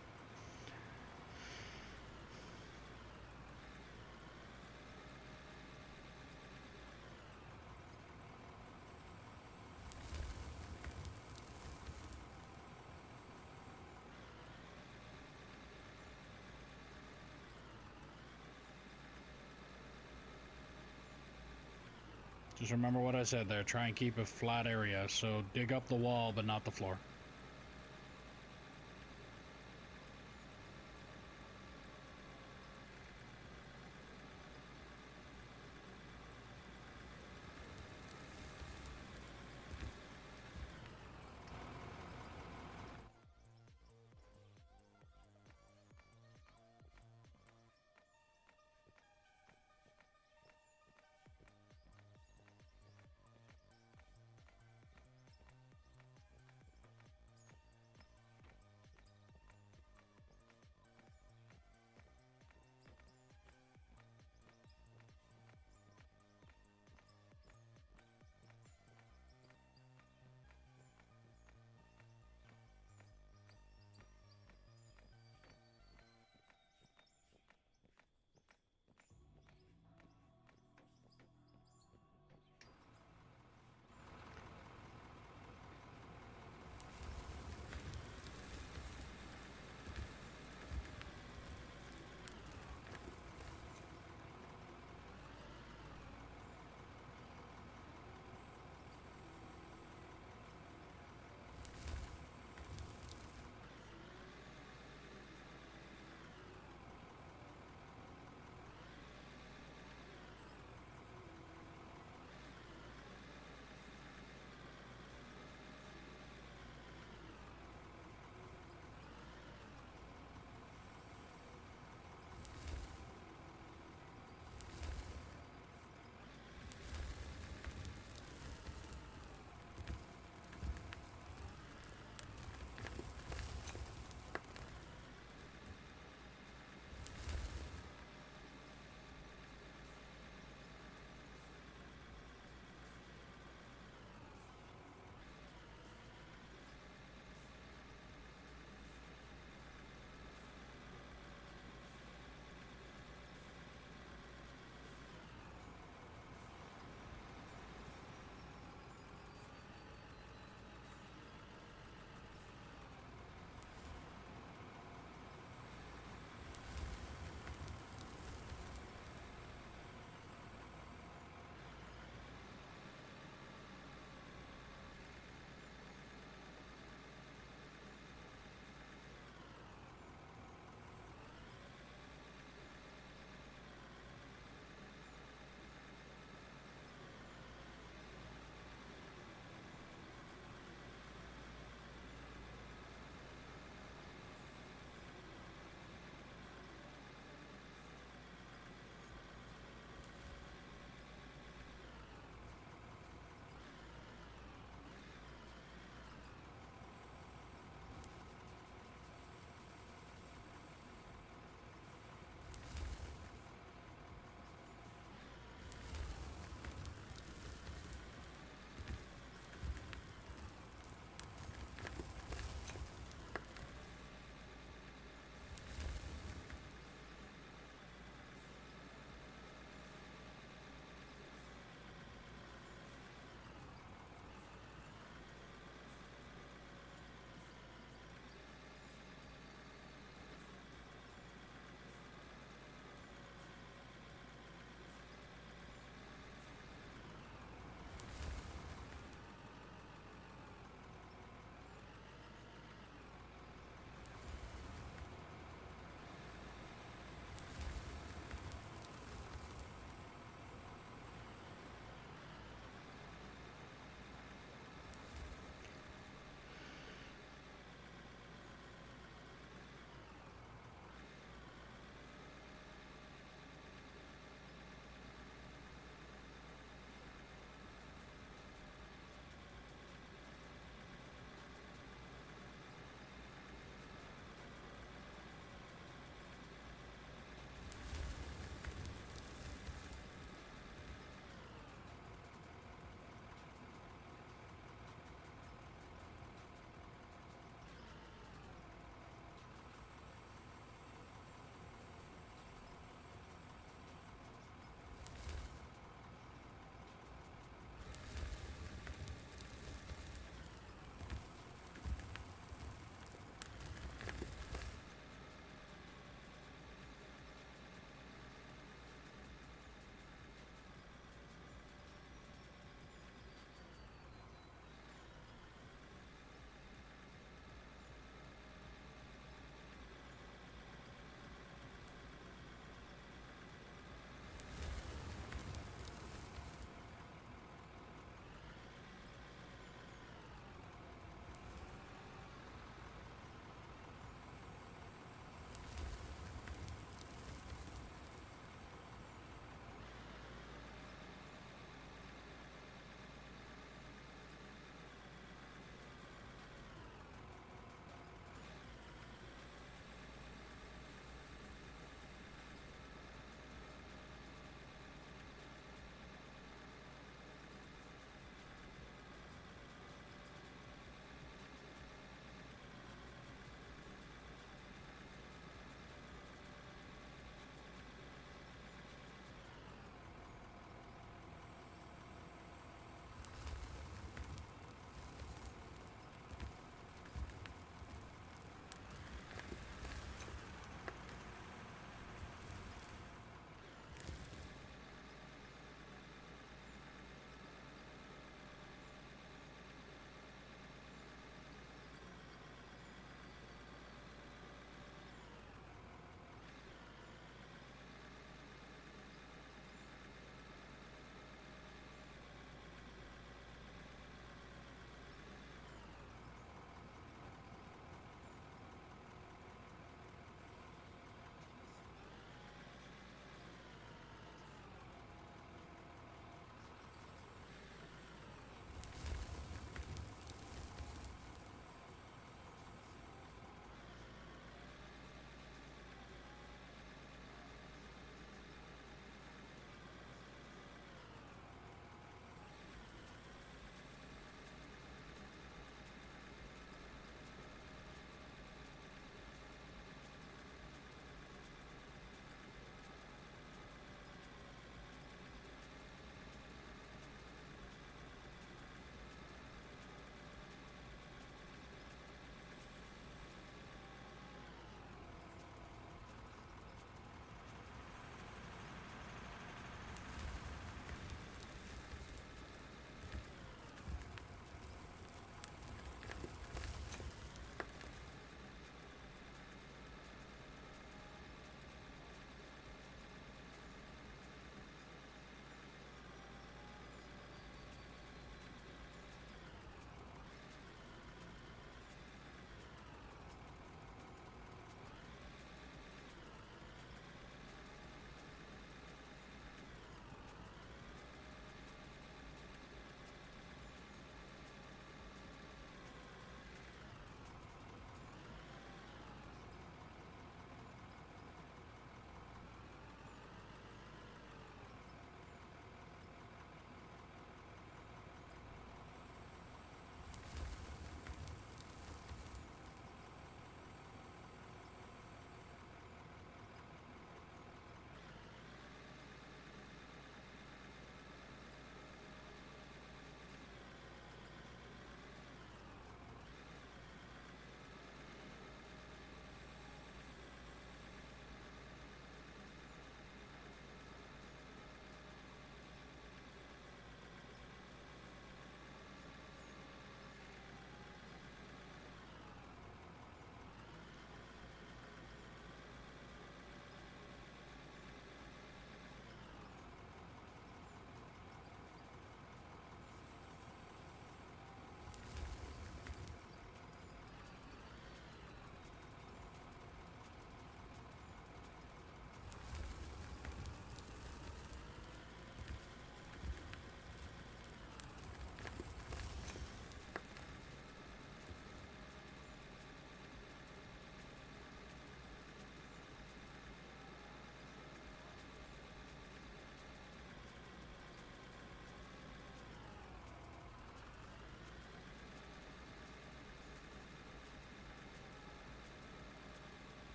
Just remember what I said there. Try and keep a flat area. So dig up the wall, but not the floor.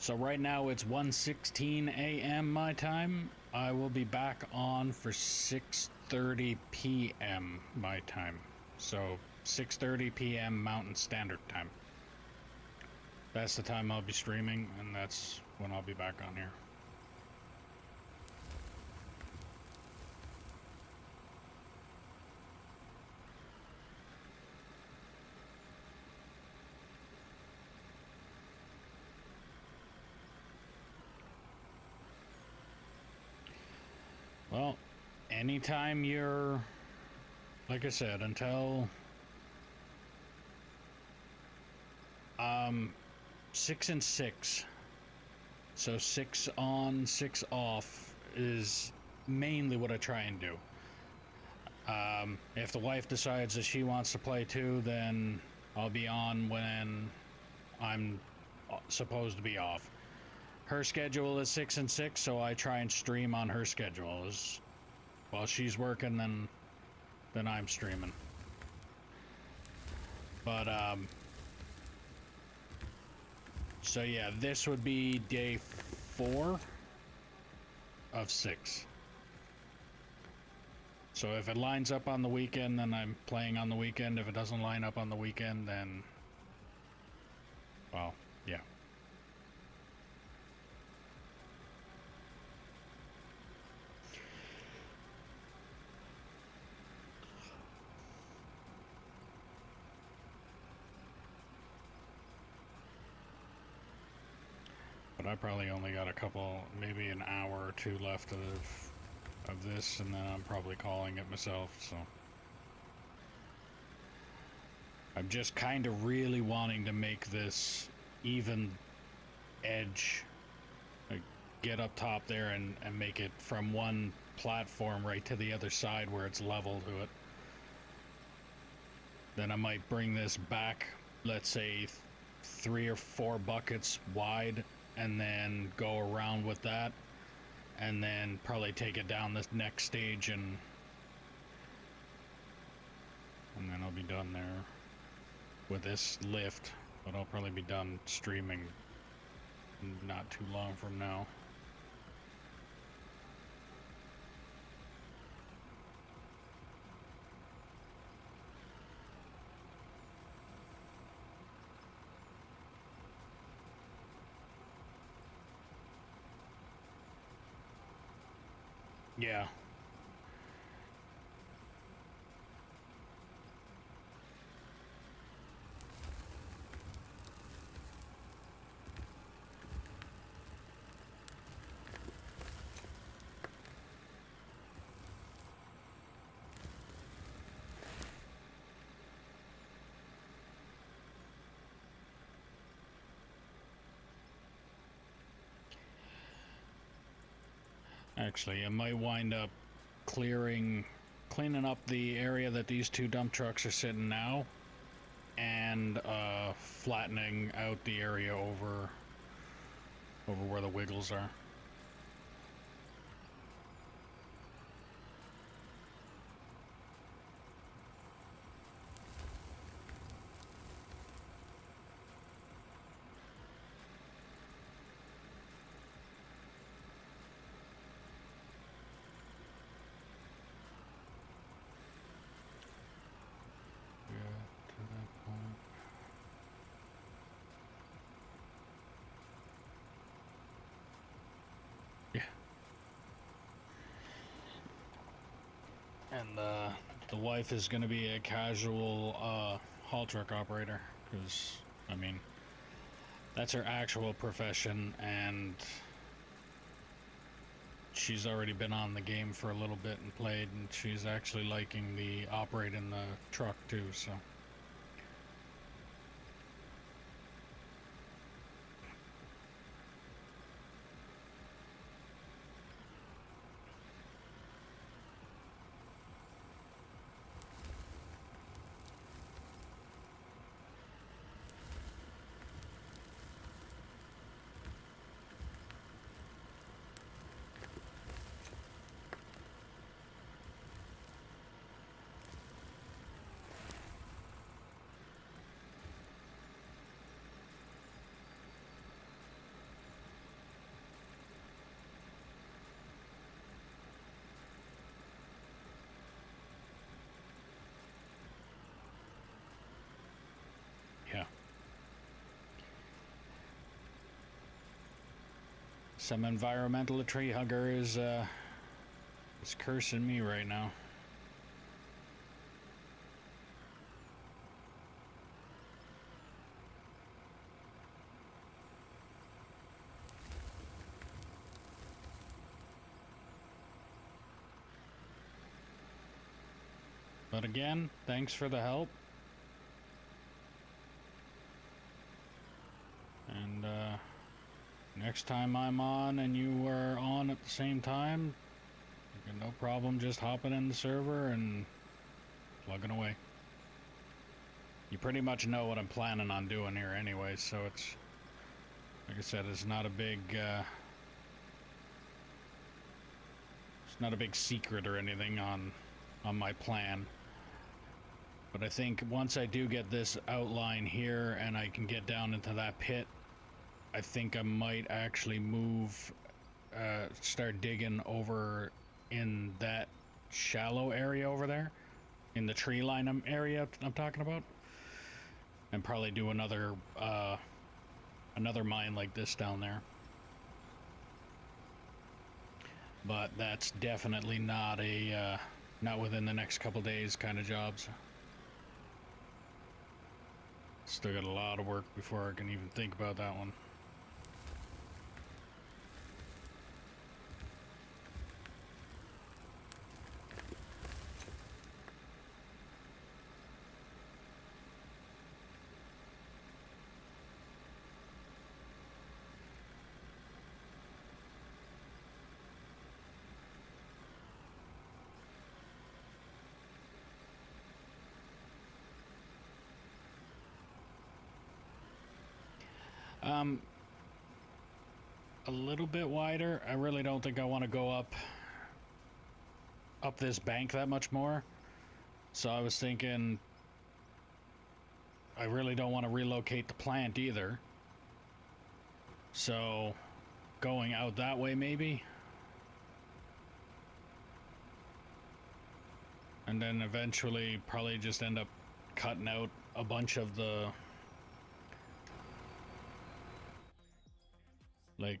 So right now it's 1:16 a.m. my time. I will be back on for 6:30 p.m. my time. So 6:30 p.m. Mountain Standard Time. That's the time I'll be streaming, and that's when I'll be back on here. Well, anytime you're, like I said, until 6 and 6, so 6 on 6 off is mainly what I try and do. If the wife decides that she wants to play too, then I'll be on when I'm supposed to be off. Her schedule is 6 and 6, so I try and stream on her schedule. As while she's working, then I'm streaming. But so yeah, this would be day 4 of 6. So if it lines up on the weekend, then I'm playing on the weekend. If it doesn't line up on the weekend, then, well, yeah. But I probably only got a couple, maybe an hour or 2 left of this, and then I'm probably calling it myself, so. I'm just kind of really wanting to make this even edge. Like, get up top there and make it from one platform right to the other side where it's level to it. Then I might bring this back, let's say 3 or 4 buckets wide, and then go around with that, and then probably take it down this next stage, and then I'll be done there with this lift. But I'll probably be done streaming not too long from now. Yeah. Actually, I might wind up cleaning up the area that these 2 dump trucks are sitting now, and flattening out the area over where the wiggles are. And the wife is going to be a casual haul truck operator, because, I mean, that's her actual profession, and she's already been on the game for a little bit and played, and she's actually liking the operating the truck too, so. Some environmental tree hugger is cursing me right now. But again, thanks for the help. And next time I'm on and you are on at the same time, you can no problem just hopping in the server and plugging away. You pretty much know what I'm planning on doing here anyway, so it's, like I said, it's not a big secret or anything on my plan. But I think once I do get this outline here and I can get down into that pit, I think I might actually move, start digging over in that shallow area over there, in the tree line area I'm talking about, and probably do another mine like this down there. But that's definitely not a not within the next couple days kind of jobs. Still got a lot of work before I can even think about that one. A little bit wider. I really don't think I want to go up this bank that much more. So I was thinking I really don't want to relocate the plant either. So going out that way maybe. And then eventually probably just end up cutting out a bunch of the, like,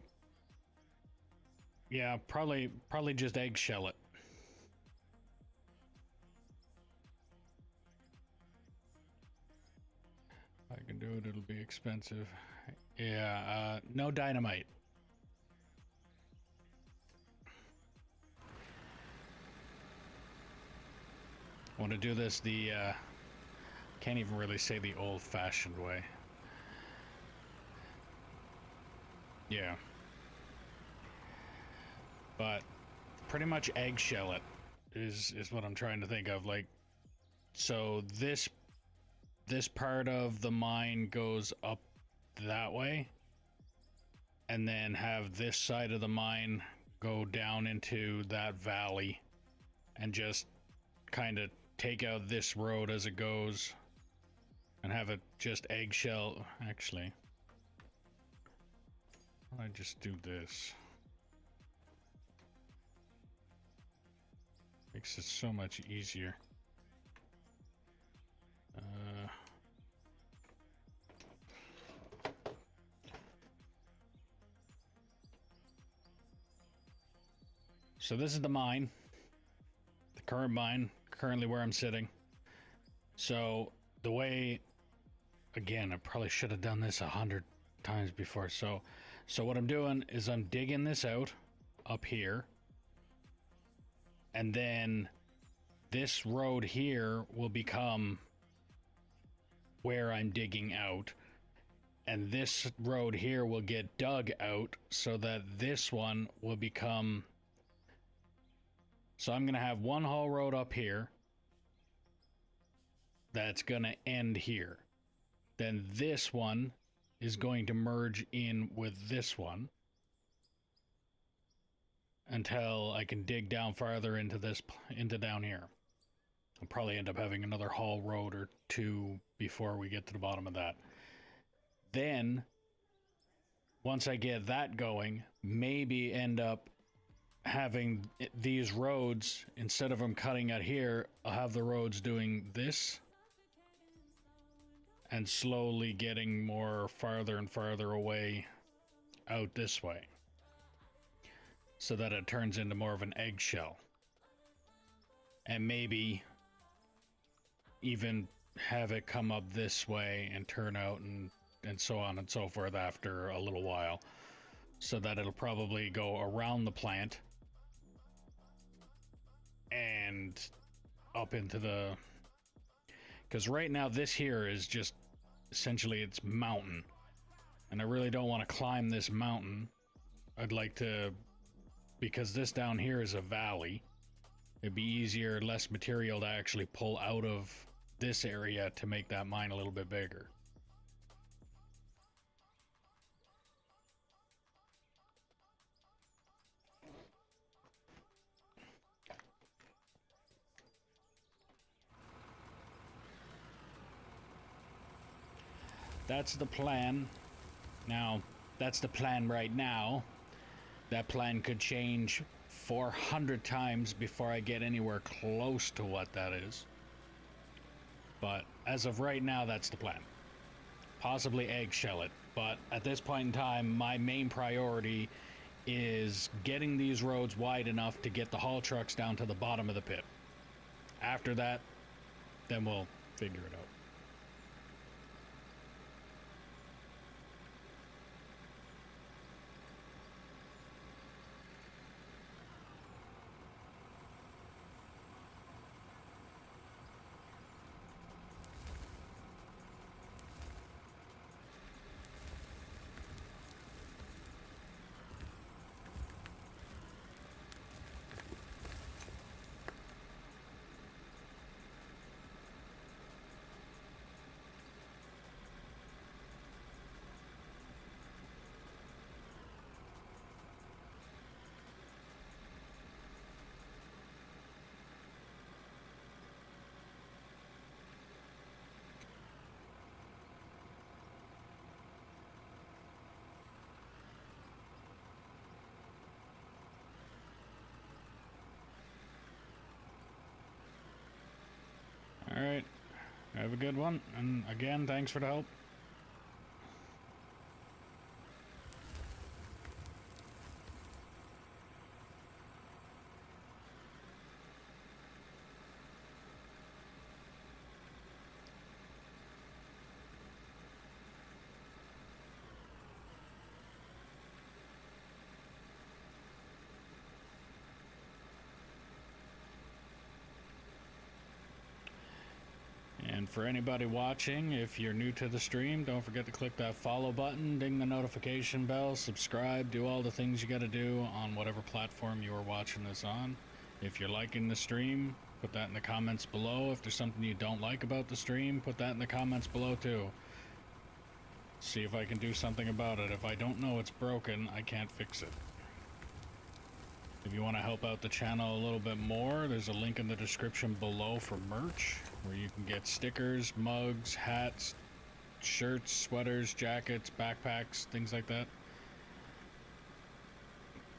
yeah, probably just eggshell it. If I can do it, it'll be expensive. Yeah, no dynamite. I want to do this the, can't even really say the old-fashioned way. Yeah. But pretty much eggshell it is what I'm trying to think of. Like, so this part of the mine goes up that way, and then have this side of the mine go down into that valley, and just kind of take out this road as it goes, and have it just eggshell. Actually, I just do this. Makes it so much easier. So this is the mine, the current mine, currently where I'm sitting. So the way, again, I probably should have done this 100 times before. So what I'm doing is I'm digging this out up here, and then this road here will become where I'm digging out, and this road here will get dug out so that this one will become. So I'm going to have one haul road up here that's going to end here. Then this one is going to merge in with this one until I can dig down farther into down here. I'll probably end up having another haul road or two before we get to the bottom of that. Then, once I get that going, maybe end up having these roads, instead of them cutting out here, I'll have the roads doing this and slowly getting more farther and farther away out this way. so that it turns into more of an eggshell. And maybe even have it come up this way and turn out and so on and so forth after a little while, so that it'll probably go around the plant and up into the, because right now this here is just essentially it's mountain, and I really don't want to climb this mountain. I'd like to, because this down here is a valley, it'd be easier, less material to actually pull out of this area to make that mine a little bit bigger. That's the plan. Now, that's the plan right now. That plan could change 400 times before I get anywhere close to what that is. But as of right now, that's the plan. Possibly eggshell it. But at this point in time, my main priority is getting these roads wide enough to get the haul trucks down to the bottom of the pit. After that, then we'll figure it out. Alright, have a good one, and again, thanks for the help. And for anybody watching, if you're new to the stream, don't forget to click that follow button, ding the notification bell, subscribe, do all the things you gotta do on whatever platform you are watching this on. If you're liking the stream, put that in the comments below. If there's something you don't like about the stream, put that in the comments below too. See if I can do something about it. If I don't know it's broken, I can't fix it. If you want to help out the channel a little bit more, there's a link in the description below for merch, where you can get stickers, mugs, hats, shirts, sweaters, jackets, backpacks, things like that.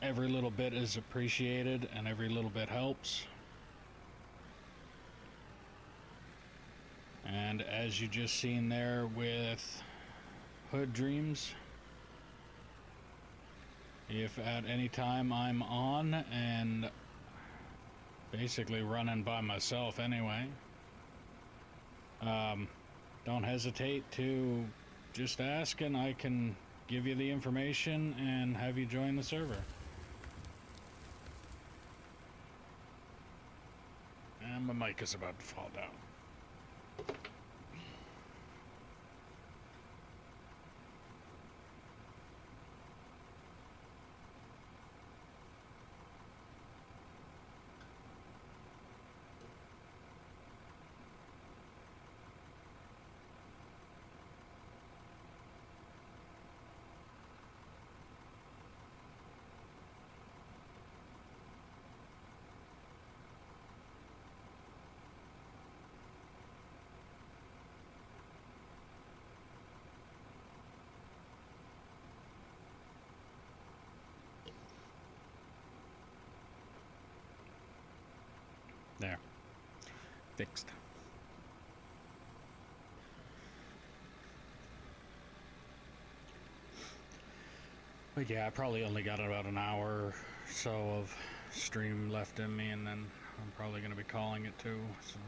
Every little bit is appreciated, and every little bit helps. And as you just seen there with Hood Dreams, if at any time I'm on and basically running by myself anyway, don't hesitate to just ask and I can give you the information and have you join the server. And my mic is about to fall down. There. Fixed. But yeah, I probably only got about an hour so of stream left in me, and then I'm probably going to be calling it too. So.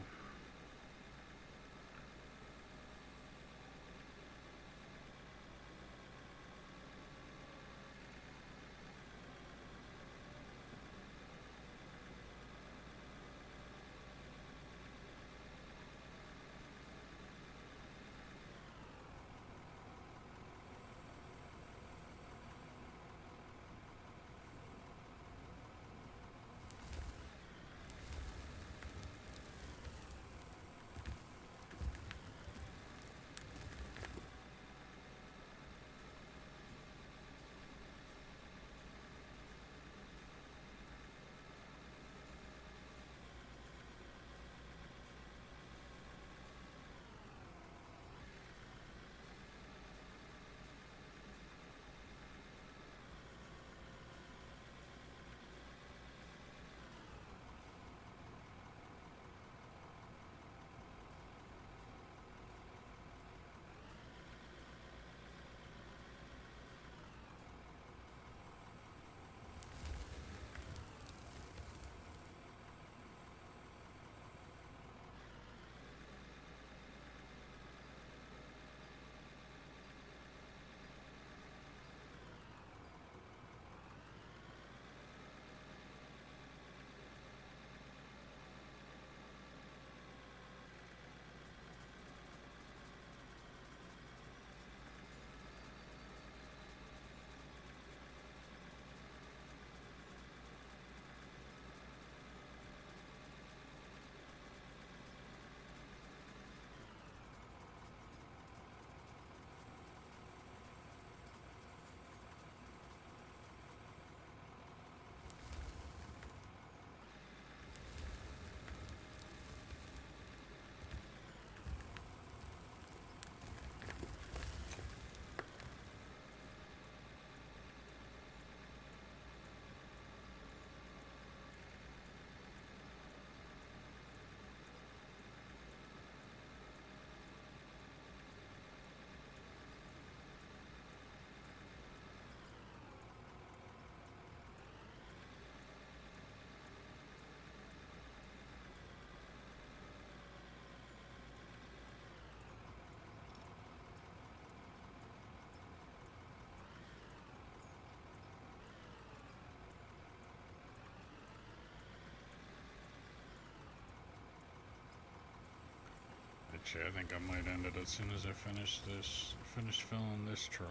Actually, I think I might end it as soon as I finish filling this truck.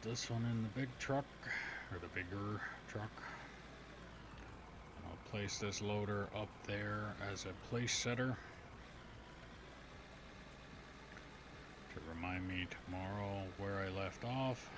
this one in the big truck, or the bigger truck. I'll place this loader up there as a place setter to remind me tomorrow where I left off.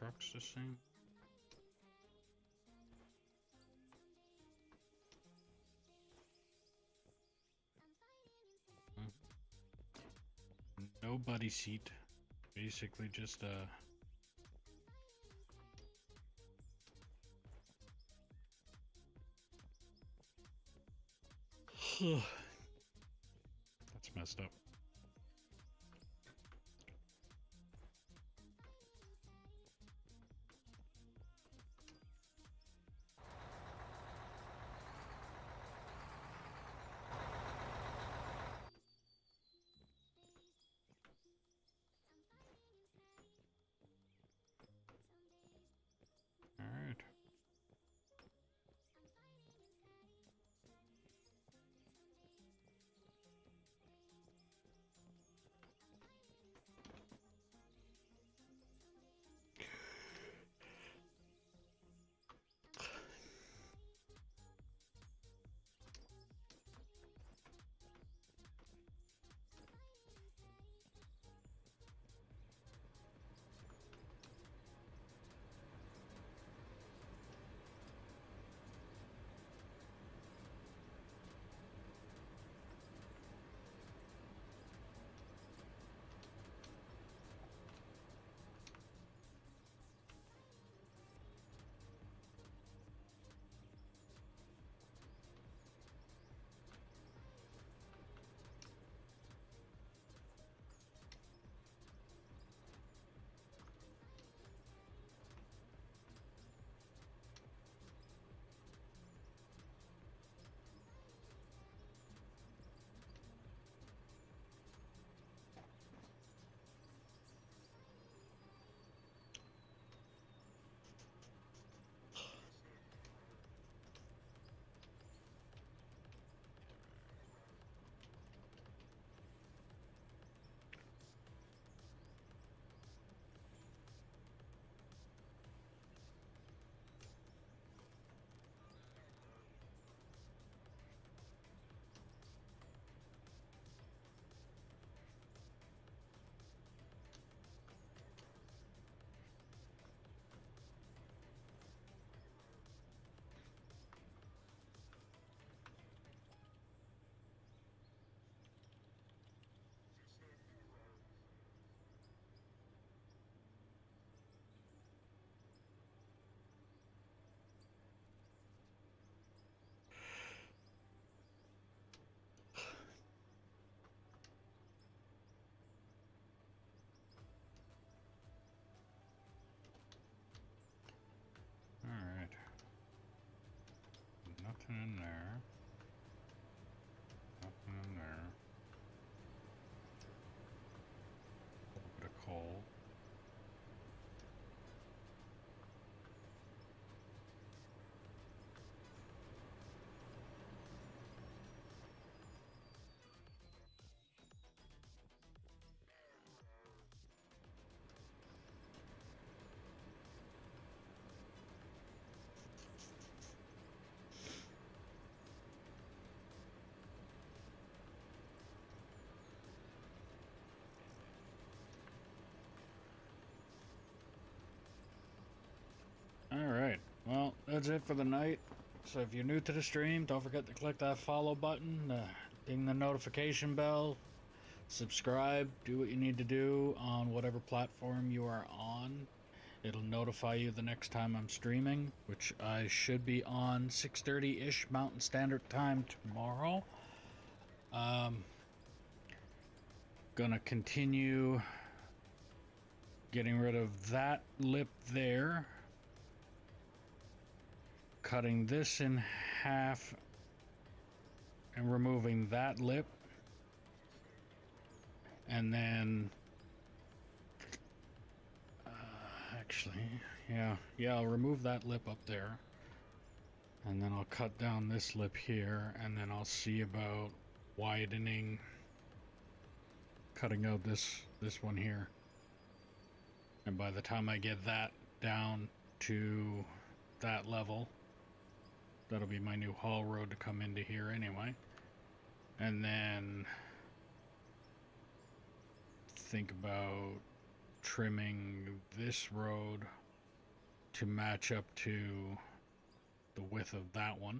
trucks the same? No buddy seat. Basically just that's messed up. All right. All right. Nothing in there. Nothing in there. A little bit of coal. Alright, well, that's it for the night. So if you're new to the stream, don't forget to click that follow button, ding the notification bell, subscribe, do what you need to do on whatever platform you are on. It'll notify you the next time I'm streaming, which I should be on 6:30-ish Mountain Standard Time tomorrow. Gonna continue getting rid of that lip there. Cutting this in half and removing that lip, and then actually I'll remove that lip up there, and then I'll cut down this lip here, and then I'll see about widening, cutting out this one here, and by the time I get that down to that level, that'll be my new haul road to come into here anyway. And then think about trimming this road to match up to the width of that one.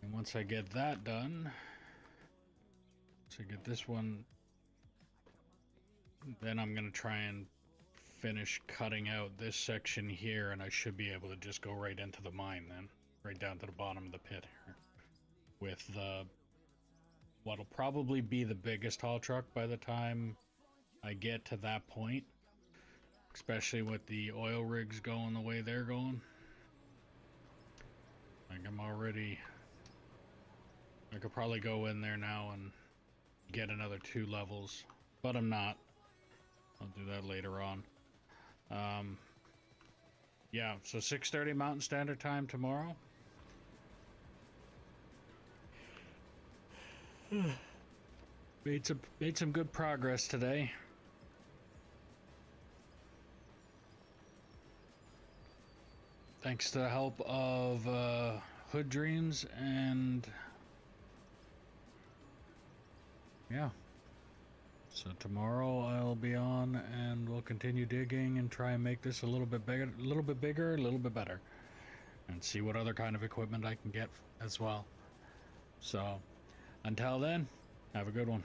And once I get that done, so get this one, then I'm going to try and finish cutting out this section here, and I should be able to just go right into the mine then, right down to the bottom of the pit here, with the what'll probably be the biggest haul truck by the time I get to that point, especially with the oil rigs going the way they're going. Like I'm already, I could probably go in there now and get another 2 levels, but I'm not. I'll do that later on. Yeah, so 6:30 Mountain Standard Time tomorrow. Made some good progress today. Thanks to the help of Hood Dreams, and yeah. So tomorrow I'll be on and we'll continue digging and try and make this a little bit bigger, a little bit better, and see what other kind of equipment I can get as well. So until then, have a good one.